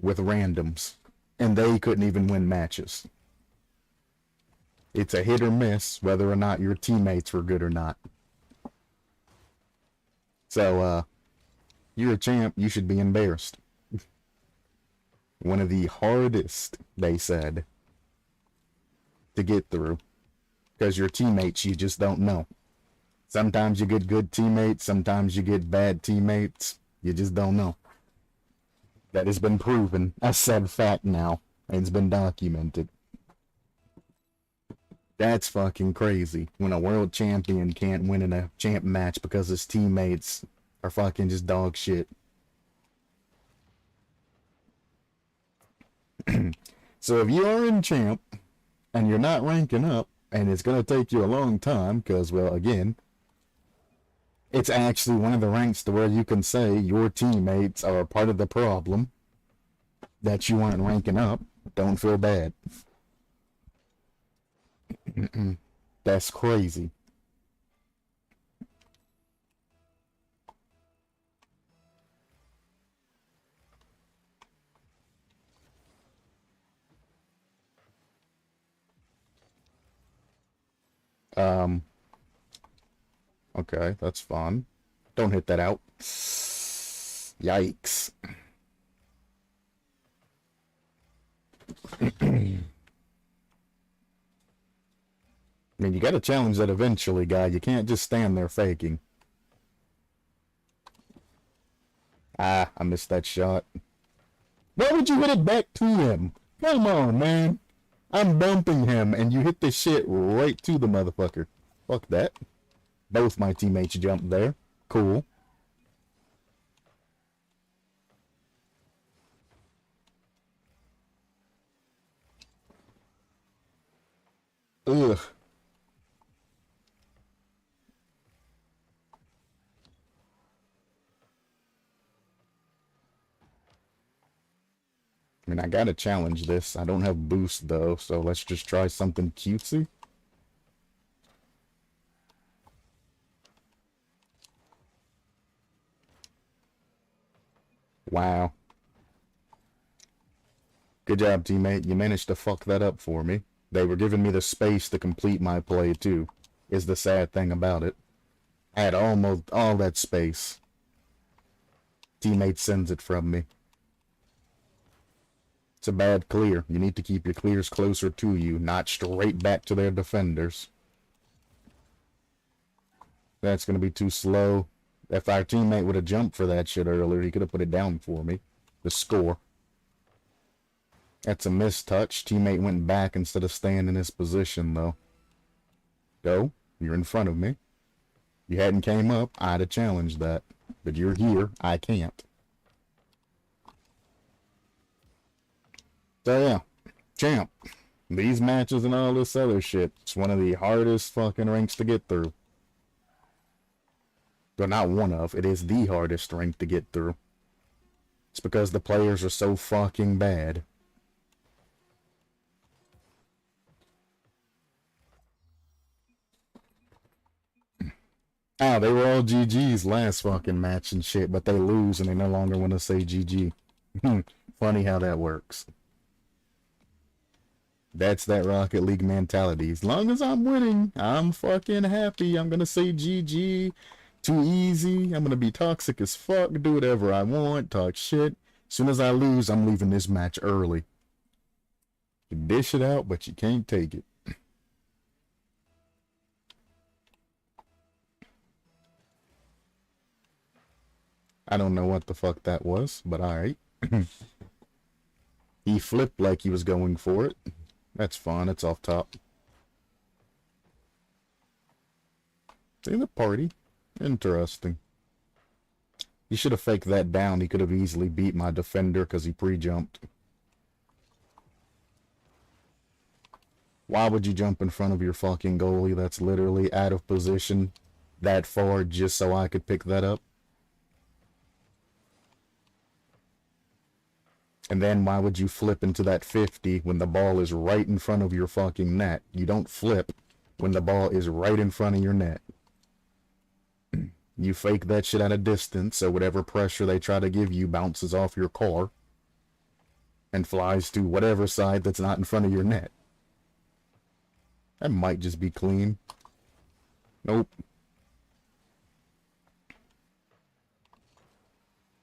Speaker 1: with randoms. And they couldn't even win matches. It's a hit or miss whether or not your teammates were good or not. So, you're a champ, you should be embarrassed. One of the hardest, they said, to get through. Because your teammates, you just don't know. Sometimes you get good teammates, sometimes you get bad teammates. You just don't know. That has been proven. A said fact now. And it's been documented. That's fucking crazy. When a world champion can't win in a champ match because his teammates are fucking just dog shit. So if you are in champ, and you're not ranking up, and it's going to take you a long time, because, well, again, it's actually one of the ranks to where you can say your teammates are a part of the problem that you aren't ranking up. Don't feel bad. That's crazy. Okay, that's fun. Don't hit that out. Yikes. I mean, you gotta challenge that eventually, guy. You can't just stand there faking. Ah, I missed that shot. Why would you hit it back to him? Come on, man. I'm bumping him, and you hit the shit right to the motherfucker. Fuck that. Both my teammates jumped there. Cool. Ugh. I mean, I gotta challenge this. I don't have boost, though, so let's just try something cutesy. Wow. Good job, teammate. You managed to fuck that up for me. They were giving me the space to complete my play, too, is the sad thing about it. I had almost all that space. Teammate sends it from me. It's a bad clear. You need to keep your clears closer to you, not straight back to their defenders. That's going to be too slow. If our teammate would have jumped for that shit earlier, he could have put it down for me. The score. That's a mistouch. Teammate went back instead of staying in his position, though. Go. You're in front of me. You hadn't came up, I'd have challenged that. But you're here. I can't. So yeah, champ. These matches and all this other shit, it's one of the hardest fucking ranks to get through. But not one of, it is the hardest rank to get through. It's because the players are so fucking bad. Oh, they were all GG's last fucking match and shit, but they lose and they no longer want to say GG. Funny how that works. That's that Rocket League mentality. As long as I'm winning, I'm fucking happy. I'm gonna say GG. Too easy. I'm gonna be toxic as fuck. Do whatever I want. Talk shit. As soon as I lose, I'm leaving this match early. You dish it out, but you can't take it. I don't know what the fuck that was, but alright. He flipped like he was going for it. That's fine, it's off top. See the party? Interesting. He should have faked that down. He could have easily beat my defender because he pre-jumped. Why would you jump in front of your fucking goalie that's literally out of position that far just so I could pick that up? And then why would you flip into that 50 when the ball is right in front of your fucking net? You don't flip when the ball is right in front of your net. You fake that shit at a distance, so whatever pressure they try to give you bounces off your car and flies to whatever side that's not in front of your net. That might just be clean. Nope.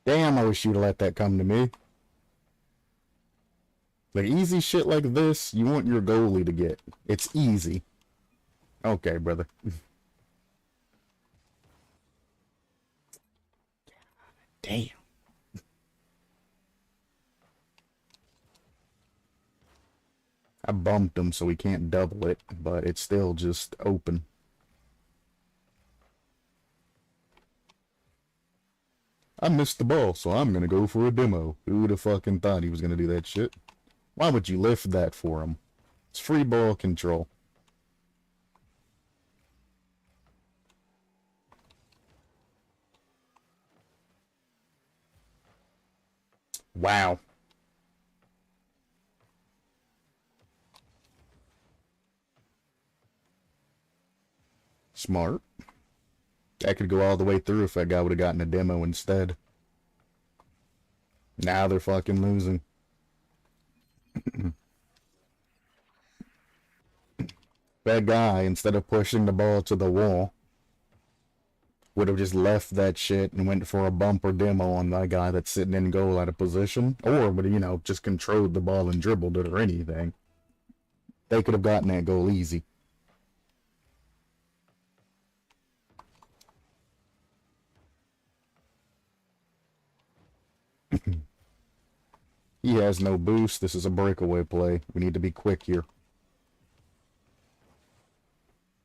Speaker 1: Damn, I wish you'd let that come to me. Like, easy shit like this, you want your goalie to get. It's easy. Okay, brother. Damn. I bumped him so he can't double it, but it's still just open. I missed the ball, so I'm gonna go for a demo. Who'd have fucking thought he was gonna do that shit? Why would you lift that for him? It's free ball control. Wow. Smart. That could go all the way through if that guy would have gotten a demo instead. Now they're fucking losing. That guy, instead of pushing the ball to the wall, would have just left that shit and went for a bumper demo on that guy that's sitting in goal out of position, or would have, you know, just controlled the ball and dribbled it or anything. They could have gotten that goal easy. He has no boost. This is a breakaway play. We need to be quick here.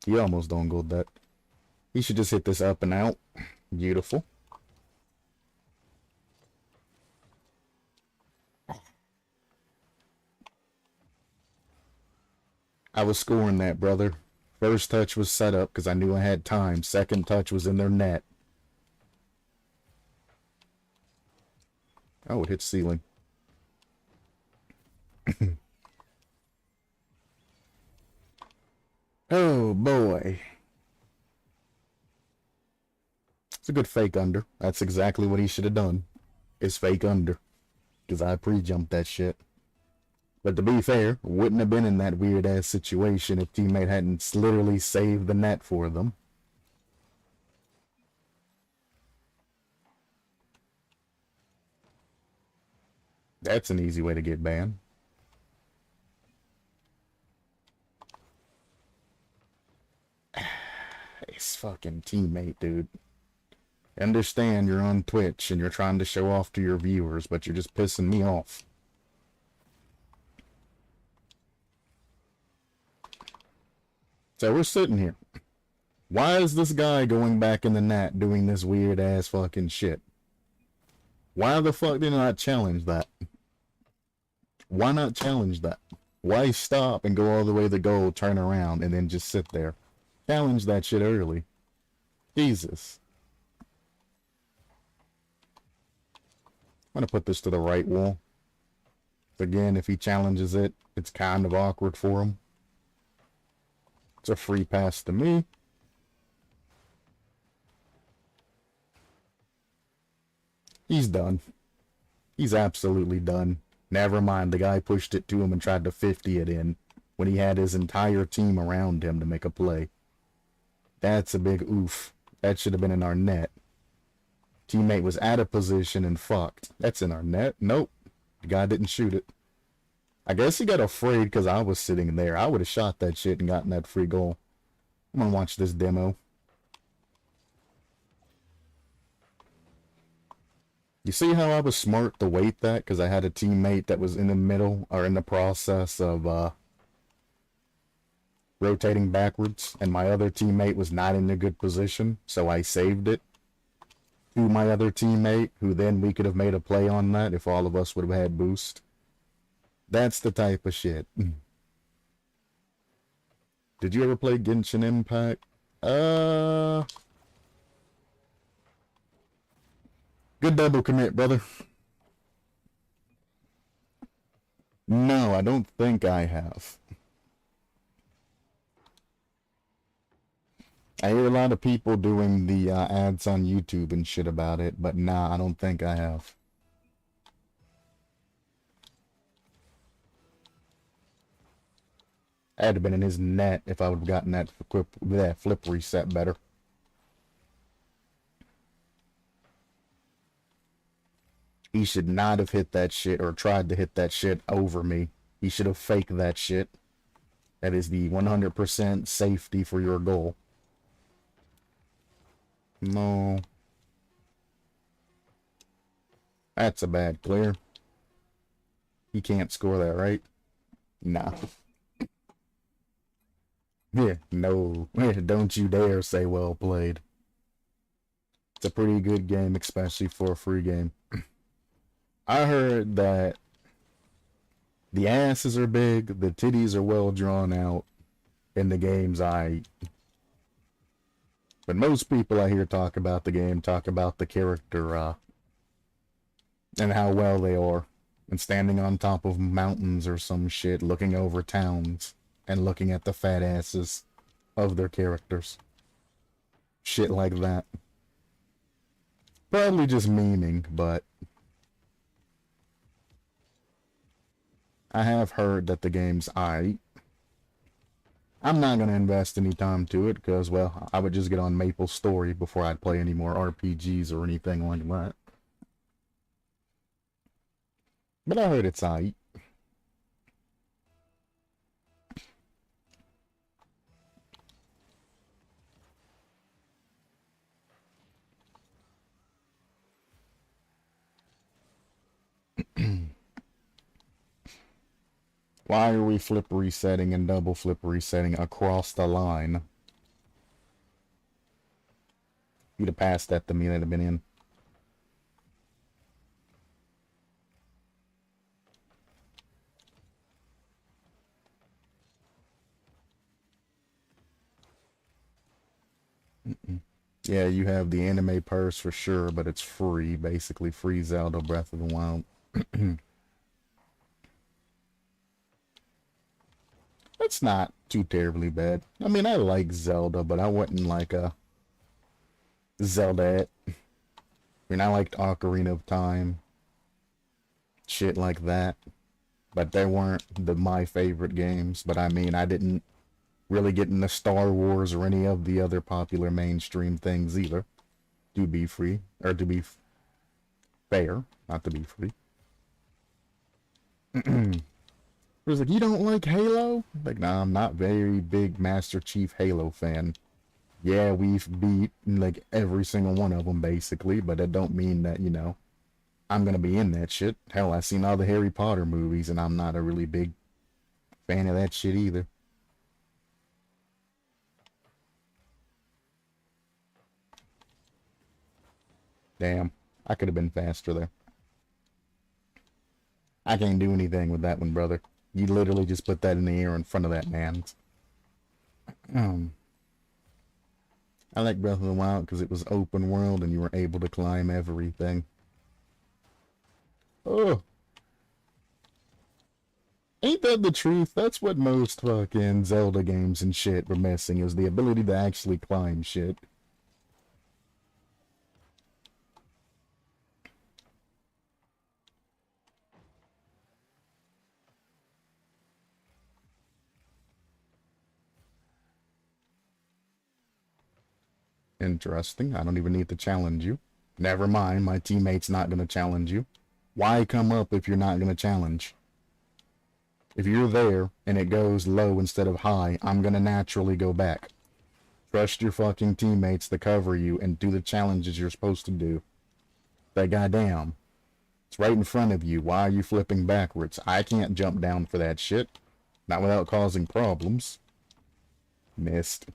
Speaker 1: He almost don't go that. He should just hit this up and out. Beautiful. I was scoring that, brother. First touch was set up because I knew I had time. Second touch was in their net. Oh, it hit ceiling. Oh, boy. It's a good fake under. That's exactly what he should have done. Is fake under. Because I pre-jumped that shit. But to be fair, wouldn't have been in that weird-ass situation if teammate hadn't literally saved the net for them. That's an easy way to get banned. His fucking teammate, dude. Understand you're on Twitch and you're trying to show off to your viewers, but you're just pissing me off. So we're sitting here. Why is this guy going back in the net doing this weird ass fucking shit? Why the fuck did I not challenge that? Why not challenge that? Why stop and go all the way to the goal, turn around, and then just sit there? Challenge that shit early. Jesus. I'm gonna put this to the right wall. Again, if he challenges it, it's kind of awkward for him. It's a free pass to me. He's done. He's absolutely done. Never mind, the guy pushed it to him and tried to 50 it in when he had his entire team around him to make a play. That's a big oof. That should have been in our net. Teammate was out of position and fucked. That's in our net? Nope. The guy didn't shoot it. I guess he got afraid because I was sitting there. I would have shot that shit and gotten that free goal. I'm gonna watch this demo. You see how I was smart to wait that? Because I had a teammate that was in the middle, or in the process of rotating backwards, and my other teammate was not in a good position, so I saved it to my other teammate, who then we could have made a play on that if all of us would have had boost. That's the type of shit. Did you ever play Genshin Impact? Good double commit, brother. No, I don't think I have. I hear a lot of people doing the ads on YouTube and shit about it, but nah, I don't think I have. I had to have been in his net if I would have gotten that flip reset better. He should not have hit that shit or tried to hit that shit over me. He should have faked that shit. That is the 100% safety for your goal. No. That's a bad clear. He can't score that, right? Nah. Yeah, no. Don't you dare say well played. It's a pretty good game, especially for a free game. I heard that the asses are big, the titties are well drawn out, and the game's aight. But most people I hear talk about the game talk about the character, and how well they are, and standing on top of mountains or some shit, looking over towns, and looking at the fat asses of their characters. Shit like that. Probably just memeing, but I have heard that the game's aight. I'm not going to invest any time to it because, well, I would just get on Maple Story before I'd play any more RPGs or anything like that. But I heard it's aight. Why are we flip resetting and double flip resetting across the line? You'd have passed that to me, that'd have been in. Yeah, you have the anime purse for sure, but it's free. Basically, free Zelda Breath of the Wild. It's not too terribly bad. I mean, I like Zelda, but I wasn't like a Zelda. I mean, I liked Ocarina of Time. Shit like that. But they weren't my favorite games. But I mean, I didn't really get into Star Wars or any of the other popular mainstream things either. To be free, or to be fair, not to be free. It was like, you don't like Halo? Like, nah, I'm not very big Master Chief Halo fan. Yeah, we've beat like every single one of them basically, but that don't mean that, you know, I'm gonna be in that shit. Hell, I've seen all the Harry Potter movies and I'm not a really big fan of that shit either. Damn, I could have been faster there. I can't do anything with that one, brother. You literally just put that in the air in front of that man. I like Breath of the Wild because it was open world and you were able to climb everything. Oh, ain't that the truth? That's what most fucking Zelda games and shit were missing, is the ability to actually climb shit. Interesting. I don't even need to challenge you. Never mind, my teammate's not going to challenge you. Why come up if you're not going to challenge? If you're there and it goes low instead of high, I'm going to naturally go back. Trust your fucking teammates to cover you and do the challenges you're supposed to do. But goddamn, it's right in front of you. Why are you flipping backwards? I can't jump down for that shit. Not without causing problems. Missed.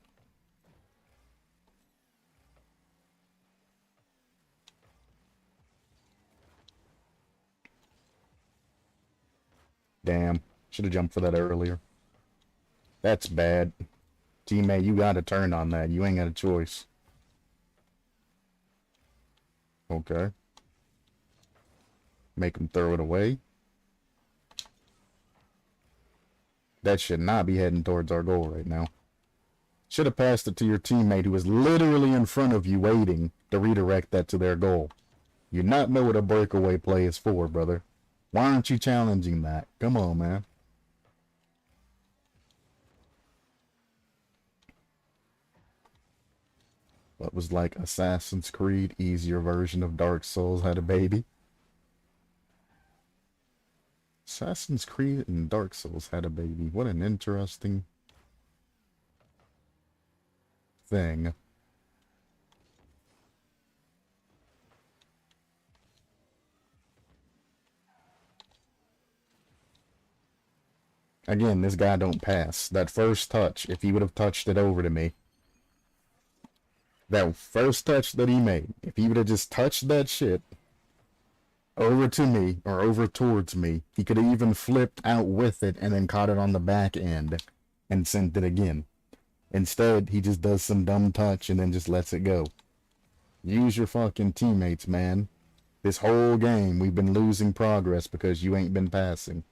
Speaker 1: Damn. Should have jumped for that earlier. That's bad. Teammate, you gotta turn on that. You ain't got a choice. Okay. Make him throw it away. That should not be heading towards our goal right now. Should have passed it to your teammate who was literally in front of you waiting to redirect that to their goal. You not know what a breakaway play is for, brother. Why aren't you challenging that? Come on, man. What was like Assassin's Creed, easier version of Dark Souls had a baby? Assassin's Creed and Dark Souls had a baby. What an interesting thing. Again, this guy don't pass. That first touch, if he would have touched it over to me, that first touch that he made, if he would have just touched that shit over to me or over towards me, he could have even flipped out with it and then caught it on the back end and sent it again. Instead, he just does some dumb touch and then just lets it go. Use your fucking teammates, man. This whole game, we've been losing progress because you ain't been passing.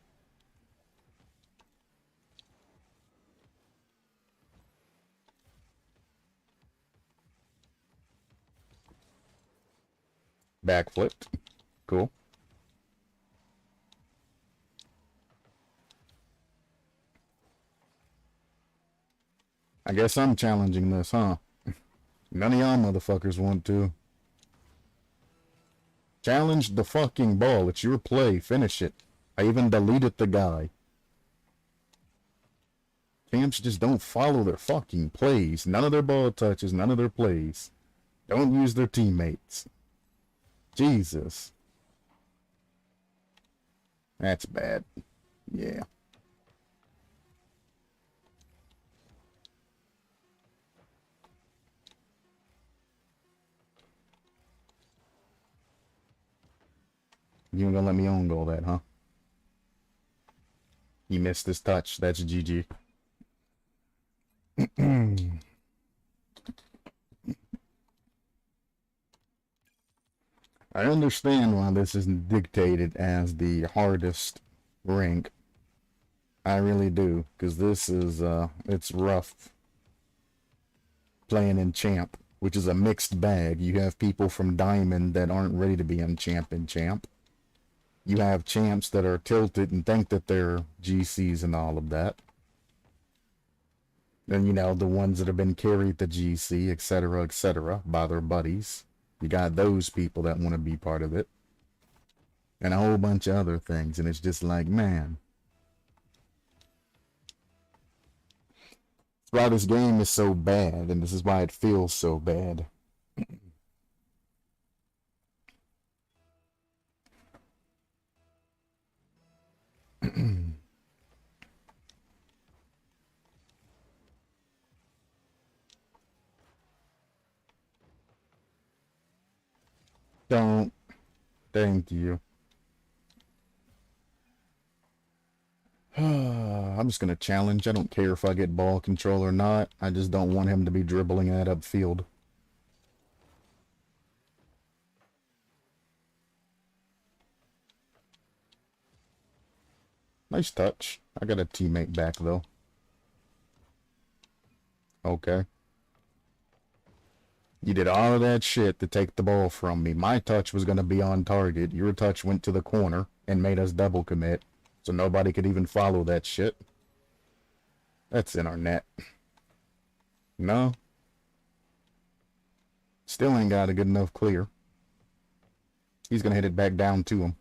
Speaker 1: Backflipped. Cool. I guess I'm challenging this, huh? None of y'all motherfuckers want to. Challenge the fucking ball. It's your play. Finish it. I even deleted the guy. Champs just don't follow their fucking plays. None of their ball touches, none of their plays. Don't use their teammates. Jesus. That's bad. Yeah. You ain't gonna let me own goal that, huh? He missed his touch. That's GG. I understand why this isn't dictated as the hardest rank. I really do, because this is, it's rough playing in Champ, which is a mixed bag. You have people from Diamond that aren't ready to be in Champ and Champ. You have champs that are tilted and think that they're GCs and all of that. And, you know, the ones that have been carried to GC, etc., by their buddies. You got those people that want to be part of it. And a whole bunch of other things. And it's just like, man. That's why this game is so bad. And this is why it feels so bad. Don't. Thank you. I'm just going to challenge. I don't care if I get ball control or not. I just don't want him to be dribbling that upfield. Nice touch. I got a teammate back, though. Okay. You did all of that shit to take the ball from me. My touch was going to be on target. Your touch went to the corner and made us double commit. So nobody could even follow that shit. That's in our net. No. Still ain't got a good enough clear. He's going to hit it back down to him.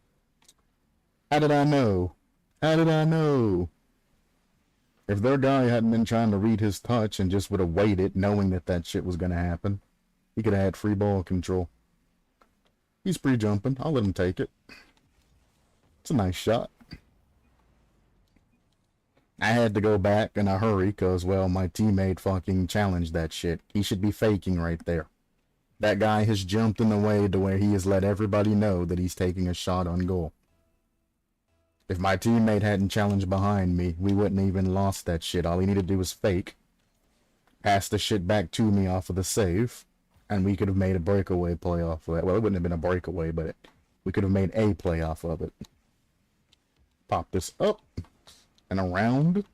Speaker 1: How did I know? How did I know? If their guy hadn't been trying to read his touch and just would have waited knowing that that shit was going to happen, he could have had free ball control. He's pre-jumping. I'll let him take it. It's a nice shot. I had to go back in a hurry because, well, my teammate fucking challenged that shit. He should be faking right there. That guy has jumped in the way to where he has let everybody know that he's taking a shot on goal. If my teammate hadn't challenged behind me, we wouldn't even lost that shit. All he needed to do was fake, pass the shit back to me off of the save, and we could have made a breakaway play off of that. Well, it wouldn't have been a breakaway, but we could have made a play off of it. Pop this up and around.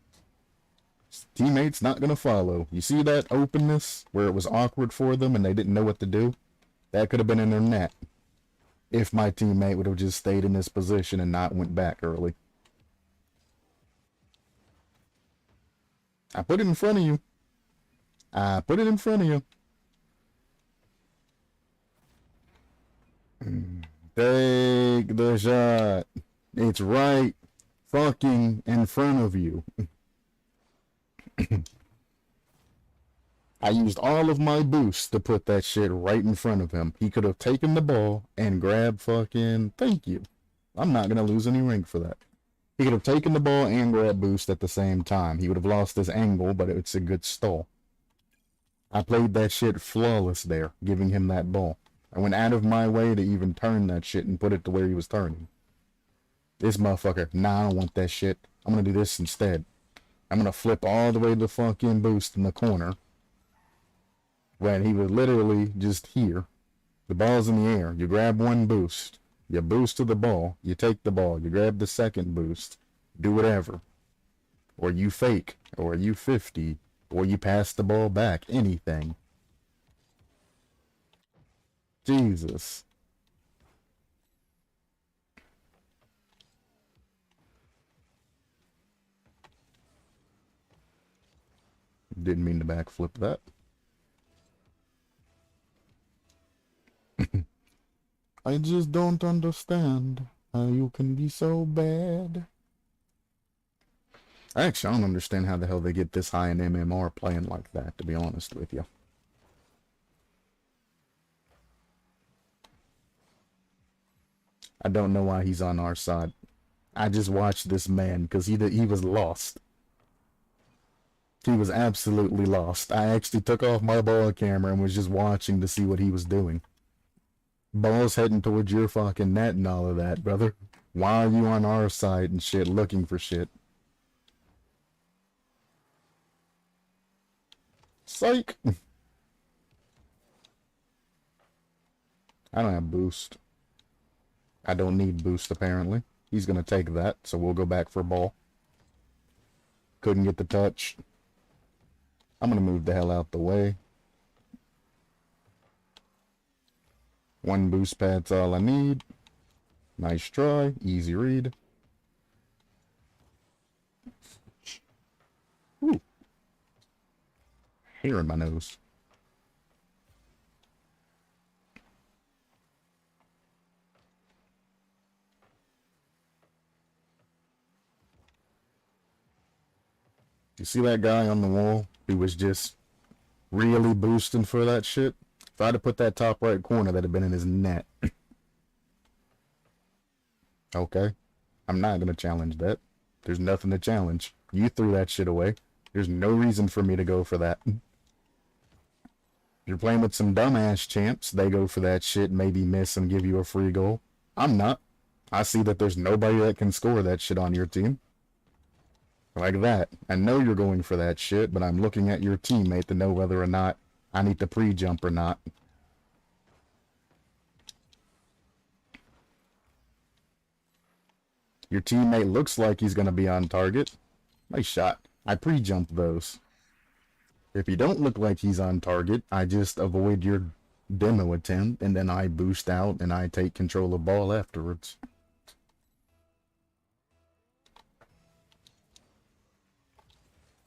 Speaker 1: Teammates not gonna follow. You see that openness where it was awkward for them and they didn't know what to do? That could have been in their net if my teammate would have just stayed in this position and not went back early. I put it in front of you. I put it in front of you. Take the shot. It's right fucking in front of you. I used all of my boost to put that shit right in front of him. He could have taken the ball and grabbed fucking... Thank you. I'm not going to lose any rank for that. He could have taken the ball and grabbed boost at the same time. He would have lost his angle, but it's a good stall. I played that shit flawless there, giving him that ball. I went out of my way to even turn that shit and put it to where he was turning. This motherfucker, nah, I don't want that shit. I'm going to do this instead. I'm going to flip all the way to fucking boost in the corner. When he was literally just here. The ball's in the air. You grab one boost. You boost to the ball. You take the ball. You grab the second boost. Do whatever. Or you fake. Or you 50. Or you pass the ball back. Anything. Jesus. Didn't mean to backflip that. I just don't understand how you can be so bad. Actually, I don't understand how the hell they get this high in MMR playing like that, to be honest with you. I don't know why he's on our side. I just watched this man because he was lost. He was absolutely lost. I actually took off my ball camera and was just watching to see what he was doing. Ball's heading towards your fucking net and all of that, brother. Why are you on our side and shit looking for shit? Psych! I don't have boost. I don't need boost, apparently. He's gonna take that, so we'll go back for a ball. Couldn't get the touch. I'm gonna move the hell out the way. One boost pad's all I need. Nice try. Easy read. Ooh. Hair in my nose. You see that guy on the wall who was just really boosting for that shit? If I'd have put that top right corner, that'd have been in his net. Okay. I'm not gonna challenge that. There's nothing to challenge. You threw that shit away. There's no reason for me to go for that. You're playing with some dumbass champs. They go for that shit, maybe miss and give you a free goal. I'm not. I see that there's nobody that can score that shit on your team. Like that. I know you're going for that shit, but I'm looking at your teammate to know whether or not I need to pre-jump or not. Your teammate looks like he's going to be on target. Nice shot. I pre-jumped those. If you don't look like he's on target, I just avoid your demo attempt, and then I boost out and I take control of ball afterwards.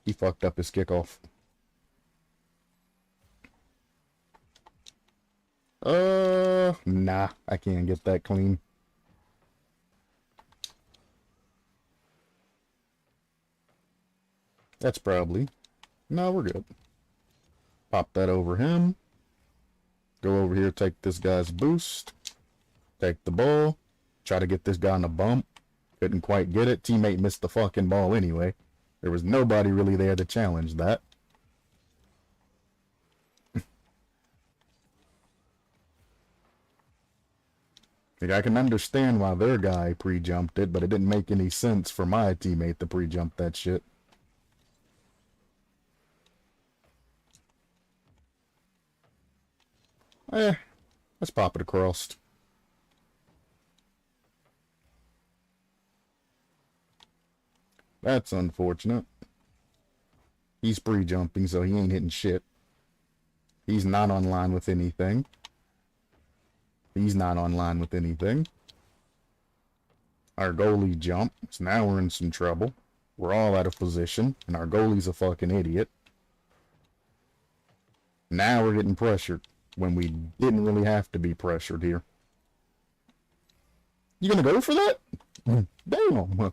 Speaker 1: He fucked up his kickoff. Nah, I can't get that clean. That's probably... No, we're good. Pop that over him. Go over here, take this guy's boost. Take the ball. Try to get this guy on a bump. Couldn't quite get it. Teammate missed the fucking ball anyway. There was nobody really there to challenge that. Like, I can understand why their guy pre-jumped it, but it didn't make any sense for my teammate to pre-jump that shit. Let's pop it across. That's unfortunate. He's pre-jumping, so he ain't hitting shit. He's not online with anything. He's not online with anything. Our goalie jumped, so now we're in some trouble. We're all out of position, and our goalie's a fucking idiot. Now we're getting pressured, when we didn't really have to be pressured here. You gonna go for that? Damn.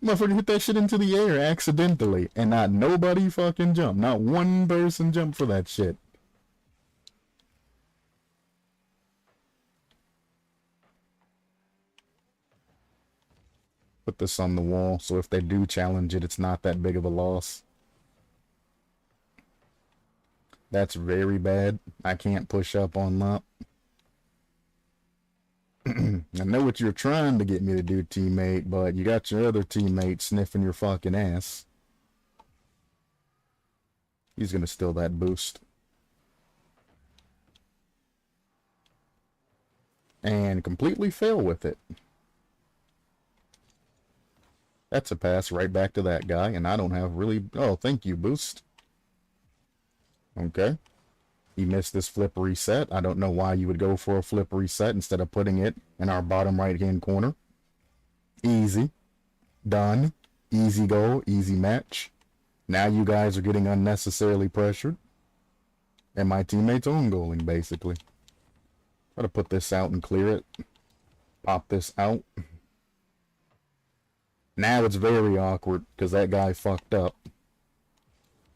Speaker 1: Motherfucker hit that shit into the air accidentally, and not nobody fucking jumped. Not one person jumped for that shit. Put this on the wall, so if they do challenge it, it's not that big of a loss. That's very bad. I can't push up on that. I know what you're trying to get me to do, teammate, but you got your other teammate sniffing your fucking ass. He's gonna steal that boost. And completely fail with it. That's a pass right back to that guy, and I don't have really... Oh, thank you, boost. Okay. He missed this flip reset. I don't know why you would go for a flip reset instead of putting it in our bottom right-hand corner. Easy. Done. Easy goal. Easy match. Now you guys are getting unnecessarily pressured. And my teammates own goaling, basically. Try to put this out and clear it. Pop this out. Now it's very awkward, because that guy fucked up.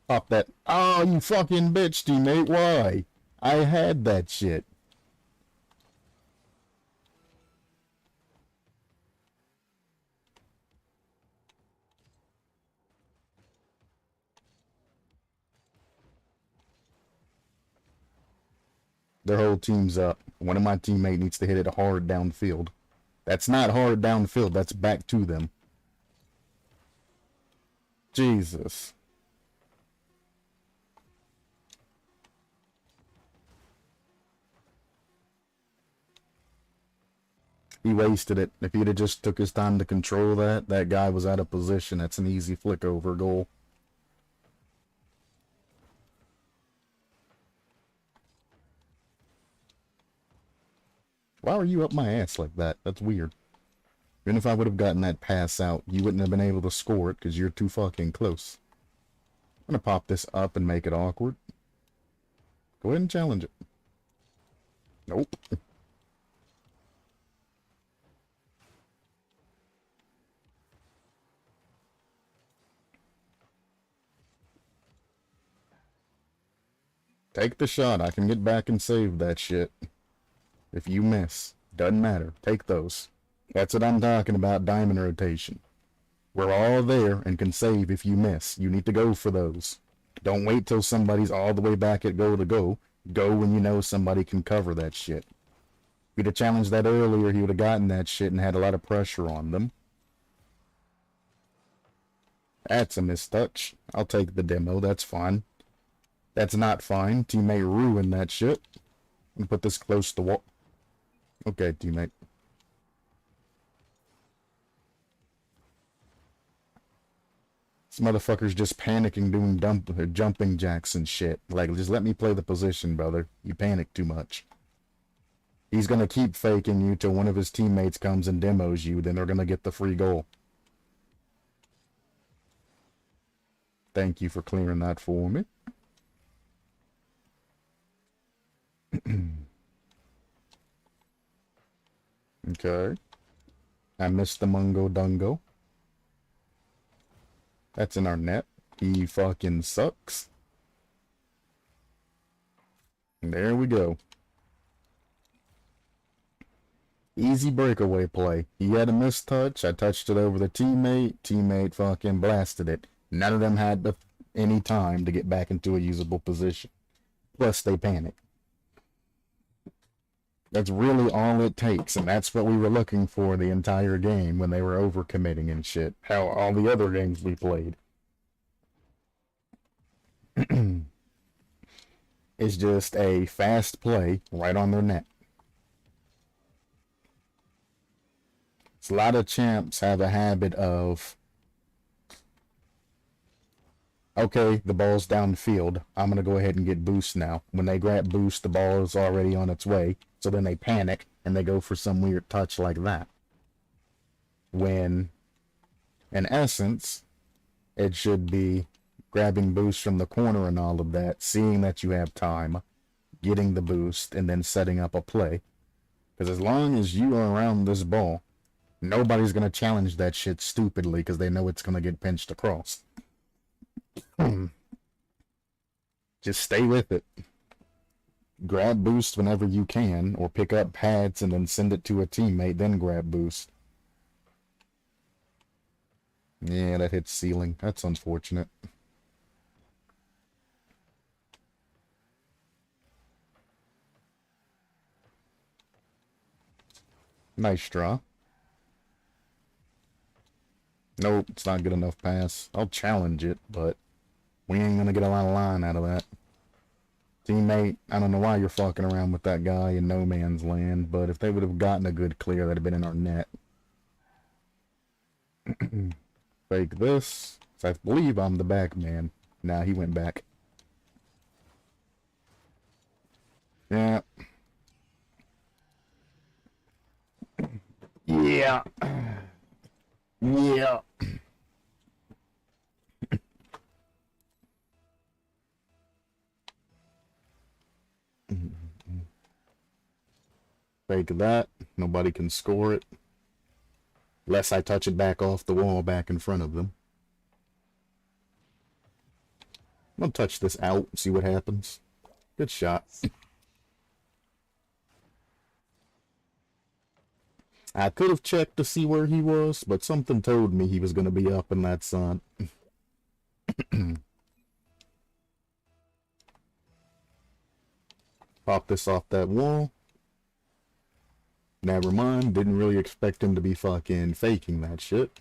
Speaker 1: Pop that. Oh, you fucking bitch, teammate. Why? I had that shit. Their whole team's up. One of my teammates needs to hit it hard downfield. That's not hard downfield. That's back to them. Jesus. He wasted it. If he'd have just took his time to control that, that guy was out of position. That's an easy flick over goal. Why are you up my ass like that? That's weird. Even if I would have gotten that pass out, you wouldn't have been able to score it because you're too fucking close. I'm gonna pop this up and make it awkward. Go ahead and challenge it. Nope. Take the shot. I can get back and save that shit. If you miss, doesn't matter. Take those. That's what I'm talking about, diamond rotation. We're all there and can save if you miss. You need to go for those. Don't wait till somebody's all the way back at goal to go. Go when you know somebody can cover that shit. If he'd have challenged that earlier, he would have gotten that shit and had a lot of pressure on them. That's a mistouch. I'll take the demo. That's fine. That's not fine. Teammate ruined that shit. And put this close to the wall. Okay, teammate. This motherfucker's just panicking doing jumping jacks and shit. Like, just let me play the position, brother. You panic too much. He's gonna keep faking you till one of his teammates comes and demos you, then they're gonna get the free goal. Thank you for clearing that for me. Okay. I missed the Mungo Dungo. That's in our net. He fucking sucks. And there we go. Easy breakaway play. He had a mistouch. I touched it over the teammate. Teammate fucking blasted it. None of them had any time to get back into a usable position. Plus, they panicked. That's really all it takes, and that's what we were looking for the entire game when they were overcommitting and shit. How all the other games we played. It's just a fast play right on their net. A lot of champs have a habit of, okay, the ball's downfield. I'm going to go ahead and get boost now. When they grab boost, the ball is already on its way. So then they panic and they go for some weird touch like that. When, in essence, it should be grabbing boost from the corner and all of that, seeing that you have time, getting the boost, and then setting up a play. Because as long as you are around this ball, nobody's going to challenge that shit stupidly because they know it's going to get pinched across. Just stay with it. Grab boost whenever you can, or pick up pads and then send it to a teammate, then grab boost. Yeah, that hits ceiling. That's unfortunate. Nice draw. Nope, it's not good enough pass. I'll challenge it, but we ain't gonna get a lot of line out of that. Teammate, I don't know why you're fucking around with that guy in no man's land, but if they would have gotten a good clear, that'd have been in our net. Fake this. So I believe I'm the back man. Nah, he went back. Yeah. Yeah. Yeah. Fake that. Nobody can score it. Unless I touch it back off the wall back in front of them. I'm gonna touch this out, see what happens. Good shot. I could have checked to see where he was, but something told me he was gonna be up in that sun. Pop this off that wall. Never mind, didn't really expect him to be fucking faking that shit.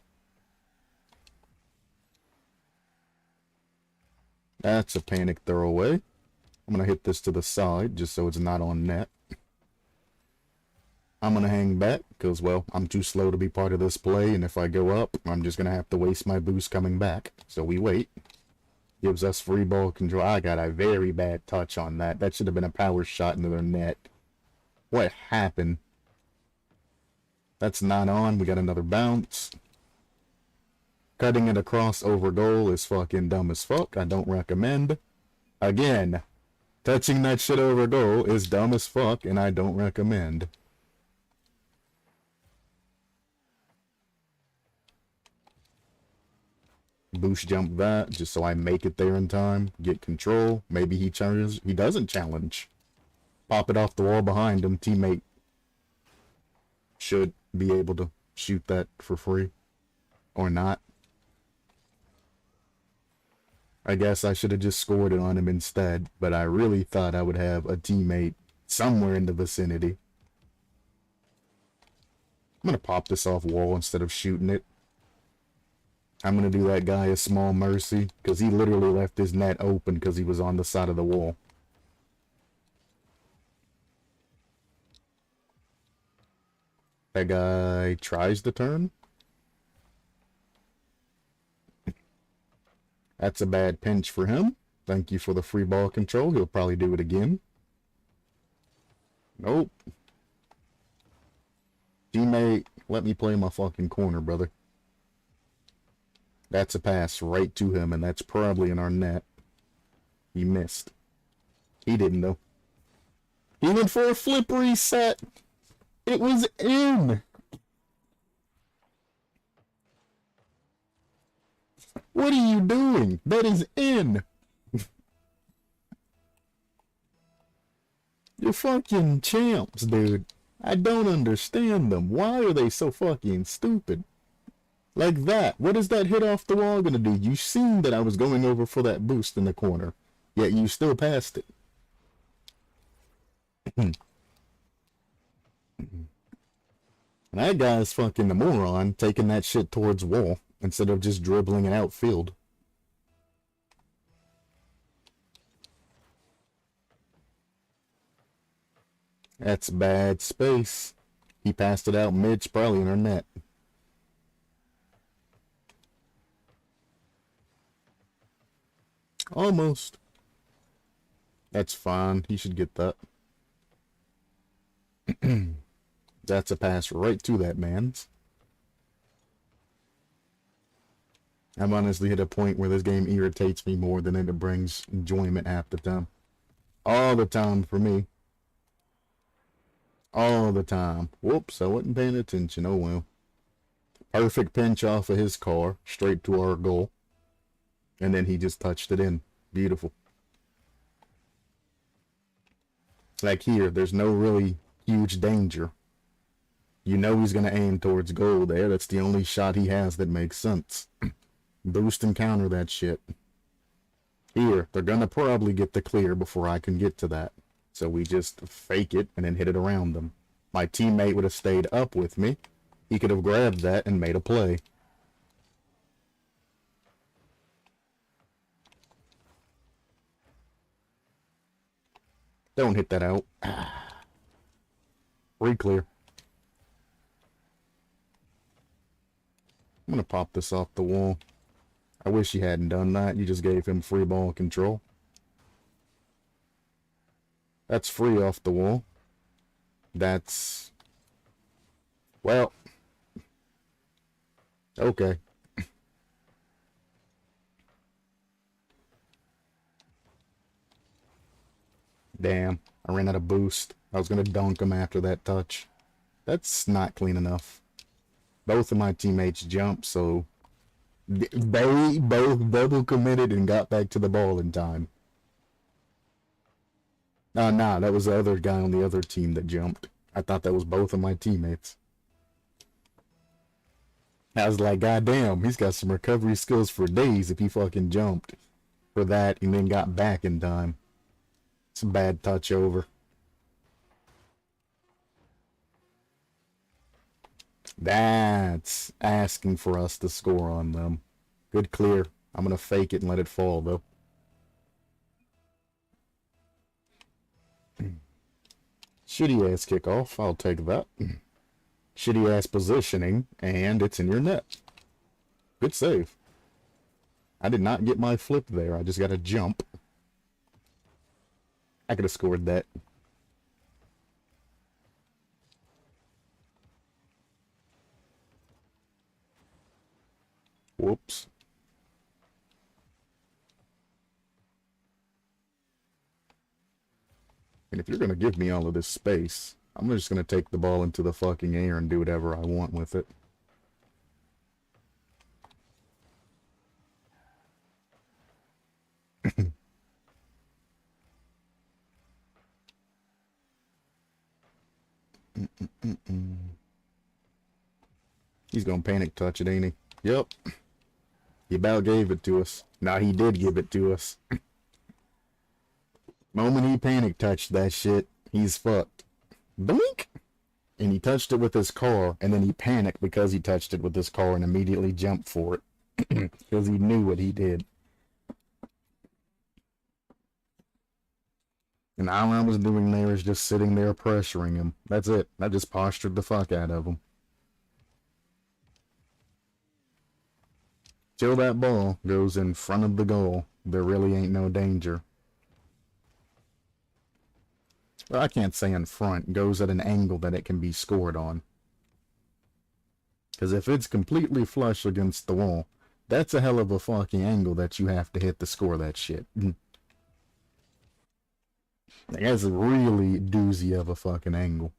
Speaker 1: That's a panic throwaway. I'm gonna hit this to the side just so it's not on net. I'm gonna hang back because, well, I'm too slow to be part of this play, and if I go up, I'm just gonna have to waste my boost coming back. So we wait. Gives us free ball control. I got a very bad touch on that. That should have been a power shot into their net. What happened? That's not on. We got another bounce. Cutting it across over goal is fucking dumb as fuck. I don't recommend. Again, touching that shit over goal is dumb as fuck, and I don't recommend. Boost jump that just so I make it there in time. Get control. Maybe he challenges. He doesn't challenge. Pop it off the wall behind him. Teammate should be able to shoot that for free. Or not. I guess I should have just scored it on him instead. But I really thought I would have a teammate somewhere in the vicinity. I'm going to pop this off wall instead of shooting it. I'm going to do that guy a small mercy, because he literally left his net open because he was on the side of the wall. That guy tries to turn. That's a bad pinch for him. Thank you for the free ball control. He'll probably do it again. Nope. Teammate, let me play my fucking corner, brother. That's a pass right to him, and that's probably in our net. He missed. He didn't, though. He went for a flip reset. It was in. What are you doing? That is in. You're fucking champs, dude. I don't understand them. Why are they so fucking stupid? Like that. What is that hit off the wall gonna do? You seen that I was going over for that boost in the corner, yet you still passed it. That guy's fucking a moron, taking that shit towards wall instead of just dribbling it outfield. That's bad space. He passed it out mid, probably in our net. Almost. That's fine. He should get that. That's a pass right to that man's. I've honestly hit a point where this game irritates me more than it brings enjoyment half the time. All the time for me. All the time. Whoops, I wasn't paying attention. Oh well. Perfect pinch off of his car, straight to our goal. And then he just touched it in. Beautiful. Like here, there's no really huge danger. You know he's going to aim towards goal there. That's the only shot he has that makes sense. Boost and counter that shit. Here, they're going to probably get the clear before I can get to that. So we just fake it and then hit it around them. My teammate would have stayed up with me. He could have grabbed that and made a play. Don't hit that out. Free clear. I'm going to pop this off the wall. I wish you hadn't done that. You just gave him free ball control. That's free off the wall. That's... well... okay. Damn. I ran out of boost. I was going to dunk him after that touch. That's not clean enough. Both of my teammates jumped, so they both double committed and got back to the ball in time. Nah, that was the other guy on the other team that jumped. I thought that was both of my teammates. I was like, God damn, he's got some recovery skills for days if he fucking jumped for that and then got back in time. It's a bad touch over. That's asking for us to score on them. Good clear. I'm going to fake it and let it fall, though. Shitty-ass kickoff. I'll take that. Shitty-ass positioning, and it's in your net. Good save. I did not get my flip there. I just got a jump. I could have scored that. Whoops. And if you're going to give me all of this space, I'm just going to take the ball into the fucking air and do whatever I want with it. He's going to panic touch it, ain't he? Yep. He about gave it to us. Nah, he did give it to us. Moment he panic touched that shit, he's fucked. Blink! And he touched it with his car, and then he panicked because he touched it with his car and immediately jumped for it. Because he knew what he did. And all I was doing there is just sitting there pressuring him. That's it. I just postured the fuck out of him. Till that ball goes in front of the goal, there really ain't no danger. Well, I can't say in front. Goes at an angle that it can be scored on. Because if it's completely flush against the wall, that's a hell of a fucking angle that you have to hit to score that shit. That's a really doozy of a fucking angle.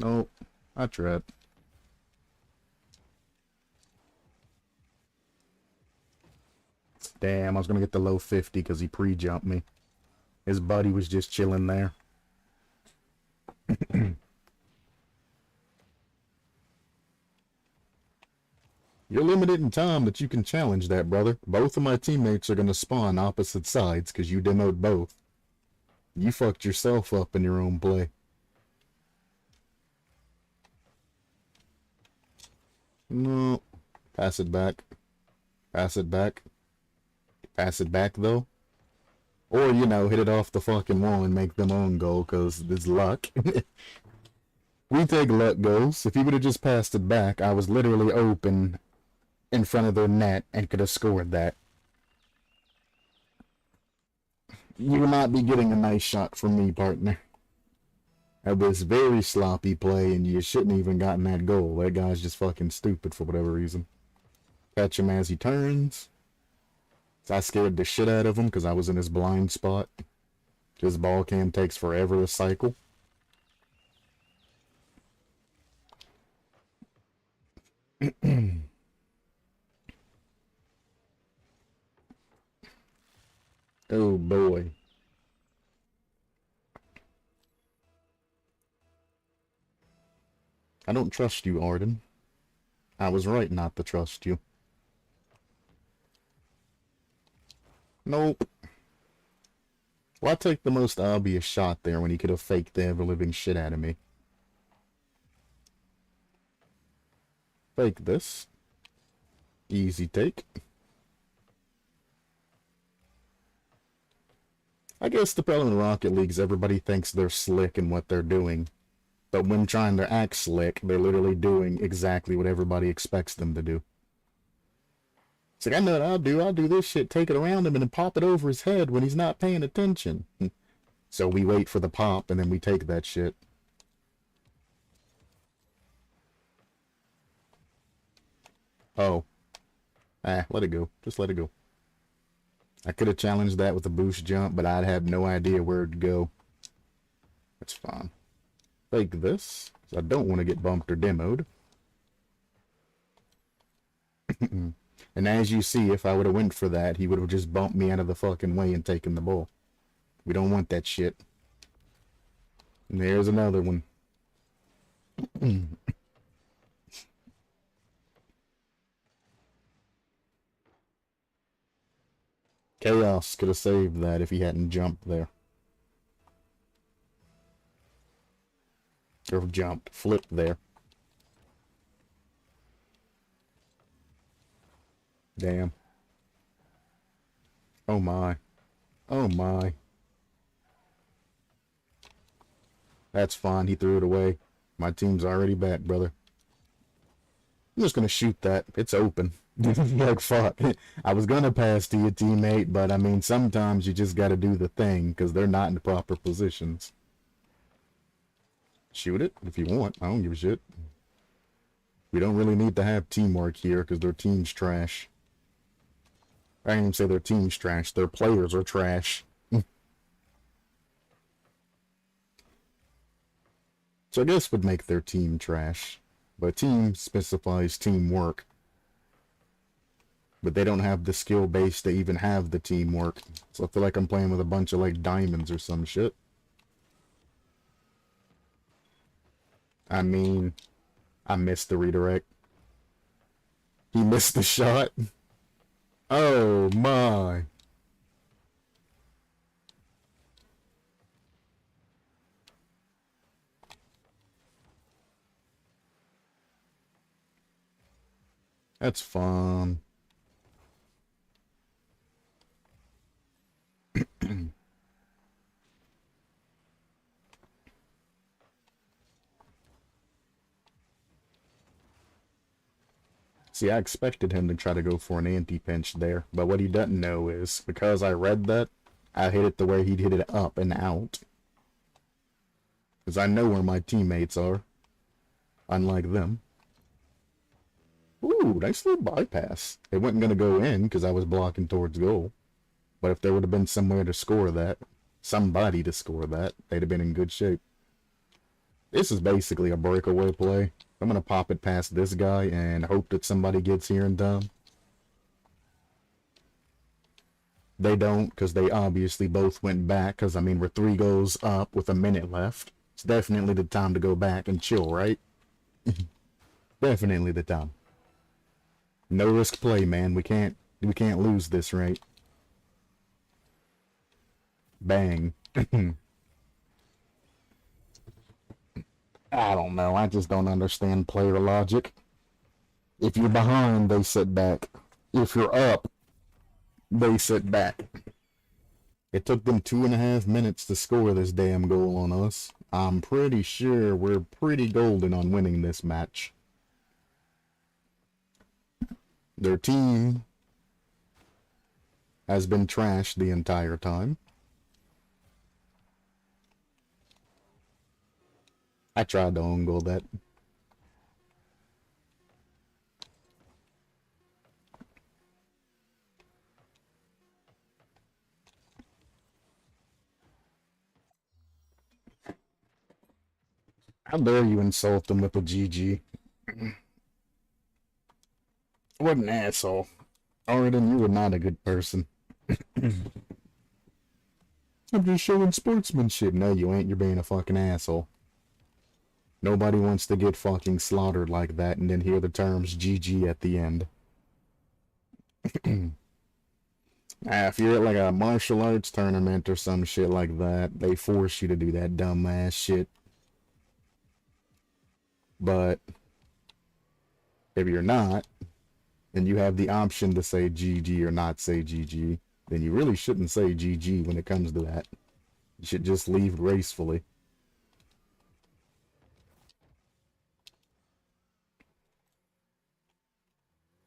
Speaker 1: Nope, I tried. Damn, I was gonna get the low 50 because he pre-jumped me. His buddy was just chilling there. You're limited in time that you can challenge that, brother. Both of my teammates are gonna spawn opposite sides because you demoed both. You fucked yourself up in your own play. No. Pass it back. Pass it back. Pass it back, though. Or, you know, hit it off the fucking wall and make them own goal, because it's luck. We take luck goals. If he would have just passed it back, I was literally open in front of their net and could have scored that. You will not be getting a nice shot from me, partner. That was very sloppy play, and you shouldn't even gotten that goal. That guy's just fucking stupid for whatever reason. Catch him as he turns. So I scared the shit out of him because I was in his blind spot. His ball cam takes forever to cycle. Oh boy. I don't trust you, Arden. I was right not to trust you. Nope. Why take the most obvious shot there when he could have faked the ever-living shit out of me? Fake this. Easy take. I guess the problem in Rocket League is everybody thinks they're slick in what they're doing. But when trying to act slick, they're literally doing exactly what everybody expects them to do. It's like, I know what I'll do. I'll do this shit, take it around him, and then pop it over his head when he's not paying attention. So we wait for the pop, and then we take that shit. Oh. Let it go. Just let it go. I could have challenged that with a boost jump, but I'd have no idea where it'd go. That's fine. Fake this. I don't want to get bumped or demoed. And as you see, if I would have went for that, he would have just bumped me out of the fucking way and taken the ball. We don't want that shit. And there's another one. Chaos could have saved that if he hadn't jumped there. Or jumped, flipped there. Damn. Oh my. Oh my. That's fine, he threw it away. My team's already back, brother. I'm just gonna shoot that. It's open. Like, fuck. I was gonna pass to your teammate, but I mean, sometimes you just gotta do the thing, because they're not in the proper positions. Shoot it, if you want. I don't give a shit. We don't really need to have teamwork here, because their team's trash. I didn't even say their team's trash. Their players are trash. So I guess would make their team trash. But team specifies teamwork. But they don't have the skill base to even have the teamwork. So I feel like I'm playing with a bunch of like diamonds or some shit. I mean, I missed the redirect. He missed the shot. Oh my. That's fun. See, I expected him to try to go for an anti-pinch there, but what he doesn't know is, because I read that, I hit it the way he'd hit it up and out. Because I know where my teammates are, unlike them. Ooh, nice little bypass. It wasn't going to go in because I was blocking towards goal. But if there would have been somewhere to score that, somebody to score that, they'd have been in good shape. This is basically a breakaway play. I'm going to pop it past this guy and hope that somebody gets here in time. They don't, because they obviously both went back, because, I mean, we're 3 goals up with a minute left. It's definitely the time to go back and chill, right? Definitely the time. No risk play, man. We can't lose this, right? Bang. I don't know. I just don't understand player logic. If you're behind, they sit back. If you're up, they sit back. It took them 2.5 minutes to score this damn goal on us. I'm pretty sure we're pretty golden on winning this match. Their team has been trashed the entire time. I tried to own goal that. How dare you insult them with a GG? What an asshole. Arden, you are not a good person. I'm just showing sportsmanship. No, you ain't. You're being a fucking asshole. Nobody wants to get fucking slaughtered like that and then hear the terms GG at the end. If you're at like a martial arts tournament or some shit like that, they force you to do that dumb ass shit. But if you're not, and you have the option to say GG or not say GG, then you really shouldn't say GG when it comes to that. You should just leave gracefully.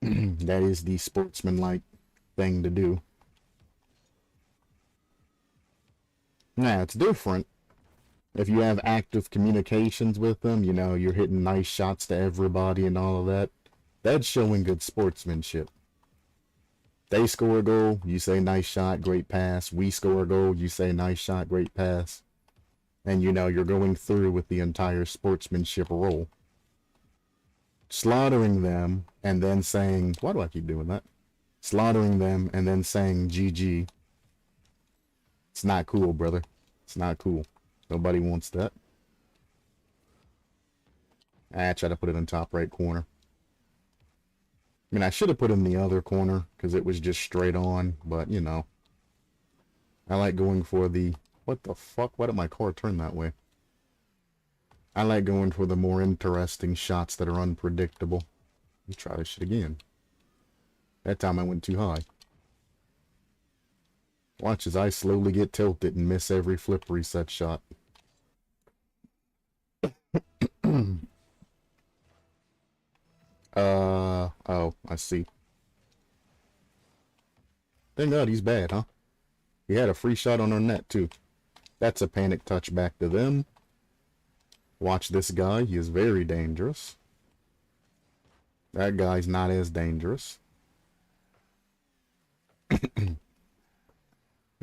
Speaker 1: That is the sportsmanlike thing to do. Nah, it's different. If you have active communications with them, you know, you're hitting nice shots to everybody and all of that, that's showing good sportsmanship. They score a goal, you say nice shot, great pass. We score a goal, you say nice shot, great pass. And you know, you're going through with the entire sportsmanship role. Slaughtering them and then saying, why do I keep doing that? Slaughtering them and then saying GG. It's not cool, brother. It's not cool. Nobody wants that. I try to put it in top right corner. I mean, I should have put it in the other corner because it was just straight on, but you know. I like going for the... What the fuck? Why did my car turn that way? I like going for the more interesting shots that are unpredictable. Let me try this shit again. That time I went too high. Watch as I slowly get tilted and miss every flip reset shot. Oh, I see. Thank God he's bad, huh? He had a free shot on our net, too. That's a panic touch back to them. Watch this guy. He is very dangerous. That guy's not as dangerous.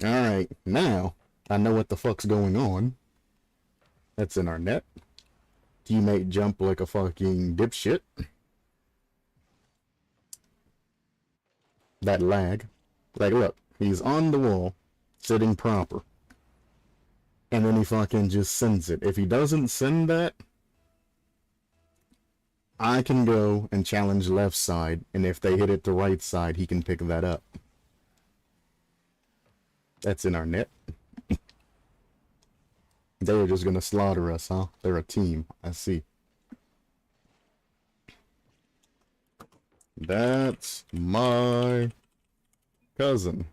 Speaker 1: Alright, now I know what the fuck's going on. That's in our net. Teammate jump like a fucking dipshit. That lag. Like, look, he's on the wall, sitting proper. And then he fucking just sends it. If he doesn't send that, I can go and challenge left side, and if they hit it to right side, he can pick that up. That's in our net. They were just gonna slaughter us, huh? They're a team. I see. That's my cousin.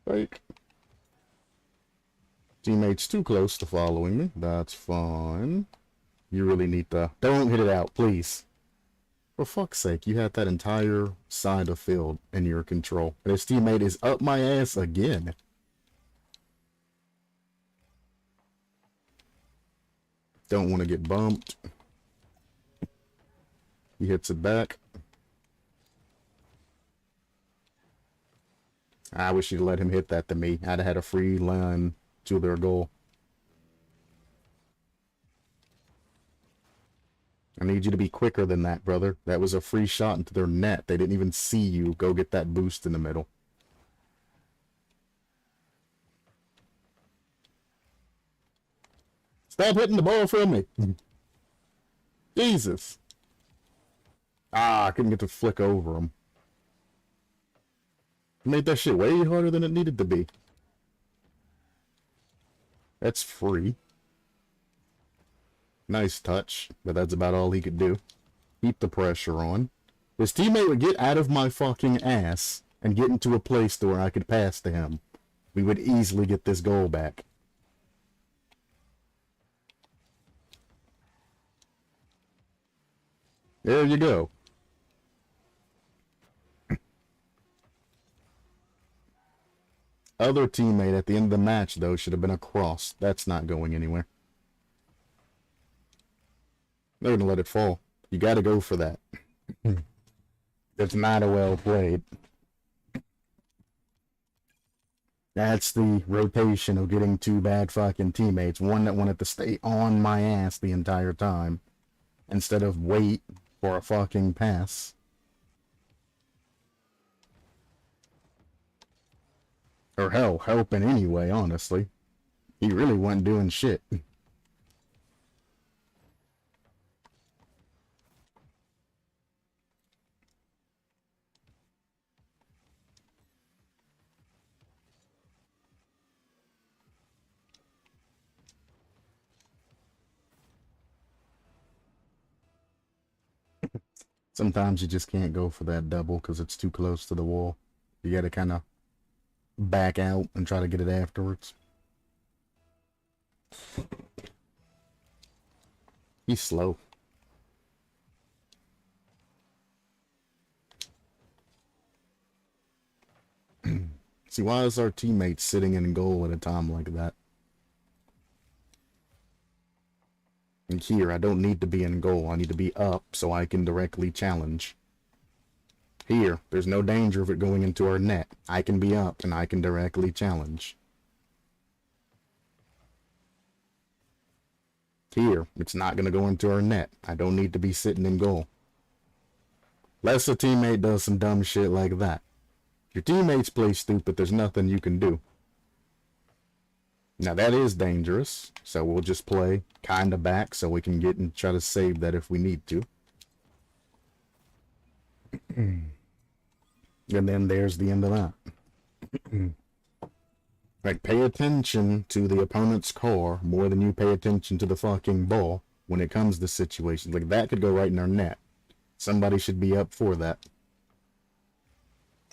Speaker 1: Fake. Teammates too close to following me. That's fine. You really need to... Don't hit it out, please. For fuck's sake, you had that entire side of field in your control. And his teammate is up my ass again. Don't want to get bumped. He hits it back. I wish you'd let him hit that to me. I'd have had a free line to their goal. I need you to be quicker than that, brother. That was a free shot into their net. They didn't even see you go get that boost in the middle. Stop hitting the ball from me. Jesus. Ah, I couldn't get to flick over him. Made that shit way harder than it needed to be. That's free. Nice touch, but that's about all he could do. Keep the pressure on. His teammate would get out of my fucking ass and get into a place to where I could pass to him. We would easily get this goal back. There you go. Other teammate at the end of the match, though, should have been a cross. That's not going anywhere. They're going to let it fall. You got to go for that. It's not a well played. That's the rotation of getting two bad fucking teammates. One that wanted to stay on my ass the entire time, instead of wait for a fucking pass. Or hell, helping anyway, honestly. He really wasn't doing shit. Sometimes you just can't go for that double because it's too close to the wall. You gotta kind of back out and try to get it afterwards. He's slow. See, why is our teammate sitting in goal at a time like that? And here, I don't need to be in goal. I need to be up so I can directly challenge. Here, there's no danger of it going into our net. I can be up and I can directly challenge. Here, it's not going to go into our net. I don't need to be sitting in goal. Unless a teammate does some dumb shit like that. If your teammates play stupid, there's nothing you can do. Now that is dangerous, so we'll just play kinda back so we can get and try to save that if we need to. And then there's the end of that. Like, pay attention to the opponent's core more than you pay attention to the fucking ball when it comes to situations. Like, that could go right in our net. Somebody should be up for that.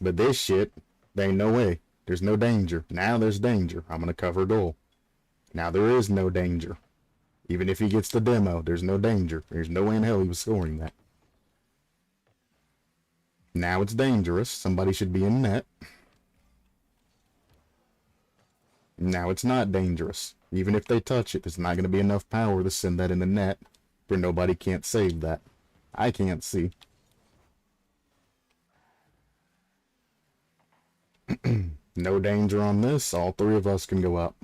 Speaker 1: But this shit, there ain't no way. There's no danger. Now there's danger. I'm gonna cover goal. Now there is no danger. Even if he gets the demo, there's no danger. There's no way in hell he was scoring that. Now it's dangerous. Somebody should be in net. Now it's not dangerous. Even if they touch it, there's not going to be enough power to send that in the net where nobody can't save that. I can't see. No danger on this. All three of us can go up.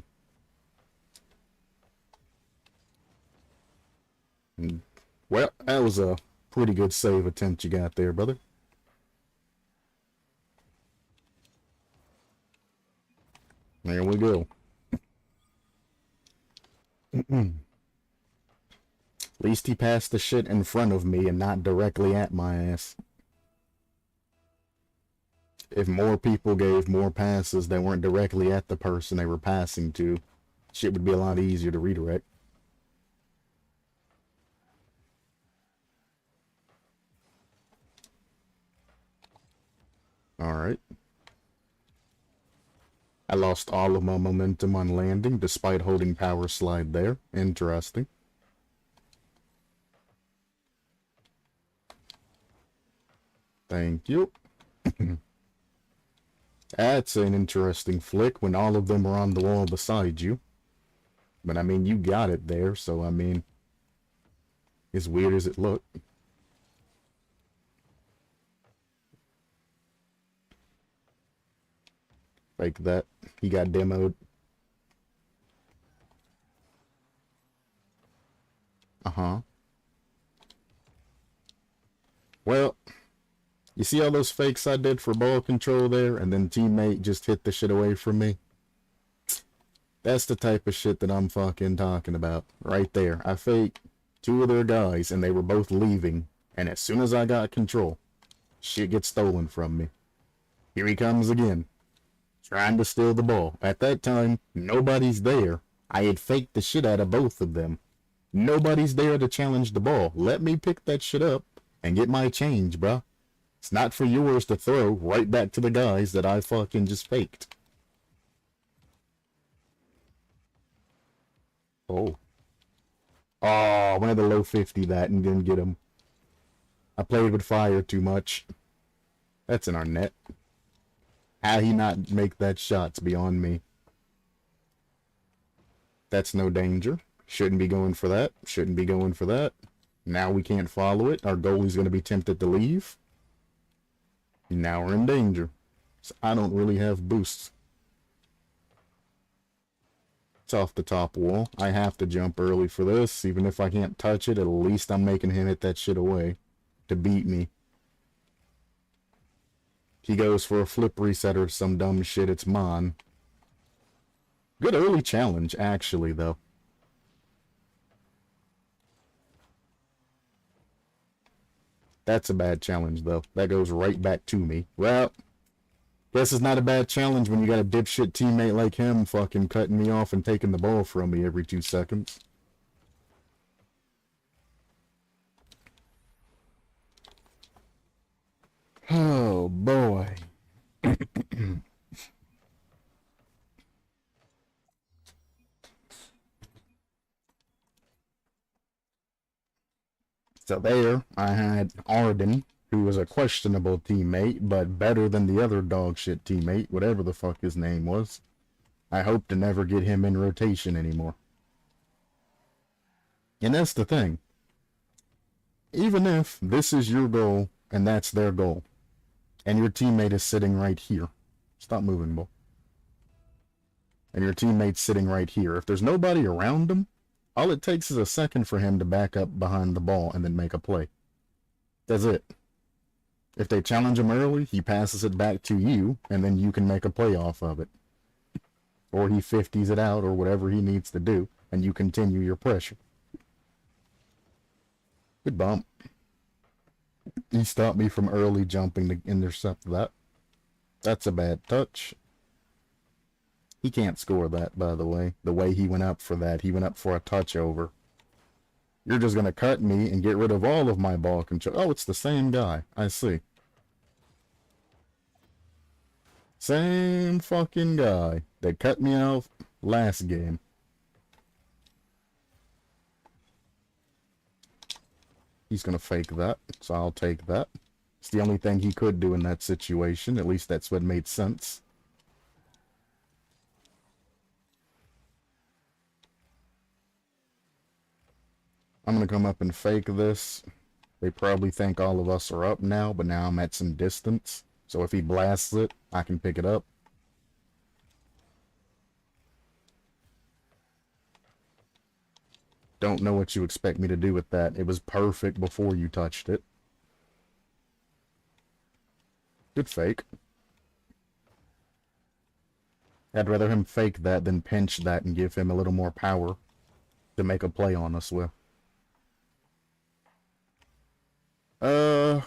Speaker 1: Well, that was a pretty good save attempt you got there, brother. There we go. At least he passed the shit in front of me and not directly at my ass. If more people gave more passes that weren't directly at the person they were passing to, shit would be a lot easier to redirect. Alright. I lost all of my momentum on landing despite holding power slide there. Interesting. Thank you. That's an interesting flick when all of them are on the wall beside you. But I mean, you got it there, so I mean, as weird as it looked. Like that. He got demoed. Uh-huh. Well, you see all those fakes I did for ball control there, and then teammate just hit the shit away from me? That's the type of shit that I'm fucking talking about. Right there. I faked two of their guys, and they were both leaving. And as soon as I got control, shit gets stolen from me. Here he comes again. Trying to steal the ball. At that time, nobody's there. I had faked the shit out of both of them. Nobody's there to challenge the ball. Let me pick that shit up and get my change, bruh. It's not for yours to throw right back to the guys that I fucking just faked. Oh. Oh, I wanted to low 50 that and didn't get him. I played with fire too much. That's in our net. How he not make that shot's beyond me. That's no danger. Shouldn't be going for that. Shouldn't be going for that. Now we can't follow it. Our goalie's going to be tempted to leave. Now we're in danger. So I don't really have boosts. It's off the top wall. I have to jump early for this. Even if I can't touch it, at least I'm making him hit that shit away to beat me. He goes for a flip reset or some dumb shit. It's Mon. Good early challenge, actually, though. That's a bad challenge, though. That goes right back to me. Well, guess it's not a bad challenge when you got a dipshit teammate like him fucking cutting me off and taking the ball from me every 2 seconds. Oh, boy. So there, I had Arden, who was a questionable teammate, but better than the other dogshit teammate, whatever the fuck his name was. I hope to never get him in rotation anymore. And that's the thing. Even if this is your goal, and that's their goal, and your teammate is sitting right here. Stop moving, Bull. And your teammate's sitting right here. If there's nobody around him, all it takes is a second for him to back up behind the ball and then make a play. That's it. If they challenge him early, he passes it back to you, and then you can make a play off of it. Or he 50s it out, or whatever he needs to do, and you continue your pressure. Good bump. He stopped me from early jumping to intercept that. That's a bad touch. He can't score that, by the way he went up for that. He went up for a touch over. You're just going to cut me and get rid of all of my ball control. Oh, it's the same guy. I see. Same fucking guy that cut me out last game. He's going to fake that, so I'll take that. It's the only thing he could do in that situation. At least that's what made sense. I'm going to come up and fake this. They probably think all of us are up now, but now I'm at some distance. So if he blasts it, I can pick it up. Don't know what you expect me to do with that. It was perfect before you touched it. Good fake. I'd rather him fake that than pinch that and give him a little more power to make a play on us with. I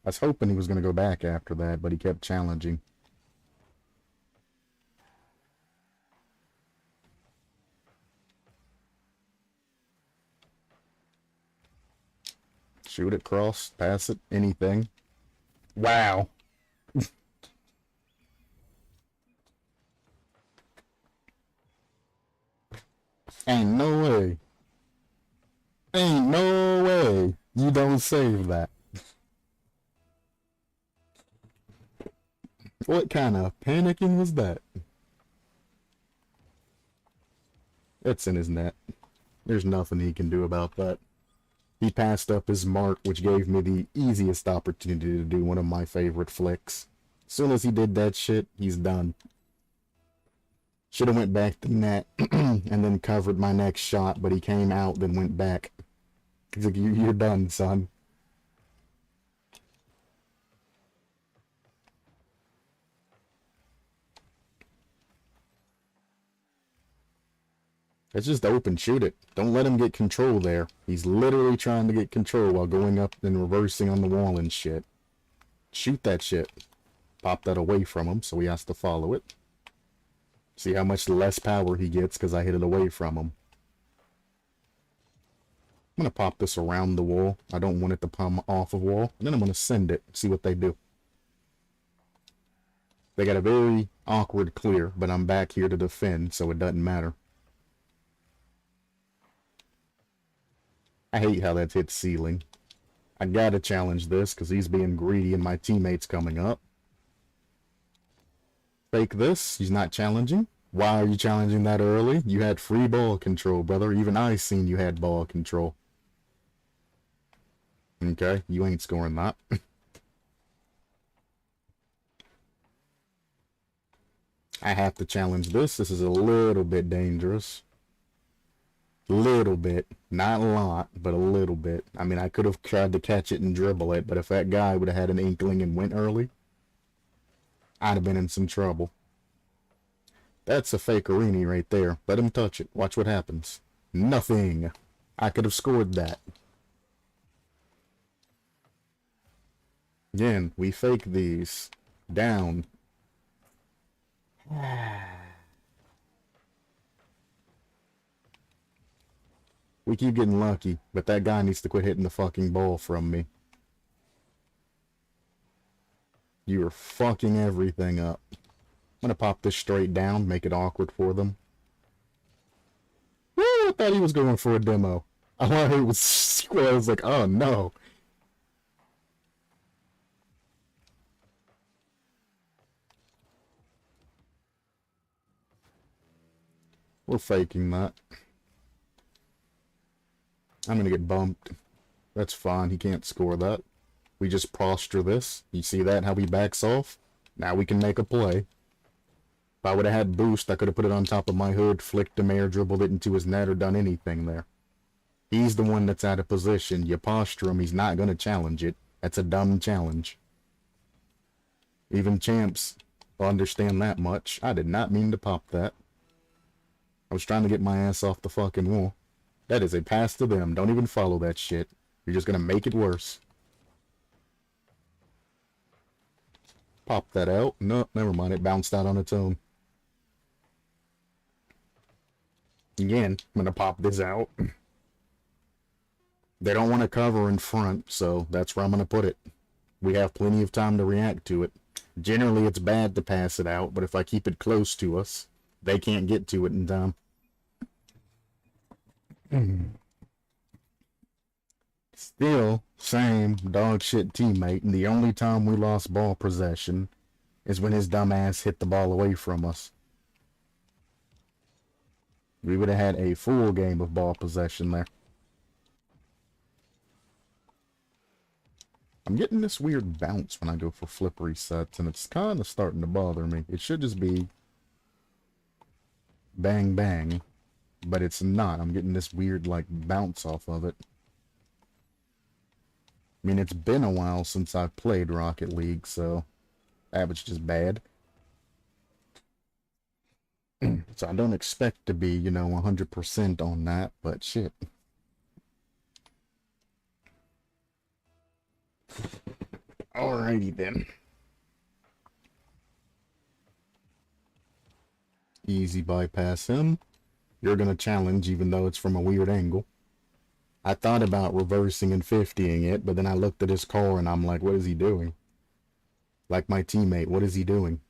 Speaker 1: was hoping he was going to go back after that, but he kept challenging. Shoot it, cross, pass it, anything. Wow. Ain't no way. Ain't no way you don't save that. What kind of panicking was that? It's in his net. There's nothing he can do about that. He passed up his mark, which gave me the easiest opportunity to do one of my favorite flicks. As soon as he did that shit, he's done. Should have went back to net and then covered my next shot, but he came out, then went back. He's like, you're done, son. It's just open, shoot it. Don't let him get control there. He's literally trying to get control while going up and reversing on the wall and shit. Shoot that shit. Pop that away from him, so he has to follow it. See how much less power he gets because I hit it away from him. I'm going to pop this around the wall. I don't want it to come off of wall. And then I'm going to send it, see what they do. They got a very awkward clear, but I'm back here to defend, so it doesn't matter. I hate how that's hit ceiling. I gotta challenge this because he's being greedy and my teammate's coming up. Fake this. He's not challenging. Why are you challenging that early? You had free ball control, brother. Even I seen you had ball control. Okay, you ain't scoring that. I have to challenge this. This is a little bit dangerous. Little bit. Not a lot, but a little bit. I mean, I could have tried to catch it and dribble it, but if that guy would have had an inkling and went early, I'd have been in some trouble. That's a fakerini right there. Let him touch it. Watch what happens. Nothing. I could have scored that. Again, we fake these. Down. We keep getting lucky, but that guy needs to quit hitting the fucking ball from me. You are fucking everything up. I'm gonna pop this straight down, make it awkward for them. thought he was going for a demo. All I heard was squirrel. I was like, oh no. We're faking that. I'm gonna get bumped. That's fine, he can't score that. We just posture this. You see that, how he backs off? Now we can make a play. If I would have had boost, I could have put it on top of my hood, flicked him, air dribbled it into his net, or done anything there. He's the one that's out of position. You posture him, he's not gonna challenge it. That's a dumb challenge. Even champs will understand that much. I did not mean to pop that. I was trying to get my ass off the fucking wall. That is a pass to them. Don't even follow that shit. You're just gonna make it worse. Pop that out. No, never mind. It bounced out on its own. Again, I'm gonna pop this out. They don't want to cover in front, so that's where I'm gonna put it. We have plenty of time to react to it. Generally, it's bad to pass it out, but if I keep it close to us, they can't get to it in time. Still, same dog shit teammate, and the only time we lost ball possession is when his dumb ass hit the ball away from us. We would have had a full game of ball possession there. I'm getting this weird bounce when I go for flip resets, and it's kind of starting to bother me. It should just be bang bang, but it's not. I'm getting this weird like bounce off of it. I mean, it's been a while since I've played Rocket League, so that was just bad. So I don't expect to be, you know, 100% on that, but shit. Alrighty then. Easy bypass him. You're gonna challenge even though it's from a weird angle. I thought about reversing and 50ing it, but then I looked at his car and I'm like, what is he doing? Like my teammate, what is he doing?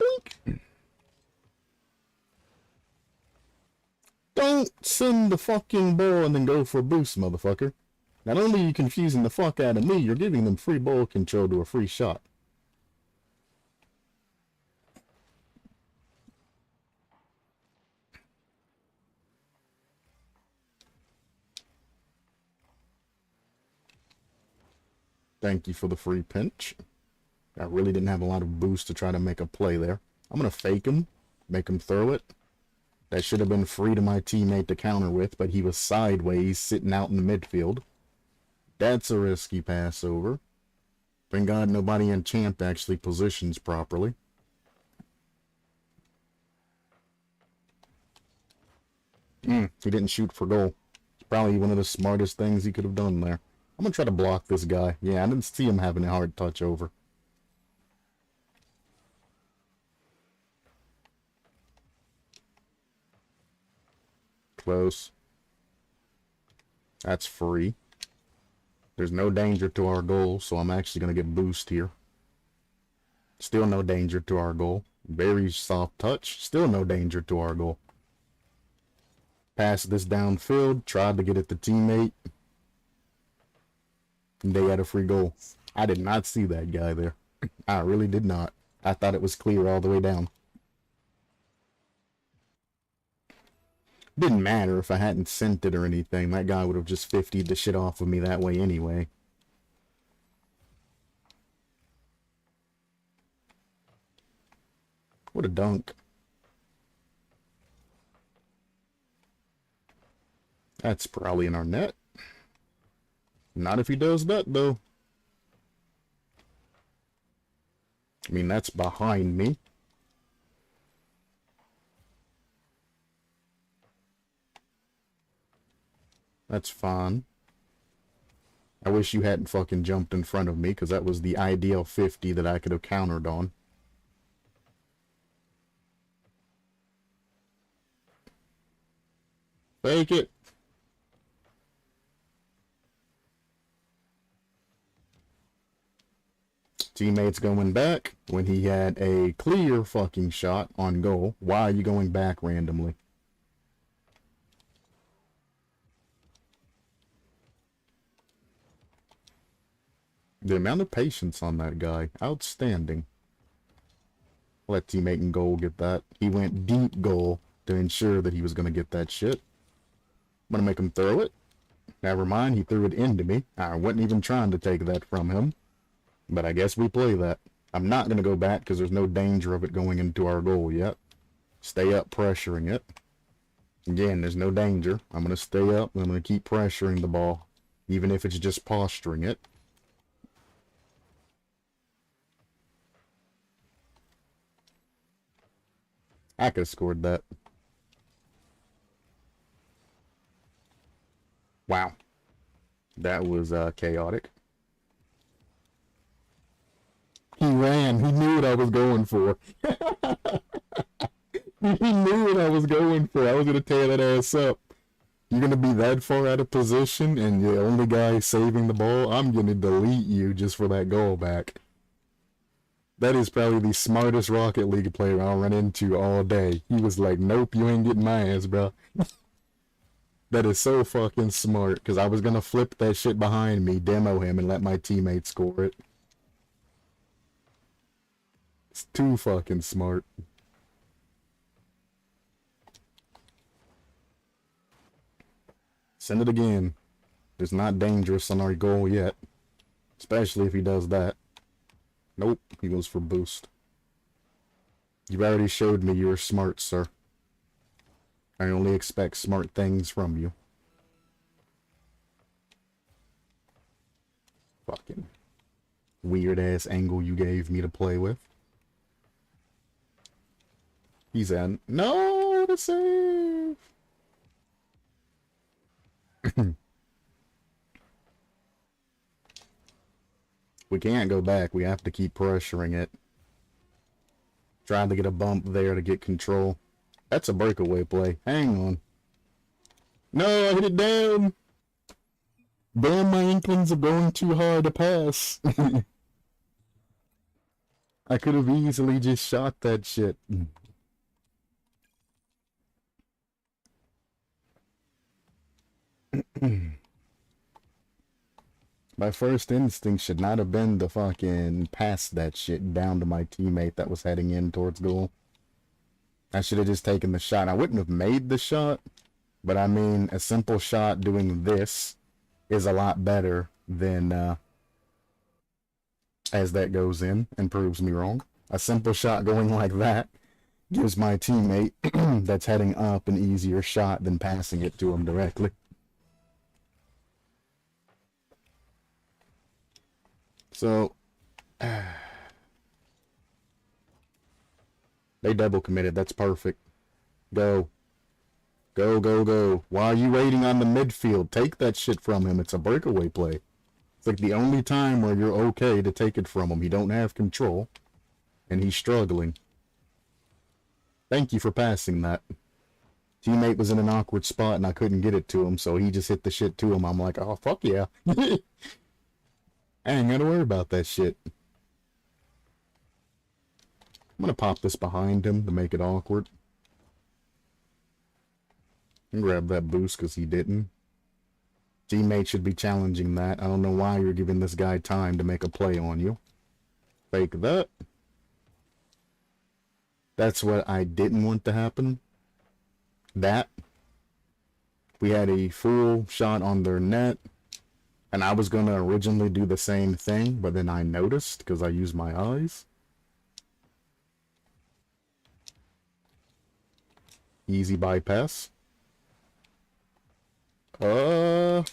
Speaker 1: Boink. Don't send the fucking ball and then go for a boost, motherfucker. Not only are you confusing the fuck out of me, you're giving them free ball control to a free shot. Thank you for the free pinch. I really didn't have a lot of boost to try to make a play there. I'm going to fake him, make him throw it. That should have been free to my teammate to counter with, but he was sideways, sitting out in the midfield. That's a risky pass over. Thank God nobody in champ actually positions properly. He didn't shoot for goal. It's probably one of the smartest things he could have done there. I'm going to try to block this guy. Yeah, I didn't see him having a hard touch over. Close. That's free. There's no danger to our goal, so I'm actually going to get boost here. Still no danger to our goal. Very soft touch. Still no danger to our goal. Pass this downfield. Tried to get it to teammate. They had a free goal. I did not see that guy there. I really did not. I thought it was clear all the way down. Didn't matter if I hadn't sent it or anything. That guy would have just 50'd the shit off of me that way anyway. What a dunk. That's probably in our net. Not if he does that, though. I mean, that's behind me. That's fine. I wish you hadn't fucking jumped in front of me, because that was the ideal 50 that I could have countered on. Fake it. Teammates going back when he had a clear fucking shot on goal. Why are you going back randomly? The amount of patience on that guy, outstanding. Let teammate in goal get that. He went deep goal to ensure that he was going to get that shit. I'm going to make him throw it. Never mind, he threw it into me. I wasn't even trying to take that from him. But I guess we play that. I'm not going to go back because there's no danger of it going into our goal yet. Stay up pressuring it. Again, there's no danger. I'm going to stay up and I'm going to keep pressuring the ball. Even if it's just posturing it. I could have scored that. Wow. That was chaotic. He ran. He knew what I was going for. He knew what I was going for. I was going to tear that ass up. You're going to be that far out of position and the only guy saving the ball? I'm going to delete you just for that goal back. That is probably the smartest Rocket League player I'll run into all day. He was like, nope, you ain't getting my ass, bro. That is so fucking smart, because I was going to flip that shit behind me, demo him, and let my teammate score it. It's too fucking smart. Send it again. It's not dangerous on our goal yet. Especially if he does that. Nope, he goes for boost. You've already showed me you were smart, sir. I only expect smart things from you. Fucking weird-ass angle you gave me to play with. He's in. No, the save! We can't go back. We have to keep pressuring it. Trying to get a bump there to get control. That's a breakaway play. Hang on. No, I hit it down. Damn, my inklings are going too hard to pass. I could have easily just shot that shit. My first instinct should not have been to fucking pass that shit down to my teammate that was heading in towards goal. I should have just taken the shot. I wouldn't have made the shot, but I mean, a simple shot doing this is a lot better than, as that goes in and proves me wrong. A simple shot going like that gives my teammate that's heading up an easier shot than passing it to him directly. So, they double committed. That's perfect. Go. Go, go, go. Why are you waiting on the midfield? Take that shit from him. It's a breakaway play. It's like the only time where you're okay to take it from him. You don't have control, and he's struggling. Thank you for passing that. Teammate was in an awkward spot, and I couldn't get it to him, so he just hit the shit to him. I'm like, oh, fuck yeah. I ain't gotta worry about that shit. I'm gonna pop this behind him to make it awkward. And grab that boost because he didn't. Teammate should be challenging that. I don't know why you're giving this guy time to make a play on you. Fake that. That's what I didn't want to happen. That. We had a full shot on their net. And I was going to originally do the same thing, but then I noticed because I used my eyes. Easy bypass. Woo!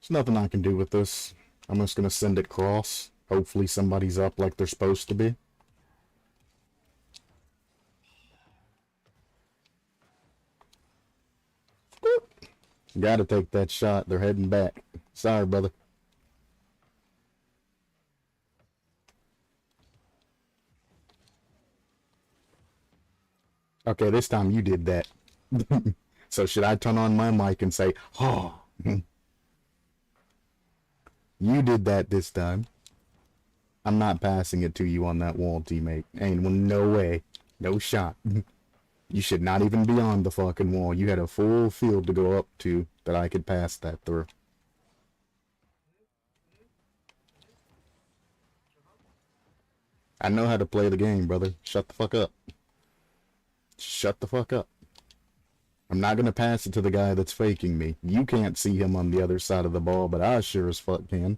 Speaker 1: There's nothing I can do with this. I'm just gonna send it cross. Hopefully somebody's up like they're supposed to be. Gotta take that shot. They're heading back. Sorry, brother. Okay, this time you did that. So should I turn on my mic and say, oh, you did that this time. I'm not passing it to you on that wall, teammate. Ain't no way. No shot. You should not even be on the fucking wall. You had a full field to go up to that I could pass that through. I know how to play the game, brother. Shut the fuck up. Shut the fuck up. I'm not gonna pass it to the guy that's faking me. You can't see him on the other side of the ball, but I sure as fuck can.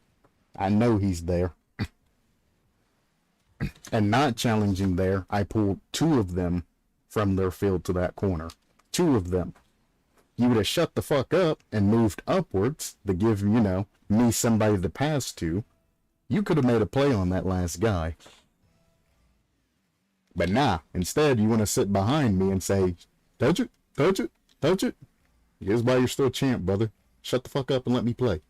Speaker 1: I know he's there. And not challenging there, I pulled 2 of them from their field to that corner. 2 of them. You would have shut the fuck up and moved upwards to give, you know, me somebody to pass to. You could have made a play on that last guy. But nah, instead you want to sit behind me and say, touch it, touch it, touch it. Here's why you're still champ, brother. Shut the fuck up and let me play.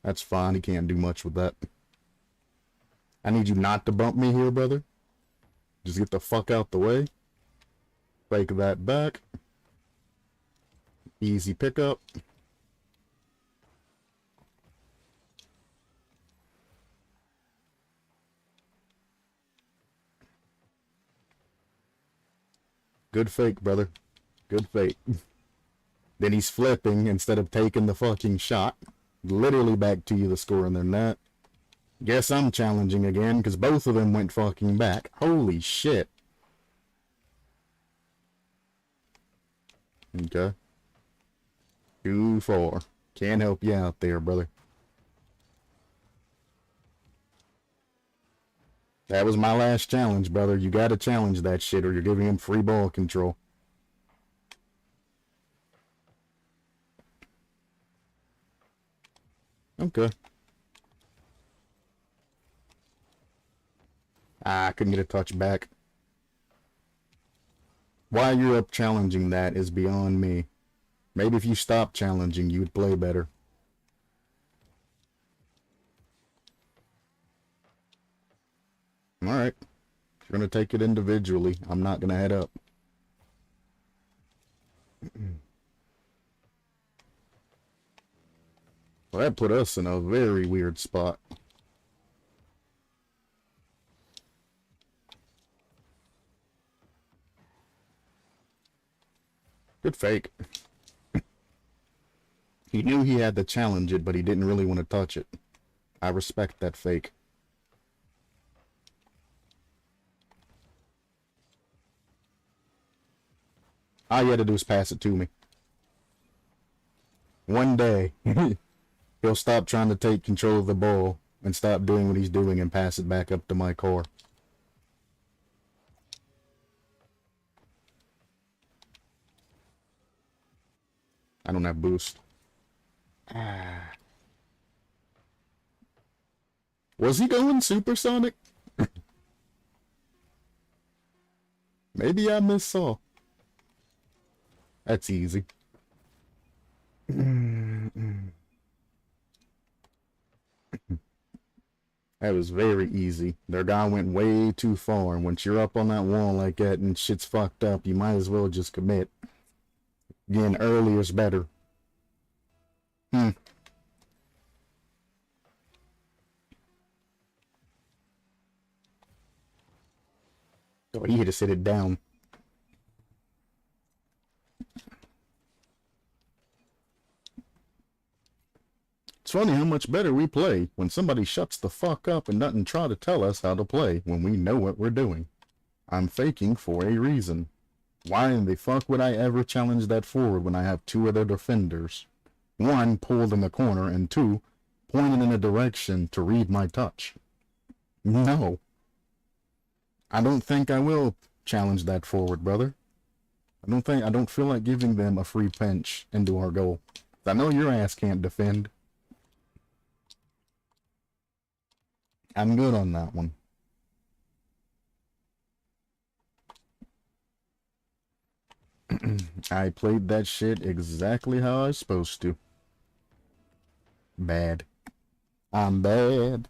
Speaker 1: That's fine, he can't do much with that. I need you not to bump me here, brother. Just get the fuck out the way. Fake that back. Easy pickup. Good fake, brother. Good fake. Then he's flipping instead of taking the fucking shot. Literally back to you, the score in their net. Guess I'm challenging again, because both of them went fucking back. Holy shit. Okay. 2-4. Can't help you out there, brother. That was my last challenge, brother. You gotta challenge that shit or you're giving him free ball control. Okay. I couldn't get a touch back. Why you're up challenging that is beyond me. Maybe if you stopped challenging, you would play better. Alright. If you're going to take it individually, I'm not going to head up. Well, that put us in a very weird spot. Good fake. He knew he had to challenge it, but he didn't really want to touch it. I respect that fake. All you had to do is pass it to me. One day, he'll stop trying to take control of the ball and stop doing what he's doing and pass it back up to my car. I don't have boost. Was he going supersonic? Maybe I missaw. That's easy. That was very easy. Their guy went way too far, and once you're up on that wall like that and shit's fucked up, you might as well just commit. Again, earlier is better. Oh, he had to sit it down. It's funny how much better we play when somebody shuts the fuck up and doesn't try to tell us how to play when we know what we're doing. I'm faking for a reason. Why in the fuck would I ever challenge that forward when I have 2 other defenders? 1 pulled in the corner and 2 pointed in a direction to read my touch. No. I don't think I will challenge that forward, brother. I don't feel like giving them a free pinch into our goal. I know your ass can't defend. I'm good on that one. I played that shit exactly how I was supposed to. Bad. I'm bad.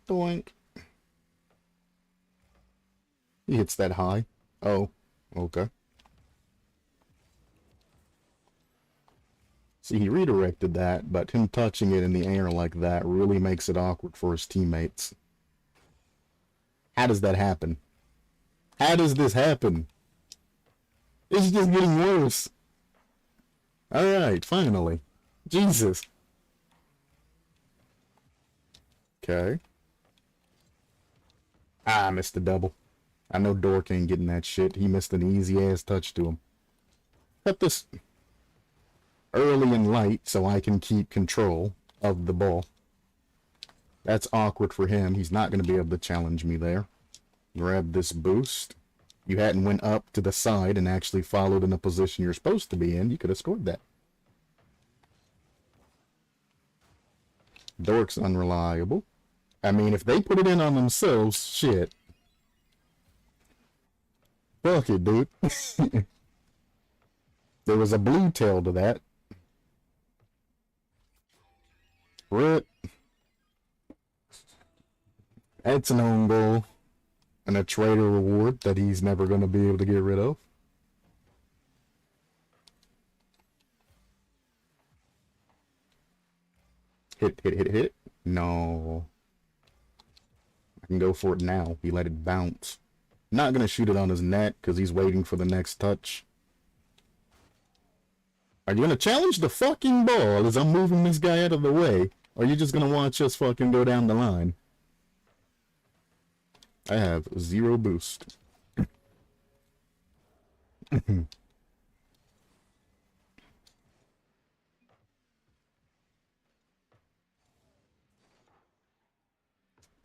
Speaker 1: Doink. He hits that high. Oh, okay. See, he redirected that, but him touching it in the air like that really makes it awkward for his teammates. How does that happen? How does this happen? It's just getting worse. Alright, finally. Jesus. Okay. Ah, I missed the double. I know Dork ain't getting that shit. He missed an easy-ass touch to him. Cut this early and light so I can keep control of the ball. That's awkward for him. He's not going to be able to challenge me there. Grab this boost. You hadn't went up to the side and actually followed in the position you're supposed to be in, you could have scored that. Dork's unreliable. I mean, if they put it in on themselves, shit. Fuck it, dude. There was a blue tail to that. Rip. That's an own goal. And a traitor reward that he's never going to be able to get rid of. Hit. No. I can go for it now. He let it bounce. Not going to shoot it on his net because he's waiting for the next touch. Are you going to challenge the fucking ball as I'm moving this guy out of the way? Or are you just going to watch us fucking go down the line? I have 0 boost.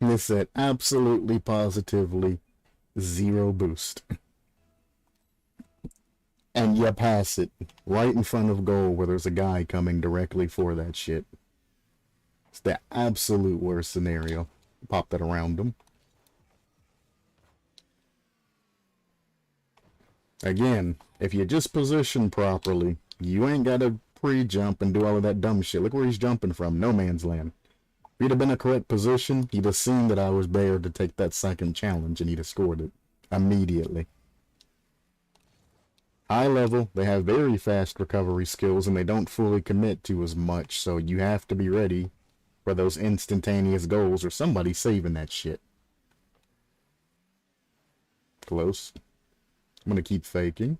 Speaker 1: This said absolutely positively 0 boost. And you pass it right in front of goal where there's a guy coming directly for that shit. It's the absolute worst scenario. Pop that around him. Again, if you just position properly, you ain't got to pre-jump and do all of that dumb shit. Look where he's jumping from. No man's land. If he'd have been a correct position, he'd have seen that I was there to take that second challenge and he'd have scored it immediately. High level, they have very fast recovery skills and they don't fully commit to as much, so you have to be ready for those instantaneous goals or somebody saving that shit. Close. I'm gonna keep faking.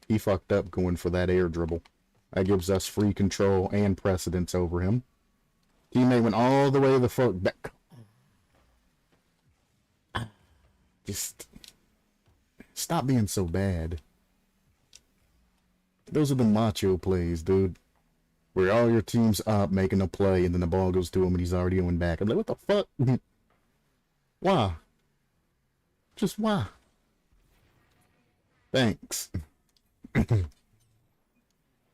Speaker 1: He fucked up going for that air dribble. That gives us free control and precedence over him. Teammate went all the way the fuck back. Just stop being so bad. Those are the macho plays, dude. Where all your team's up making a play and then the ball goes to him and he's already going back. I'm like, what the fuck? Why? Just why? Thanks.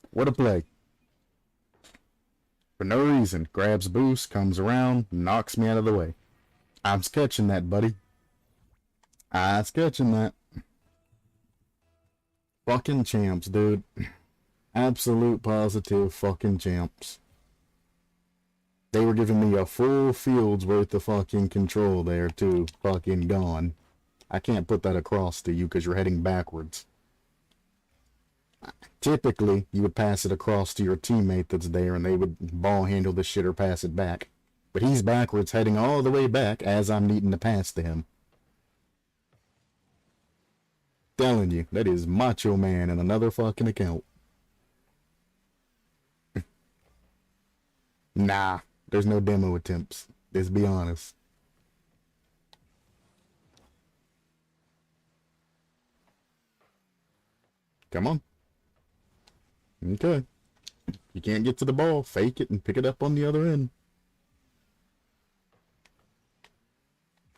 Speaker 1: What a play. For no reason. Grabs boost, comes around, knocks me out of the way. I'm sketching that, buddy. I'm sketching that. Fucking champs, dude. Absolute positive fucking champs. They were giving me a full field's worth of fucking control there, too. Fucking gone. I can't put that across to you because you're heading backwards. Typically, you would pass it across to your teammate that's there and they would ball handle the shit or pass it back. But he's backwards, heading all the way back as I'm needing to pass to him. Telling you, that is Macho Man in another fucking account. Nah, there's no demo attempts. Let's be honest. Come on. Okay. You can't get to the ball, fake it and pick it up on the other end.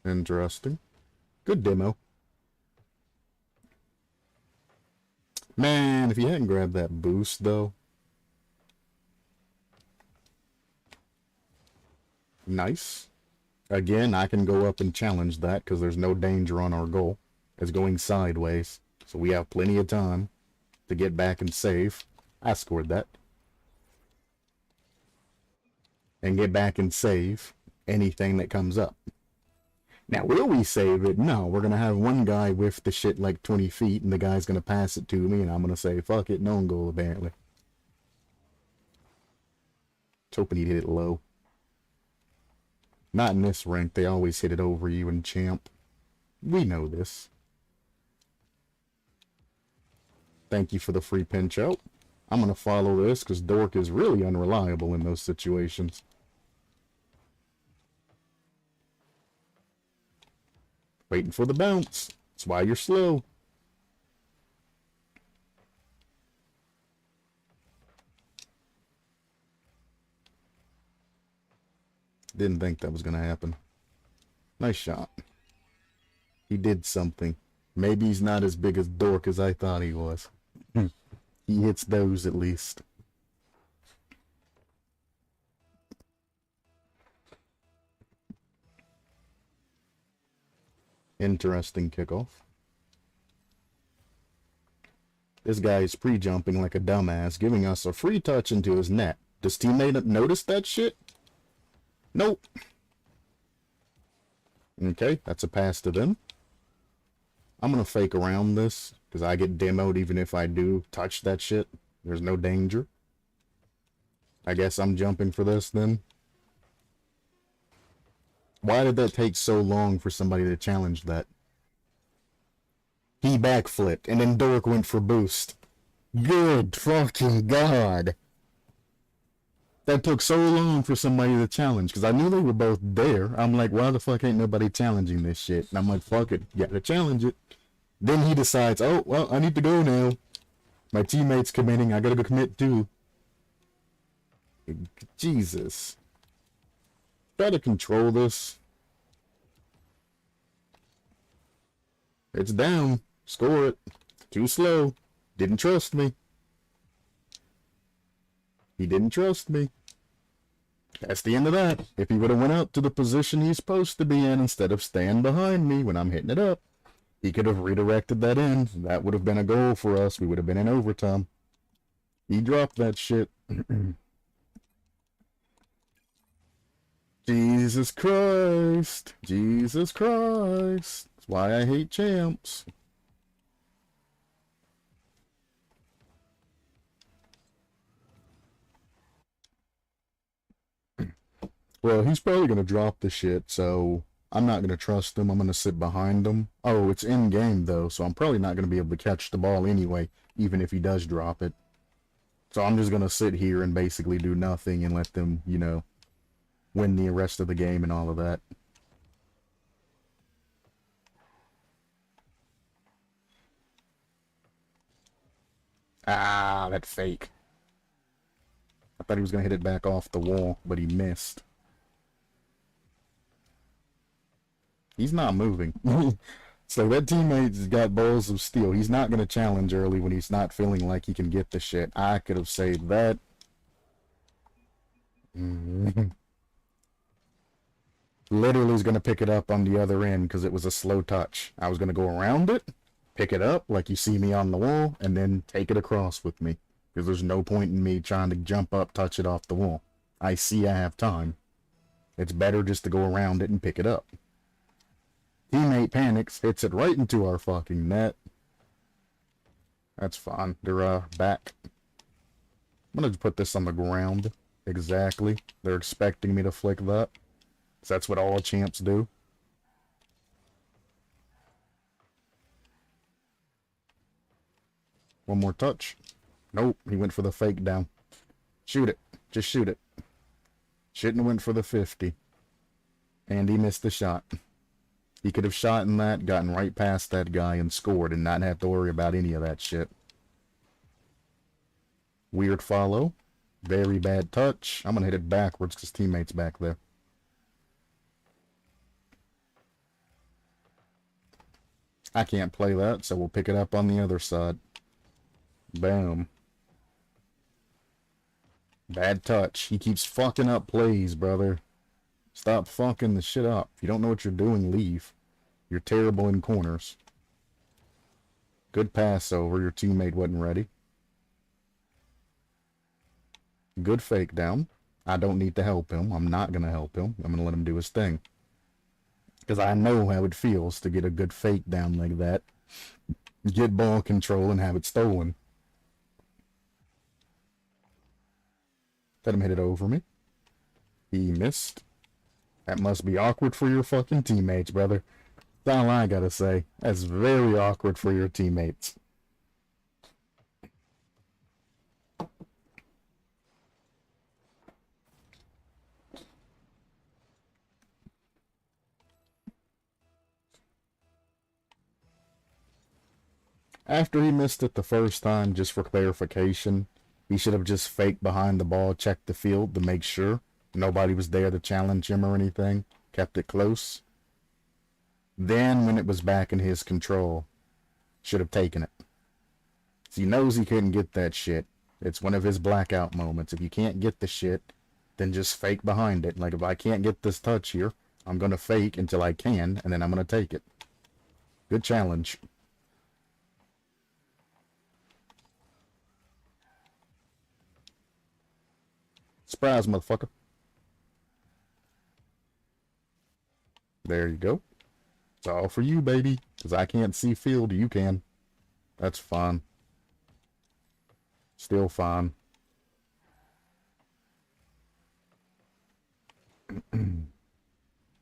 Speaker 1: Interesting. Good demo. Man, if you hadn't grabbed that boost, though. Nice. Again, I can go up and challenge that because there's no danger on our goal. is going sideways, so we have plenty of time to get back and save. I scored that. And get back and save anything that comes up. Now, will we save it? No, we're going to have one guy whiff the shit like 20 feet, and the guy's going to pass it to me, and I'm going to say, fuck it, no goal, apparently. Just hoping he'd hit it low. Not in this rank, they always hit it over you in champ. We know this. Thank you for the free pinch out. I'm going to follow this, because Dork is really unreliable in those situations. Waiting for the bounce. That's why you're slow. Didn't think that was going to happen. Nice shot. He did something. Maybe he's not as big as Dork as I thought he was. He hits those at least. Interesting kickoff. This guy is pre-jumping like a dumbass, giving us a free touch into his net. Does teammate notice that shit? Nope. Okay, that's a pass to them. I'm gonna fake around this, because I get demoed even if I do touch that shit. There's no danger. I guess I'm jumping for this then. Why did that take so long for somebody to challenge that? He backflipped, and then Dork went for boost. Good fucking God. That took so long for somebody to challenge, because I knew they were both there. I'm like, why the fuck ain't nobody challenging this shit? And I'm like, fuck it, you gotta challenge it. Then he decides, oh, well, I need to go now. My teammate's committing, I gotta go commit too. Jesus. Try to control this. It's down. Score it. Too slow. Didn't trust me. He didn't trust me. That's the end of that. If he would have went out to the position he's supposed to be in instead of staying behind me when I'm hitting it up, he could have redirected that in. That would have been a goal for us. We would have been in overtime. He dropped that shit. Jesus Christ. Jesus Christ. That's why I hate champs. Well, he's probably going to drop the shit, so I'm not going to trust him. I'm going to sit behind him. Oh, it's in-game, though, so I'm probably not going to be able to catch the ball anyway, even if he does drop it. So I'm just going to sit here and basically do nothing and let them, you know, win the rest of the game and all of that. Ah, that fake. I thought he was going to hit it back off the wall, but he missed. He's not moving. So that teammate's got balls of steel. He's not going to challenge early when he's not feeling like he can get the shit. I could have saved that. Literally was going to pick it up on the other end because it was a slow touch. I was going to go around it, pick it up like you see me on the wall, and then take it across with me. Because there's no point in me trying to jump up, touch it off the wall. I see I have time. It's better just to go around it and pick it up. Teammate panics, hits it right into our fucking net. That's fine. They're back. I'm gonna put this on the ground. Exactly. They're expecting me to flick that. So that's what all champs do. One more touch. Nope, he went for the fake down. Shoot it. Just shoot it. Shouldn't have went for the 50. And he missed the shot. He could have shot in that, gotten right past that guy and scored and not have to worry about any of that shit. Weird follow. Very bad touch. I'm going to hit it backwards because teammate's back there. I can't play that, so we'll pick it up on the other side. Boom. Bad touch. He keeps fucking up plays, brother. Stop fucking the shit up. If you don't know what you're doing, leave. You're terrible in corners. Good pass over. Your teammate wasn't ready. Good fake down. I don't need to help him. I'm not going to help him. I'm going to let him do his thing. Because I know how it feels to get a good fake down like that. Get ball control and have it stolen. Let him hit it over me. He missed. That must be awkward for your fucking teammates, brother. That's all I gotta say. That's very awkward for your teammates. After he missed it the first time, just for clarification, he should have just faked behind the ball, checked the field to make sure nobody was there to challenge him or anything, kept it close. Then, when it was back in his control, should have taken it. So he knows he couldn't get that shit. It's one of his blackout moments. If you can't get the shit, then just fake behind it. Like, if I can't get this touch here, I'm gonna fake until I can, and then I'm gonna take it. Good challenge. Surprise, motherfucker. There you go. It's all for you, baby. Because I can't see field, you can. That's fine. Still fine.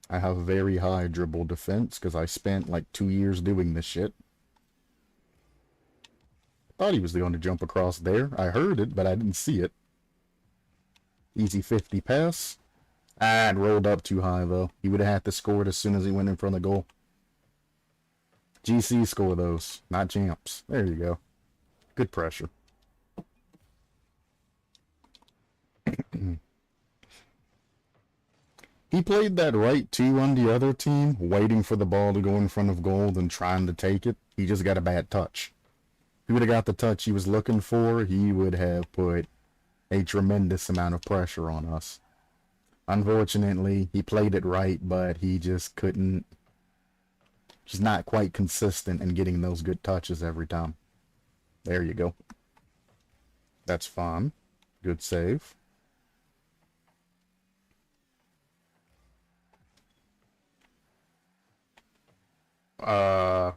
Speaker 1: I have very high dribble defense because I spent like 2 years doing this shit. Thought he was going to jump across there. I heard it, but I didn't see it. Easy 50 pass. Ah, it rolled up too high, though. He would have had to score it as soon as he went in front of the goal. GC score those, not champs. There you go. Good pressure. He played that right, too, on the other team, waiting for the ball to go in front of goal and trying to take it. He just got a bad touch. If he would have got the touch he was looking for, he would have put a tremendous amount of pressure on us. Unfortunately, he played it right, but he just couldn't. Just not quite consistent in getting those good touches every time. There you go. That's fine. Good save. I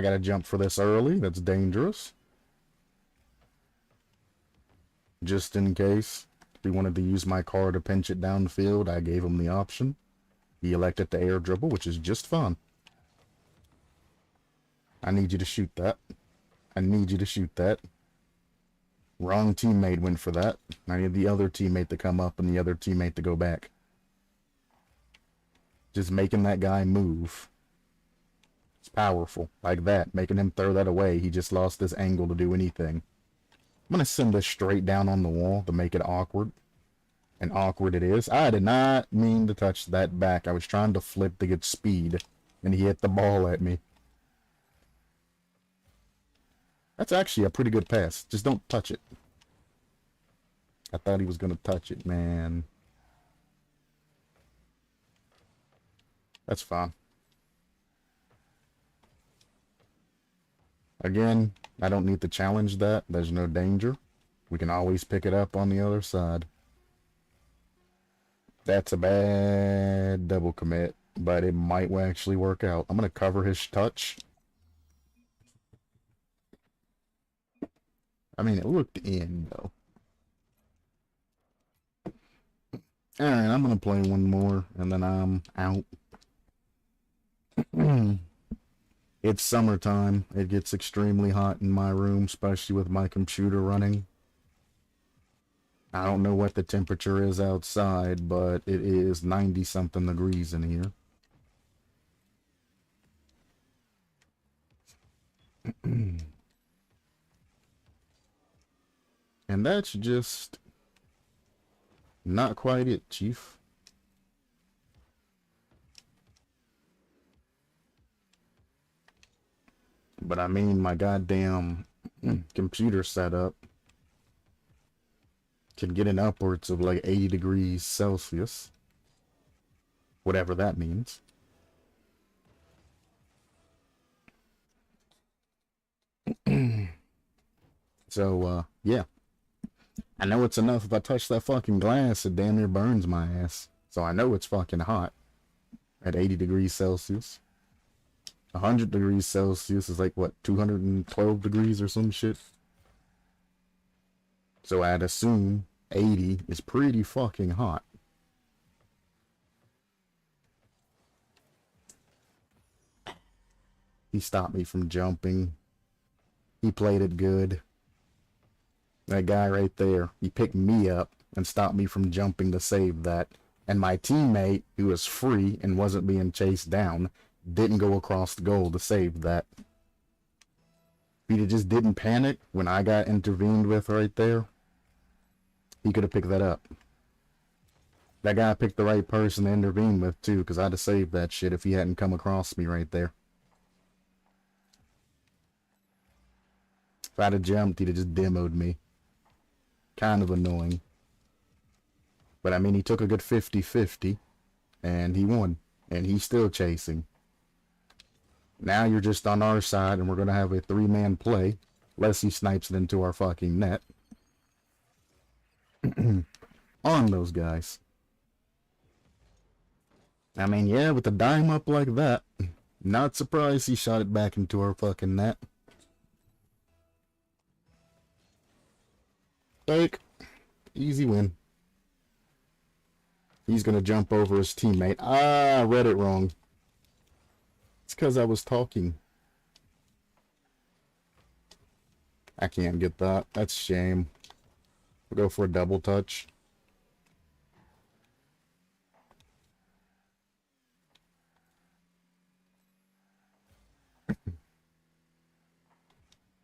Speaker 1: gotta jump for this early. That's dangerous. Just in case he wanted to use my car to pinch it downfield, I gave him the option. He elected to air dribble, which is just fine. I need you to shoot that. I need you to shoot that. Wrong teammate went for that. I need the other teammate to come up and the other teammate to go back. Just making that guy move. It's powerful. Like that. Making him throw that away. He just lost his angle to do anything. I'm going to send this straight down on the wall to make it awkward. And awkward it is. I did not mean to touch that back. I was trying to flip to get speed. And he hit the ball at me. That's actually a pretty good pass. Just don't touch it. I thought he was going to touch it, man. That's fine. Again, I don't need to challenge that. There's no danger. We can always pick it up on the other side. That's a bad double commit, but it might actually work out. I'm going to cover his touch. I mean, it looked in, though. Alright, I'm going to play one more, and then I'm out. It's summertime. It gets extremely hot in my room, especially with my computer running. I don't know what the temperature is outside, but it is 90-something degrees in here. And that's just not quite it, Chief. But I mean, my goddamn computer setup can get in upwards of like 80 degrees Celsius. Whatever that means. So, yeah. I know it's enough. If I touch that fucking glass, it damn near burns my ass. So I know it's fucking hot. At 80 degrees Celsius. 100 degrees Celsius is like, what, 212 degrees or some shit? So I'd assume 80 is pretty fucking hot. He stopped me from jumping. He played it good. That guy right there, he picked me up and stopped me from jumping to save that. And my teammate, who was free and wasn't being chased down, didn't go across the goal to save that. If he just didn't panic when I got intervened with right there, he could have picked that up. That guy picked the right person to intervene with too, because I'd have saved that shit if he hadn't come across me right there. If I'd have jumped, he'd have just demoed me. Kind of annoying. But I mean, he took a good 50-50, and he won. And he's still chasing. Now you're just on our side, and we're going to have a 3-man play, unless he snipes it into our fucking net. On those guys. I mean, yeah, with the dime up like that, not surprised he shot it back into our fucking net. Take. Easy win. He's gonna jump over his teammate. Ah, I read it wrong. It's because I was talking. I can't get that. That's a shame. We'll go for a double touch.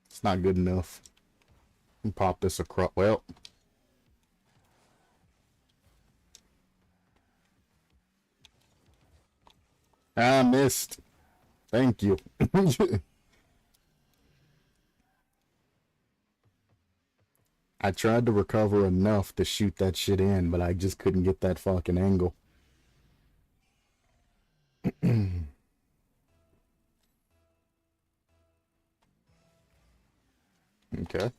Speaker 1: It's not good enough. Pop this across. Well. I missed. Thank you. I tried to recover enough to shoot that shit in, but I just couldn't get that fucking angle. Okay.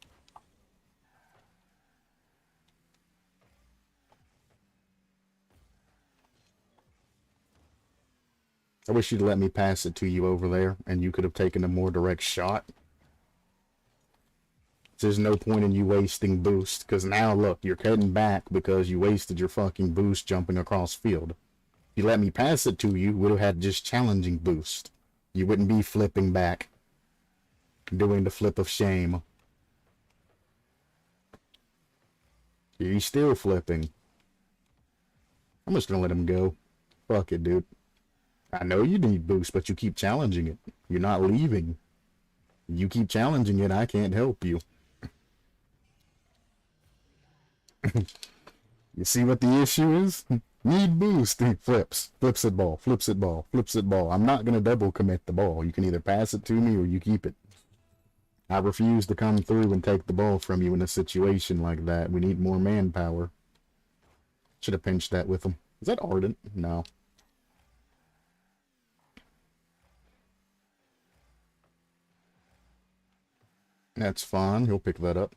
Speaker 1: I wish you'd let me pass it to you over there, and you could have taken a more direct shot. There's no point in you wasting boost, because now, look, you're heading back because you wasted your fucking boost jumping across field. If you let me pass it to you, you would have had just challenging boost. You wouldn't be flipping back, doing the flip of shame. You're still flipping. I'm just gonna let him go. Fuck it, dude. I know you need boost, but you keep challenging it. You're not leaving. You keep challenging it, I can't help you. You see what the issue is? Need boost. Flips. Flips it ball. Flips it ball. Flips it ball. I'm not going to double commit the ball. You can either pass it to me or you keep it. I refuse to come through and take the ball from you in a situation like that. We need more manpower. Should have pinched that with him. Is that Ardent? No. That's fine. He'll pick that up.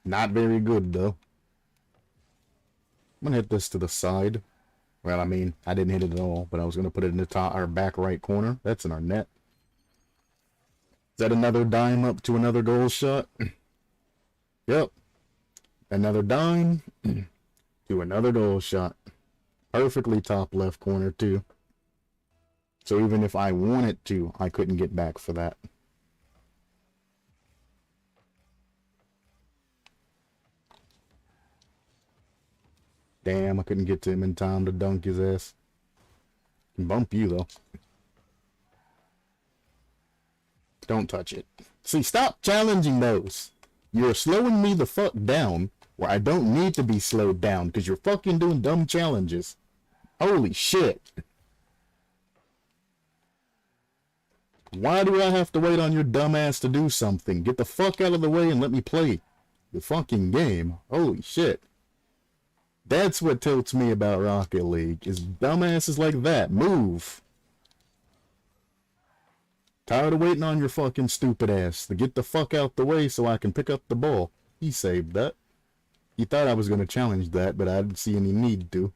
Speaker 1: Not very good, though. I'm going to hit this to the side. Well, I mean, I didn't hit it at all, but I was going to put it in the top or back right corner. That's in our net. Is that another dime up to another goal shot? Yep. Another dime to another goal shot. Perfectly top left corner, too. So even if I wanted to, I couldn't get back for that. Damn, I couldn't get to him in time to dunk his ass. Can bump you, though. Don't touch it. See, stop challenging those. You're slowing me the fuck down where I don't need to be slowed down because you're fucking doing dumb challenges. Holy shit. Why do I have to wait on your dumb ass to do something? Get the fuck out of the way and let me play the fucking game. Holy shit. That's what tilts me about Rocket League, is dumbasses like that. Move. Tired of waiting on your fucking stupid ass to get the fuck out the way so I can pick up the ball. He saved that. He thought I was going to challenge that, but I didn't see any need to.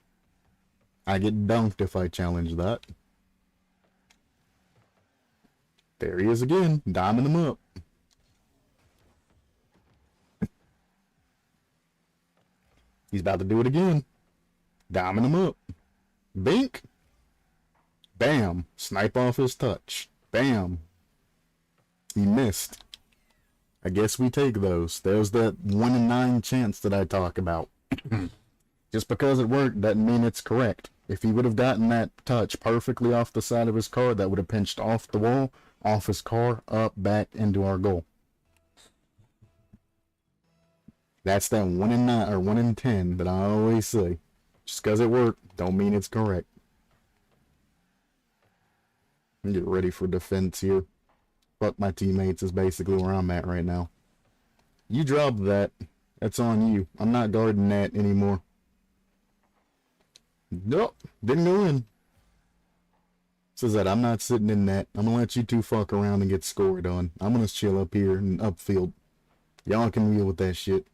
Speaker 1: I get dunked if I challenge that. There he is again, diming him up. He's about to do it again. Diming him up. Bink. Bam. Snipe off his touch. Bam. He missed. I guess we take those. There's that 1 in 9 chance that I talk about. Just because it worked doesn't mean it's correct. If he would have gotten that touch perfectly off the side of his car, that would have pinched off the wall, off his car, up, back, into our goal. That's that 1 in 9 or 1 in 10 that I always say. Just because it worked, don't mean it's correct. Get ready for defense here. Fuck my teammates is basically where I'm at right now. You dropped that. That's on you. I'm not guarding that anymore. Nope. Didn't go in. Says that I'm not sitting in that. I'm gonna let you two fuck around and get scored on. I'm gonna chill up here and upfield. Y'all can deal with that shit.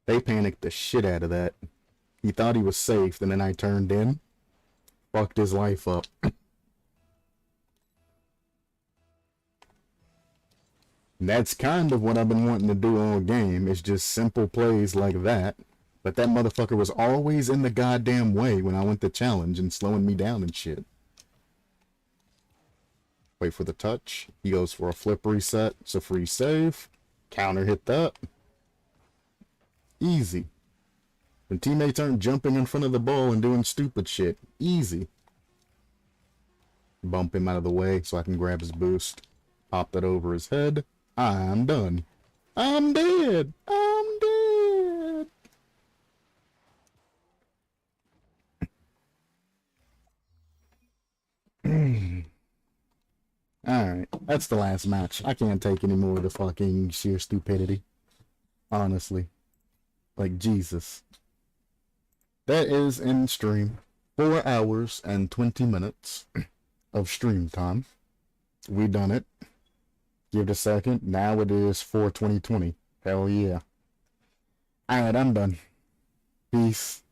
Speaker 1: They panicked the shit out of that. He thought he was safe, and then I turned in. Fucked his life up. That's kind of what I've been wanting to do all game. It's just simple plays like that. But that motherfucker was always in the goddamn way when I went to challenge and slowing me down and shit. Wait for the touch. He goes for a flip reset. It's a free save. Counter hit that. Easy. When teammates aren't jumping in front of the ball and doing stupid shit. Easy. Bump him out of the way so I can grab his boost. Pop that over his head. I'm done. I'm dead. I'm dead. Alright, that's the last match. I can't take any more of the fucking sheer stupidity. Honestly. Like, Jesus. That is in stream. 4 hours and 20 minutes of stream time. We done it. Give it a second. Now it is 4/20/20. Hell yeah. Alright, I'm done. Peace.